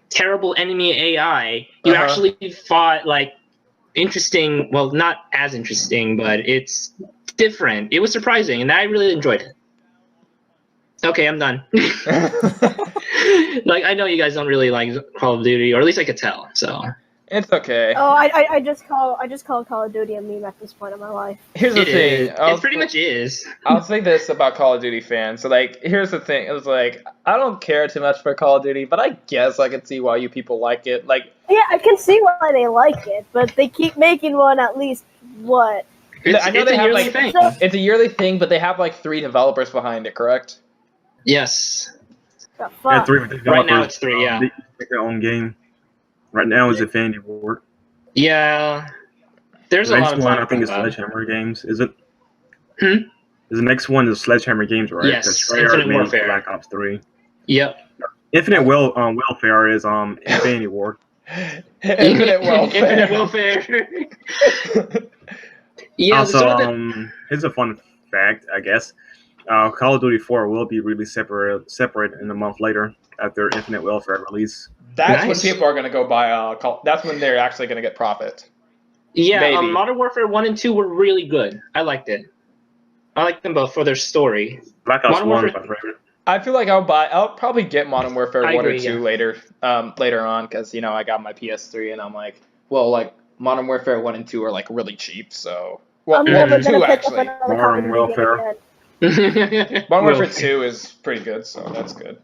terrible enemy AI. You actually fought like interesting, well, not as interesting, but it's different. It was surprising, and I really enjoyed it. Okay, I'm done. Like, I know you guys don't really like Call of Duty, or at least I could tell. So
It's okay.
Oh, I just call Call of Duty a meme at this point in my life.
Here's the
it
thing.
is. It pretty much is.
I'll say this about Call of Duty fans. So, like, here's the thing. It was like, I don't care too much for Call of Duty, but I guess I can see why you people like it. Like,
Yeah, I can see why they like it, but they keep making one at least what?
I know
It's
they
a
have,
yearly
like,
thing.
it's a yearly thing, but they have like 3 developers behind it, correct?
Yes.
The
Yeah,
fuck?
3
Right now it's 3, yeah.
They make their own game. Right now it's Infinity Ward.
Yeah. There's
The
a lot
next
of
one,
talk
I think, is
about that.
Sledgehammer Games. Is it?
Hmm?
The next one is Sledgehammer Games, right?
Yes,
'Cause Treyarch
Infinite
made
Warfare.
Black Ops 3.
Yep.
Infinite Welfare is Infinity Ward.
Infinite welfare.
Infinite welfare. Yeah.
Also,
so the-
here's a fun fact, I guess. Call of Duty 4 will be released separate in a month later after Infinite Welfare release.
That's
Nice.
when people are gonna go buy. That's when they're actually gonna get profit.
yeah.
maybe.
Modern Warfare 1 and 2 were really good. I liked it. I liked them both for their story.
Black Ops
Modern
1 is
Warfare-
my favorite.
I feel like I'll probably get Modern Warfare
I
1 or
agree,
2
yeah.
later on, because I got my PS3 and I'm like, well, like Modern Warfare 1 and 2 are like really cheap. So well,
I'm
1
never
and
gonna
2
pick up
actually.
another
Modern
copy of the game
Warfare.
again.
Modern Warfare 2 is pretty good, so that's good.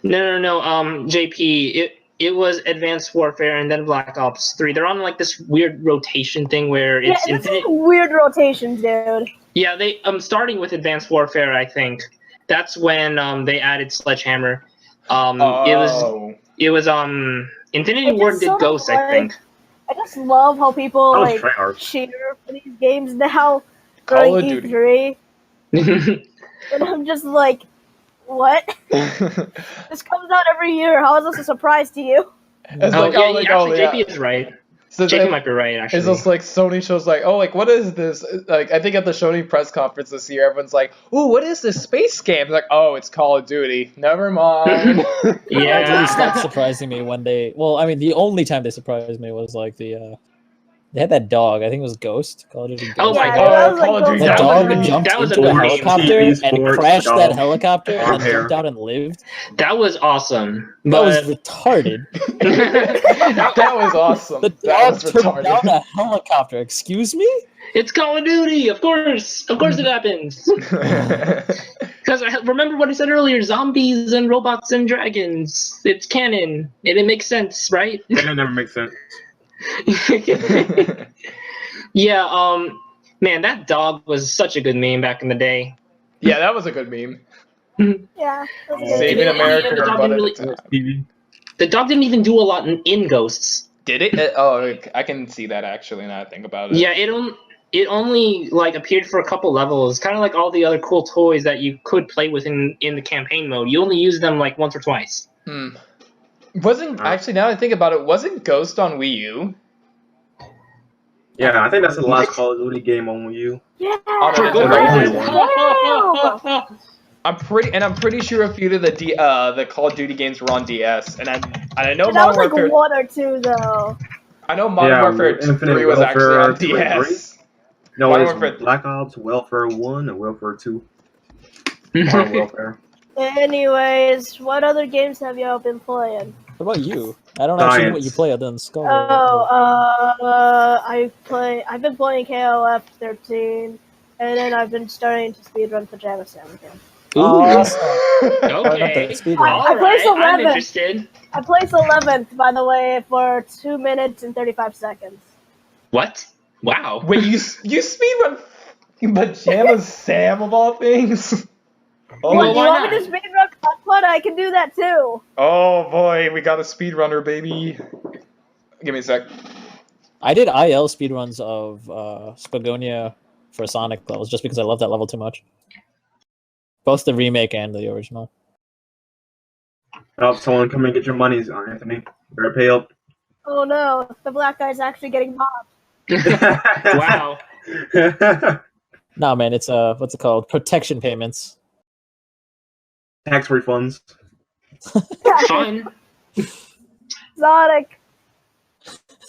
No. JP, it was Advanced Warfare and then Black Ops 3. They're on like this weird rotation thing where
Yeah,
it's
this
infinite.
is weird rotations, dude.
Yeah, they starting with Advanced Warfare, I think. That's when they added Sledgehammer. It was Infinity
It's
Ward
just
did
so
Ghost, I
like-
think.
I just love how people
That was
like
tryhard.
cheer for these games now
Call
during
of Duty.
E3, and I'm just like, what? This comes out every year. How is this a surprise to you?
It's
Oh,
like,
yeah,
oh, like,
actually,
oh, yeah.
JP is right.
So
JP
then-
might be right, actually.
It's just like Sony shows like, oh, like what is this? Like I think at the Sony press conference this year, everyone's like, ooh, what is this space game? It's like, oh, it's Call of Duty. Never mind.
Call of Duty
Yeah.
stopped surprising me when they. Well, I mean, the only time they surprised me was like they had that dog. I think it was Ghost. Call of Duty Ghost.
Oh my
Yeah,
God.
that was, like,
Call of Duty.
The
That
dog
was-
jumped
that was
into a
amazing.
helicopter
TV
and
sports
crashed that
dog.
helicopter and then
Hair.
jumped out and lived.
That was awesome.
That was
But
retarded.
That was awesome.
The
That
dog
was
took down
retarded.
a helicopter. Excuse me?
it's Call of Duty, of course it happens. Because remember what I said earlier: zombies and robots and dragons. It's canon, and it makes sense, right?
That never makes sense.
Yeah. Man, that dog was such a good meme back in the day.
Yeah, that was a good meme.
Yeah. That's a good
Saving
game.
America
the dog
one at
didn't
a
really-
time.
TV.
The dog didn't even do a lot in Ghosts.
Did it? Oh, I can see that actually now that I think about it.
Yeah, it only like appeared for a couple levels, kind of like all the other cool toys that you could play with in the campaign mode. You only use them like once or twice.
Wasn't actually now that I think about it, wasn't Ghost on Wii U?
Yeah, I think that's the last Call of Duty game on Wii U.
Yeah.
For good
Yeah.
reason.
I'm pretty sure a few of the Call of Duty games were on DS, and I know
That
Modern
was like
Warfare.
one or two though.
I know Modern
Yeah,
Warfare
Infinite
3 was actually
Warfare
on
2 and
DS.
No,
Modern
it's
Warfare-
Black Ops, Welfare 1, and Welfare 2. Modern Welfare.
Anyways, what other games have y'all been playing?
What about you? I don't actually know what you
Science.
play other than Skull.
I've been playing KOF 13, and then I've been starting to speedrun Pajama Sam again.
Awesome.
Okay.
Speedrun.
I
All
placed
right, I'm
11th.
interested.
I placed 11th, by the way, for 2 minutes and 35 seconds.
What? Wow.
Wait, you speedrun Pajama Sam of all things? Oh,
What, you
why
want me to
not?
speedrun Hotfoot? I can do that too.
oh boy, we got a speedrunner, baby. Give me a sec.
I did IL speedruns of Spagonia for Sonic levels just because I love that level too much. Both the remake and the original.
Oh, someone come and get your monies, Anthony. Better pay up.
Oh no, the black guy's actually getting mobbed.
Wow.
Nah, man, it's what's it called? Protection payments.
Tax refunds.
Fun.
Sonic.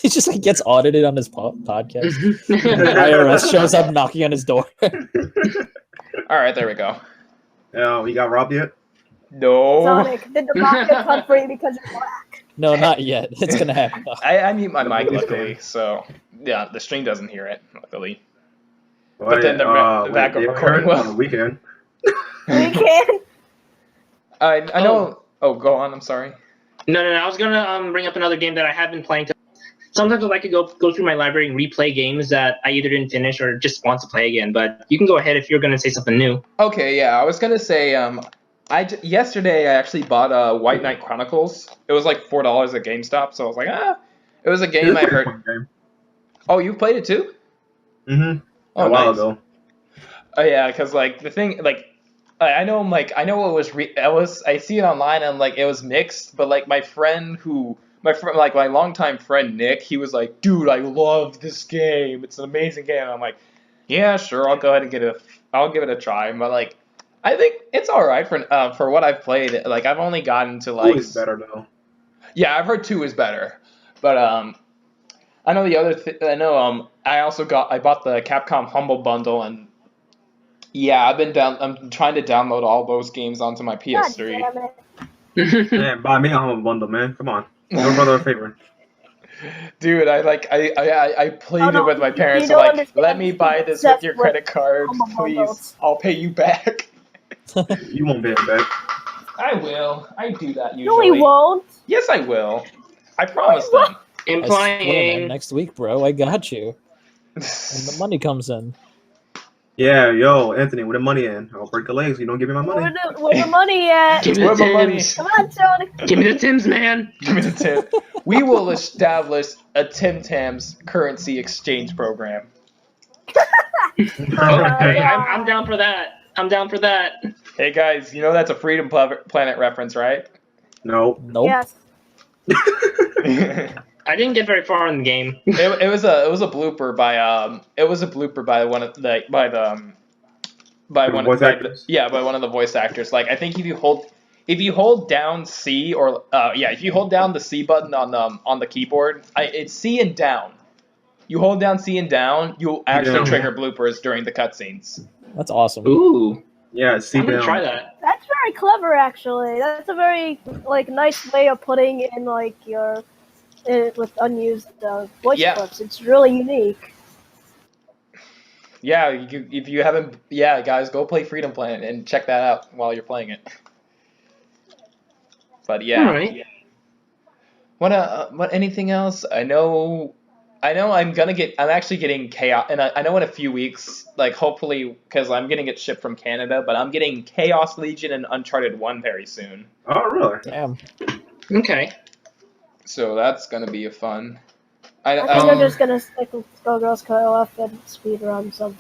He just like gets audited on his podcast. IRS shows up knocking on his door.
All right, there we go.
Oh, you got robbed yet?
No.
Sonic, did the box get cut free because you're black?
No, not yet. It's gonna happen. though.
I mute my mic
Nobody's
luckily,
going.
so yeah, the stream doesn't hear it luckily.
But
then the backup
they
recording
heard
will.
on the weekend.
We can.
I know. Oh, go on. I'm sorry.
No. I was gonna bring up another game that I have been playing. Sometimes I like to go through my library and replay games that I either didn't finish or just want to play again. But you can go ahead if you're gonna say something new.
Okay, yeah, I was gonna say yesterday I actually bought White Knight Chronicles. It was like $4 at GameStop, so I was like, it was a game I heard. Oh, you played it too?
Mm-hmm.
Oh,
a while
nice.
ago.
Oh yeah, because like the thing, like I know it was I see it online and like it was mixed, but like my longtime friend Nick, he was like, dude, I love this game. It's an amazing game. And I'm like, yeah, sure, I'll go ahead and I'll give it a try. But like, I think it's all right for what I've played. Like I've only gotten to like.
2 is better though.
Yeah, I've heard 2 is better, but I know the other. I bought the Capcom Humble Bundle, and yeah, I'm trying to download all those games onto my
God
PS3.
damn it.
Man, buy me a Humble Bundle, man. Come on. Your brother a favor.
Dude, I pleaded
no,
with my
you
parents to
don't
like,
understand.
let me buy this with your credit card,
Humble
please.
bundles.
I'll pay you back.
You won't pay him back.
I will. I do that
No,
usually.
he won't.
Yes, I will. I promise them.
I swear, man,
Implying.
next week, bro. I got you. When the money comes in.
Yeah, yo, Anthony, where the money in? I'll break your legs. You don't give me my money.
Where the money at?
Give me
Where
the
my money?
Tims.
Come on, Tony.
Give me the Tims, man.
Give me the tip. We will establish a Tim Tams currency exchange program.
Oh my
Okay,
God.
I'm down for that. I'm down for that.
Hey guys, you know that's a Freedom Planet reference, right?
No.
Nope.
Yes.
I didn't get very far in the game.
It was a blooper by one of the by one
voice
by
actors?
by one of the voice actors. Like I think if you hold down C or if you hold down the C button on the keyboard, it's C and down. You hold down C and down, you'll actually
Yeah.
trigger bloopers during the cutscenes.
That's awesome.
Ooh,
Yeah, see
I'm gonna
down.
try that.
That's very clever, actually. That's a very nice way of putting in your with unused voice
Yeah.
clips. It's really unique.
Yeah, if you haven't, guys, go play Freedom Planet and check that out while you're playing it. But yeah,
All right.
what anything else? I know I'm actually getting Chaos, and I know in a few weeks, like hopefully, because I'm getting it shipped from Canada, but I'm getting Chaos Legion and Uncharted 1 very soon.
Oh, really?
Damn.
Okay.
So that's gonna be a fun.
I think they're just gonna stick with Skullgirls co-op and speedruns of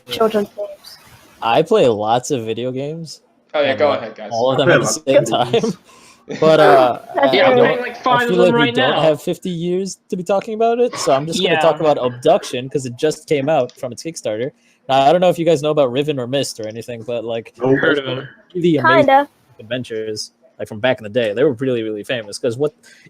children's games.
I play lots of video games.
Oh yeah,
and,
go ahead, guys.
All of them
I
at
play
the
a lot
same
of video
time. But
Yeah,
I
I'm
don't-
playing like 5
I
of
feel
them
like we
right
don't
now.
have 50 years to be talking about it, so I'm just going to
Yeah.
talk about Abduction because it just came out from its Kickstarter. Now, I don't know if you guys know about Riven or Mist or anything, but like
Nope.
Heard of them.
really amazing
Kinda.
adventures like from back in the day. They were really, really famous because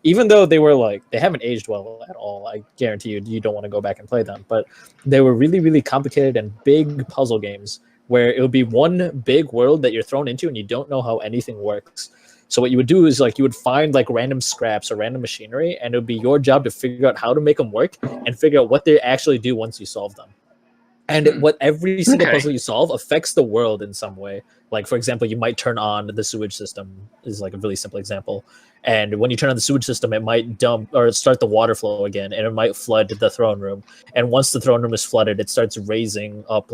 even though they were they haven't aged well at all, I guarantee you don't want to go back and play them, but they were really, really complicated and big puzzle games where it would be one big world that you're thrown into and you don't know how anything works. So what you would do is you would find random scraps or random machinery, and it would be your job to figure out how to make them work and figure out what they actually do once you solve them. And what every single
Okay.
puzzle you solve affects the world in some way. Like, for example, you might turn on the sewage system, is a really simple example. And when you turn on the sewage system, it might dump or start the water flow again, and it might flood the throne room. And once the throne room is flooded, it starts raising up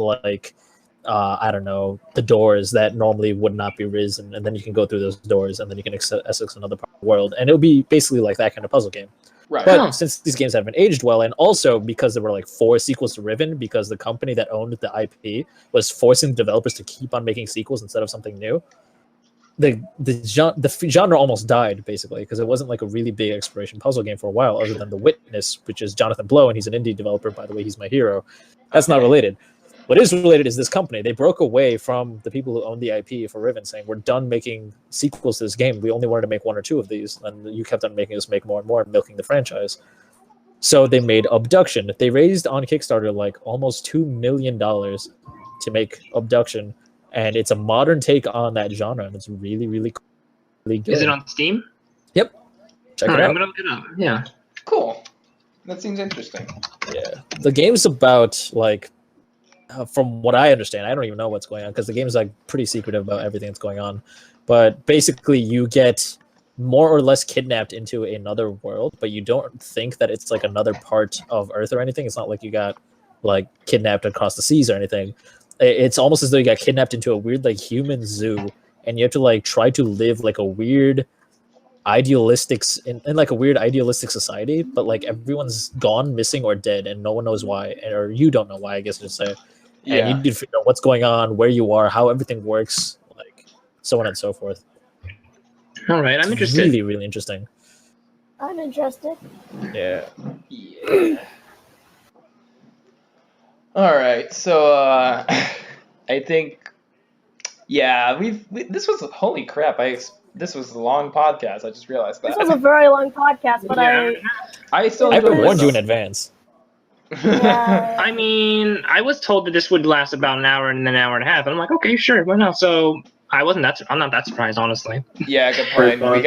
I don't know, the doors that normally would not be risen, and then you can go through those doors, and then you can access another part of the world. And it'll be basically like that kind of puzzle game.
Right.
But
Huh.
since these games haven't aged well, and also because there were 4 sequels to Riven, because the company that owned the IP was forcing developers to keep on making sequels instead of something new, the genre almost died basically because it wasn't a really big exploration puzzle game for a while, other than The Witness, which is Jonathan Blow, and he's an indie developer. By the way, he's my hero. That's not related. What is related is this company. They broke away from the people who owned the IP for Riven, saying, we're done making sequels to this game. We only wanted to make 1 or 2 of these, and you kept on making us make more and more, milking the franchise. So they made Abduction. They raised on Kickstarter almost $2 million to make Abduction, and it's a modern take on that genre, and it's really, really, really good.
Is it on Steam?
Yep. Check
All
it
right,
out.
I'm gonna look it up. Yeah.
Cool. That seems interesting.
Yeah. The game's about from what I understand, I don't even know what's going on because the game's pretty secretive about everything that's going on. But basically, you get more or less kidnapped into another world, but you don't think that it's another part of Earth or anything. It's not like you got kidnapped across the seas or anything. It's almost as though you got kidnapped into a weird human zoo, and you have to try to live a weird idealistic in a weird idealistic society, but everyone's gone, missing, or dead, and no one knows why, or you don't know why, I guess I should say. And
Yeah.
you need to figure out what's going on, where you are, how everything works, so on and so forth.
All right, I'm
It's
interested.
really, really interesting.
I'm interested.
Yeah.
Yeah. All right. So I think this was holy crap. This was a long podcast. I just realized
This
that.
was a very long podcast, but
I still
I
enjoyed
warned you in
myself.
advance.
Yeah.
I mean, I was told that this would last about an hour and an hour and a half, and I'm like, okay, sure, why not? So I'm not that surprised, honestly.
Yeah, good point.
Pretty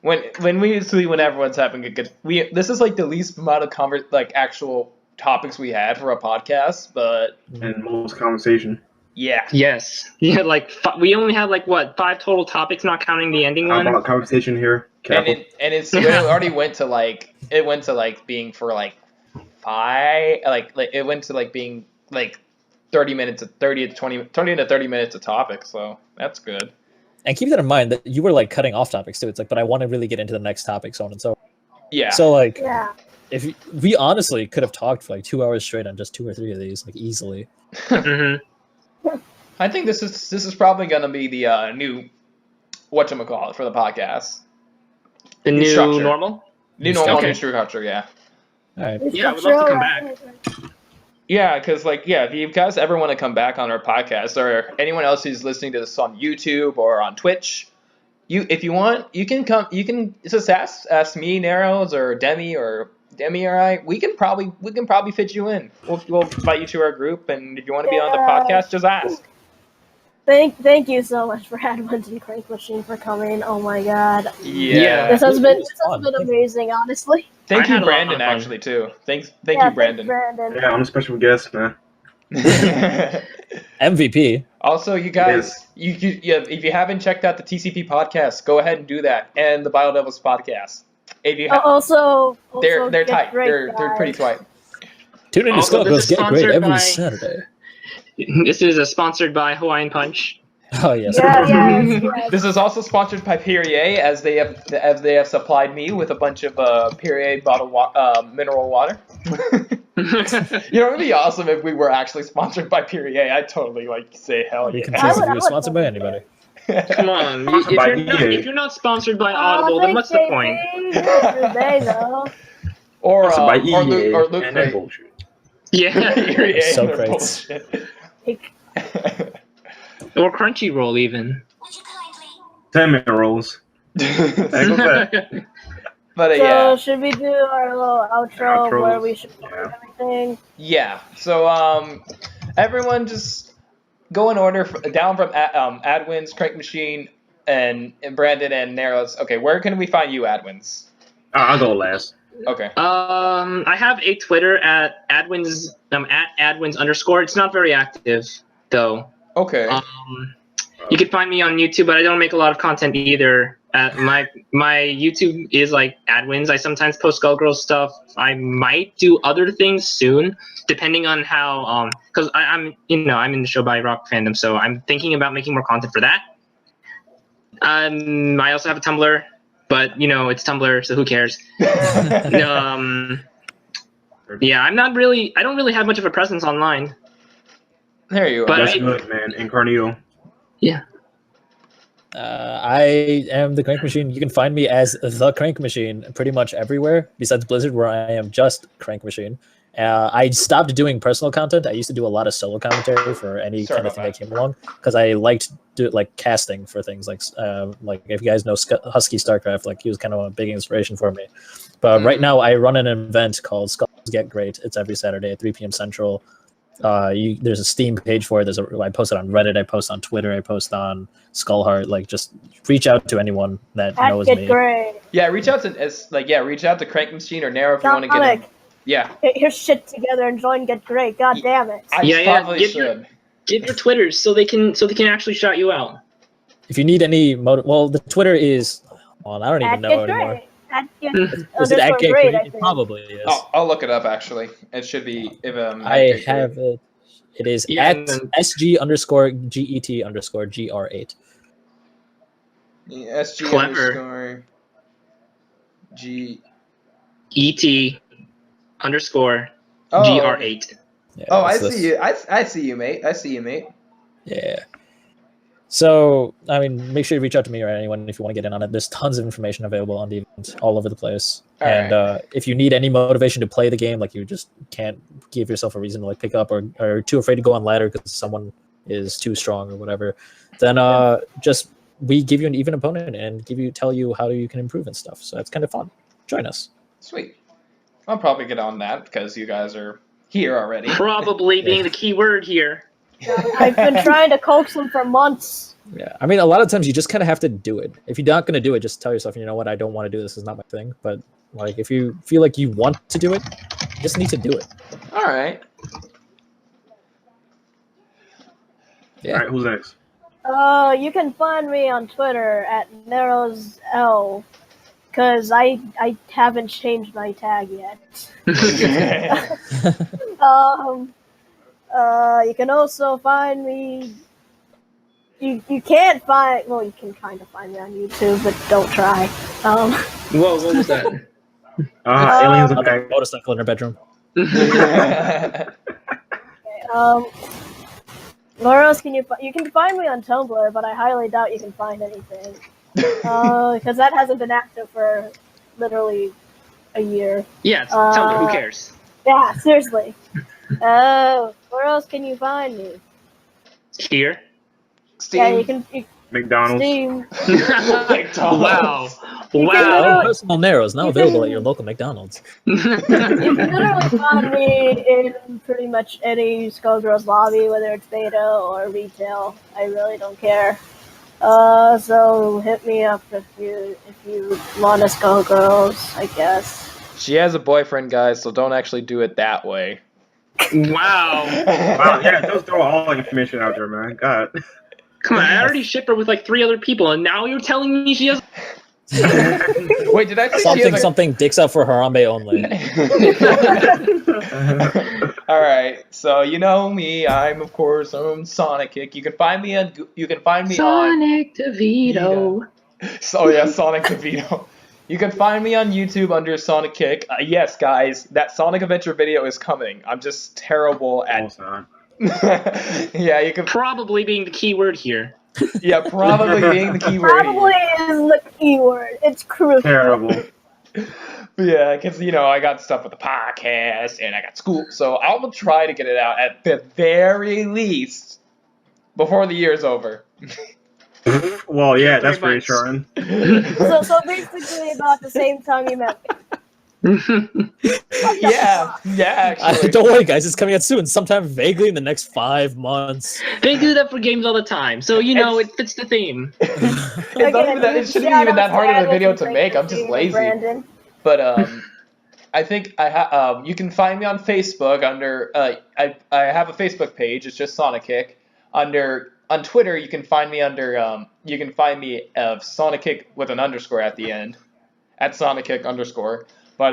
when everyone's having a good, this is like the least amount of actual topics we had for a podcast, but
And most conversation.
yeah.
Yes. Yeah, like we only have like what 5 total topics, not counting the ending
How
one.
about conversation here?
It already went to like being for like 5 it went to like being like 30 minutes 30 to 30 minutes a topic, so that's good.
And keep that in mind that you were like cutting off topics too. It's like, but I want to really get into the next topic, so on and so.
Yeah.
So like,
Yeah.
if we honestly could have talked for like 2 hours straight on just 2 or 3 of these, like easily.
Mhm.
I think this is probably gonna be the new whatchamacallit for the podcast.
The new
structure.
normal.
New normal,
Okay.
new structure, yeah.
All right.
Yeah, I would love to come back.
Yeah, because if you guys ever want to come back on our podcast, or anyone else who's listening to this on YouTube or on Twitch, if you want, you can come. You can just ask me, Narrowz, or Demi or I. We can probably fit you in. We'll invite you to our group, and if you want to be on the podcast, just ask.
Thank you so much for Adwins and CrankMachine for coming. Oh my god.
Yeah.
This has been
fun.
amazing, honestly.
Thank
I
you,
had a lot of
Brandon,
fun.
actually, too. Thank
Yeah,
you, Brandon.
Brandon.
Yeah, I'm a special guest, man.
MVP.
Also, you guys, if you haven't checked out the TCP podcast, go ahead and do that, and the BioDevils podcast. If you
Also,
they're
get
tight.
great,
They're pretty
guys.
tight.
Tune in to
Also, this
Skullgirls
is
Get Great
sponsored
every
by-
Saturday.
This is sponsored by Hawaiian Punch.
Oh yes.
Yes.
This is also sponsored by Perrier, as they have supplied me with a bunch of Perrier bottled mineral water. You know, it'd be awesome if we were actually sponsored by Perrier. I'd totally say hell
You
yeah.
can
I
choose
would-
if
I
you're
would
sponsored by
totally
anybody.
Come on,
Sponsored by EA.
if you're not sponsored by Audible, then what's the point?
Today, though.
Or
Also by
or
EA
Luke
and that
Crate.
bullshit.
Yeah,
Perrier
So
and their
great.
bullshit.
or Crunchyroll even.
10-minute rolls. There goes that.
But
So,
yeah.
should we do our little outro
Outros,
where we should
yeah.
everything?
Yeah. So everyone just go in order down from Adwins, CrankMachine, and Brandon and Narrowz. Okay, where can we find you, Adwins?
I'll go last.
Okay.
I have a Twitter at Adwins. At Adwins_. It's not very active though.
Okay.
You can find me on YouTube, but I don't make a lot of content either. My YouTube is like Adwins. I sometimes post Skullgirls stuff. I might do other things soon, depending on how because I'm in the show by Rock fandom, so I'm thinking about making more content for that. I also have a Tumblr, but it's Tumblr, so who cares? Yeah, I don't really have much of a presence online.
There you are.
But
That's good, man. Incarnito.
Yeah.
I am the Crank Machine. You can find me as the Crank Machine pretty much everywhere besides Blizzard, where I am just Crank Machine. I stopped doing personal content. I used to do a lot of solo commentary for any
Sorry
kind of
about
thing that came along because I liked casting for things like if you guys know Husky Starcraft, like he was kind of a big inspiration for me. But right now I run an event called Skullgirls Get Great. It's every Saturday at 3 p.m. Central. There's a Steam page for it. I post it on Reddit. I post on Twitter. I post on Skullheart. Like, just reach out to anyone that knows
Get
me.
great.
Yeah, reach out to CrankMachine or Narrow if you want to get in.
Sonic,
Yeah.
get your shit together and join Get Great. God damn it.
I probably
Give
should.
your Twitters so they can actually shout you out.
If you need any well, the Twitter is. Well, I don't even
At
know
Get
anymore.
Great. At Get
Is it at Get
Great,
Great?
I
It
think.
probably is.
I'll look it up actually. It should be if
I have it. It is
Yeah,
at
and then-
SG_GET_GR8.
SG
Clever.
G.
ET_GR8.
Yeah,
Oh, I
that's
see you. I see you, mate. I see you, mate.
Yeah. So, I mean, make sure you reach out to me or anyone if you want to get in on it. There's tons of information available on the event all over the place.
All
And if you need any motivation to play the game, like you just can't give yourself a reason to pick up or too afraid to go on ladder because someone is too strong or whatever, then we give you an even opponent and tell you how you can improve and stuff. So it's kind of fun. Join us.
Sweet. I'll probably get on that because you guys are here already.
Probably being the key word here.
I've been trying to coax him for months.
Yeah, I mean, a lot of times you just kind of have to do it. If you're not going to do it, just tell yourself, you know what, I don't want to do this. This is not my thing. But like, if you feel like you want to do it, you just need to do it.
All right.
Yeah.
All right, who's next?
You can find me on Twitter at Narrowz L, because I haven't changed my tag yet. You can also find me. You can't find. Well, you can kind of find me on YouTube, but don't try.
Whoa, what was that?
Aliens are
Another
back.
motorcycle in her bedroom.
Where else can you can find me on Tumblr, but I highly doubt you can find anything. Because that hasn't been active for literally a year.
Yeah, tell me, who cares?
Yeah, seriously. Where else can you find me?
Here.
Steam.
Yeah, you can.
McDonald's.
Steam.
Wow.
You can
Wow.
literally-
Personal Narrowz now available at your local McDonald's.
You can literally find me in pretty much any Skullgirls lobby, whether it's beta or retail. I really don't care. So hit me up if you want a Skullgirls, I guess.
She has a boyfriend, guys, so don't actually do it that way.
Wow.
Wow, yeah, don't throw all the information out there, man. God.
Come on, I already shipped her with like 3 other people, and now you're telling me she has.
Wait, did I say
Something dicks out for Harambe only.
All right, so you know me. I'm of course Sonickick. You can find me on.
Sonic DeVito.
So yeah, Sonic DeVito. You can find me on YouTube under Sonickick. Yes, guys, that Sonic Adventure video is coming. I'm just terrible at.
Almost not.
Yeah, you can.
Probably being the key word here.
Yeah, probably being the keyword.
Probably is the keyword. It's crucial.
Terrible.
Yeah, because I got stuff with the podcast and I got school, so I will try to get it out at the very least before the year's over.
Well, yeah, that's
3 months.
reassuring.
So basically about the same time you met me.
Yeah, actually.
Don't worry, guys. It's coming out soon. Sometime vaguely in the next 5 months.
They do that for games all the time, so it fits the theme.
It's not even that, it shouldn't be even that hard of a video to make. I'm just lazy.
Brandon.
But I think you can find me on Facebook under I have a Facebook page. It's just Sonickick. On Twitter, you can find me under Sonickick with an underscore at the end, at Sonickick_. But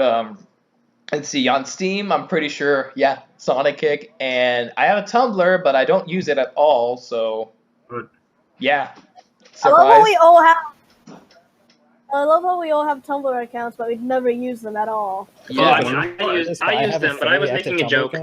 let's see, on Steam, I'm pretty sure, yeah, Sonickick, and I have a Tumblr, but I don't use it at all. So
Good.
yeah,
I love
surprise.
how we all have Tumblr accounts, but we never use them at all.
Yeah, I use them, but I was making a joke.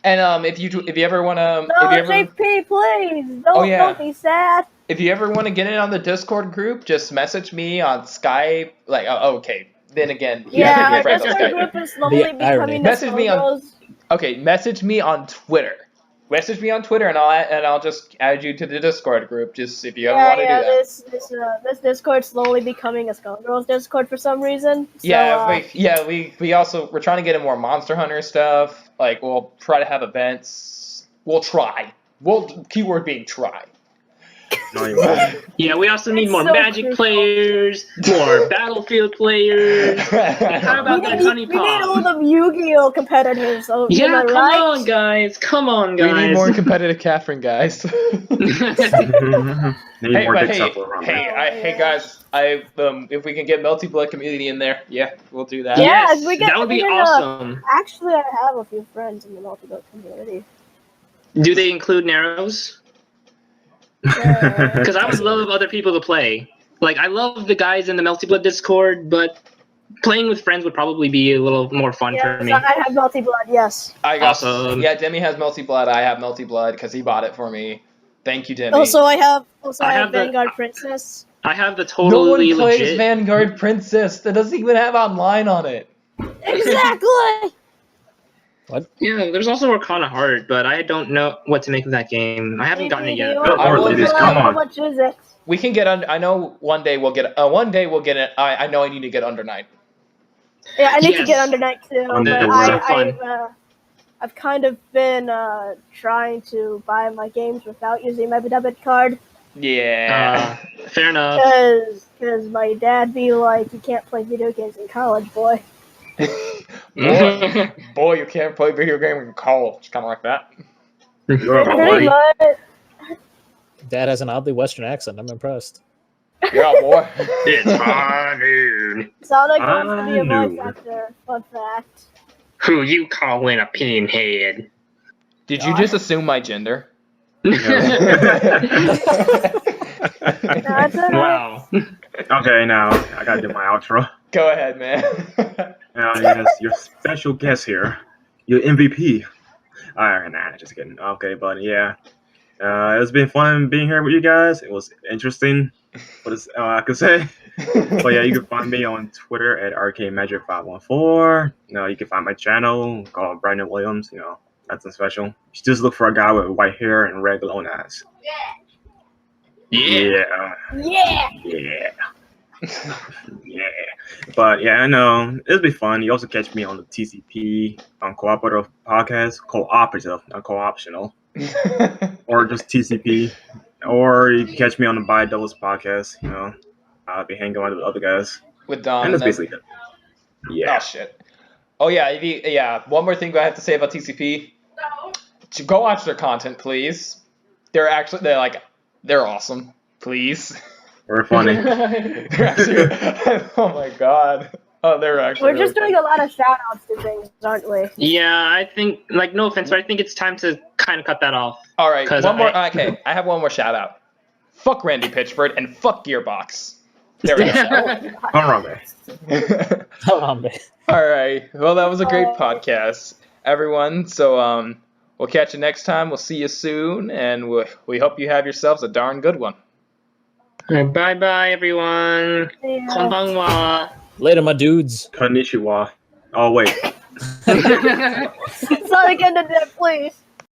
And if you ever wanna,
No, JP, please don't be sad.
if you ever want to get in on the Discord group, just message me on Skype. Like, okay. Then again, you have to be
Yeah,
friends on
Discord
Skype.
group is slowly becoming the
Message me on-
Skullgirls.
Okay, message me on Twitter. Message me on Twitter, and I'll just add you to the Discord group. Just if you ever want to do that.
This Discord's slowly becoming a Skullgirls Discord for some reason. So,
We're trying to get in more Monster Hunter stuff. Like, we'll try to have events. We'll try. Keyword being try.
No, you won't.
Yeah, we also need
It's
more
so
Magic
crucial.
players, more Battlefield players. How about that Honey
we need all
Pop?
the Yu-Gi-Oh competitors. So,
Yeah,
am I
come
right?
on, guys. Come on,
We
guys.
need more competitive Catherine guys.
Need more dicks up around that.
Hey guys, if we can get Melty Blood community in there, yeah, we'll do that.
Yeah,
Yes,
if we get-
that would be
we can,
awesome.
Actually, I have a few friends in the multi-boat community.
Do they include Narrowz? Because I would love other people to play. Like, I love the guys in the Melty Blood Discord, but playing with friends would probably be a little more fun
Yeah,
for me.
I have multi-blood, yes.
I got
Awesome.
Yeah, Demi has Melty Blood. I have Melty Blood because he bought it for me. Thank you, Demi.
Also, I have
have the-
Vanguard Princess.
I have the
no one
totally
plays
legit.
Vanguard Princess. That doesn't even have online on it.
Exactly!
Yeah, there's also Arcana Heart, but I don't know what to make of that game. I haven't gotten it yet.
Oh,
will
please,
get-
come
How
on.
much is it?
We can get under. I know one day we'll get. One day we'll get it. I know I need to get Under Night.
Yeah, I need to
Yes.
get Under Night too,
Under
but
Night, so
fun.
I've kind of been trying to buy my games without using my debit card.
Yeah.
Fair enough.
Because my dad be like, you can't play video games in college, boy.
boy, you can't play video games in college. Kind of like that.
You're a
Pretty
boy.
much.
Dad has an oddly Western accent. I'm impressed.
Yeah, boy.
It's high noon.
Sonic wants to be a
I
voice
knew.
actor. Fun fact.
Who you calling a pinhead?
Did you just assume my gender?
That's alright.
Wow.
Okay, now I gotta do my outro.
Go ahead, man.
Yes, your special guest here, your MVP. Alright, nah, just kidding. Okay, but yeah, it's been fun being here with you guys. It was interesting. What is I could say? But yeah, you can find me on Twitter at arcademagic514. You can find my channel called Brandon Williams. Nothing special. You just look for a guy with white hair and red glowing eyes.
Yeah.
Yeah.
Yeah. Yeah. But yeah, I know. It'll be fun. You also catch me on the TCP on Cooperative Podcast. Cooperative, not co-optional. Or just TCP. Or you can catch me on the By Doubles Podcast. I'll be hanging out with other guys.
With Dom.
And that's basically it. Yeah.
Oh, shit. Oh, yeah. One more thing I have to say about TCP. Go watch their content, please. They're awesome. Please.
Very funny.
They're actually, oh my god. Oh, they're actually.
We're just doing a lot of shout outs to things, aren't we?
Yeah, I think, no offense, but I think it's time to kind of cut that off.
All right, one more.
I
have one more shout out. Fuck Randy Pitchford and fuck Gearbox. There we go.
Hold on, man.
All right. Well, that was a great podcast, everyone. So, we'll catch you next time. We'll see you soon, and we hope you have yourselves a darn good one.
Bye-bye, everyone.
Yeah.
Konbanwa.
Later, my dudes.
Konnichiwa. Oh, wait.
Sonic ended that, please.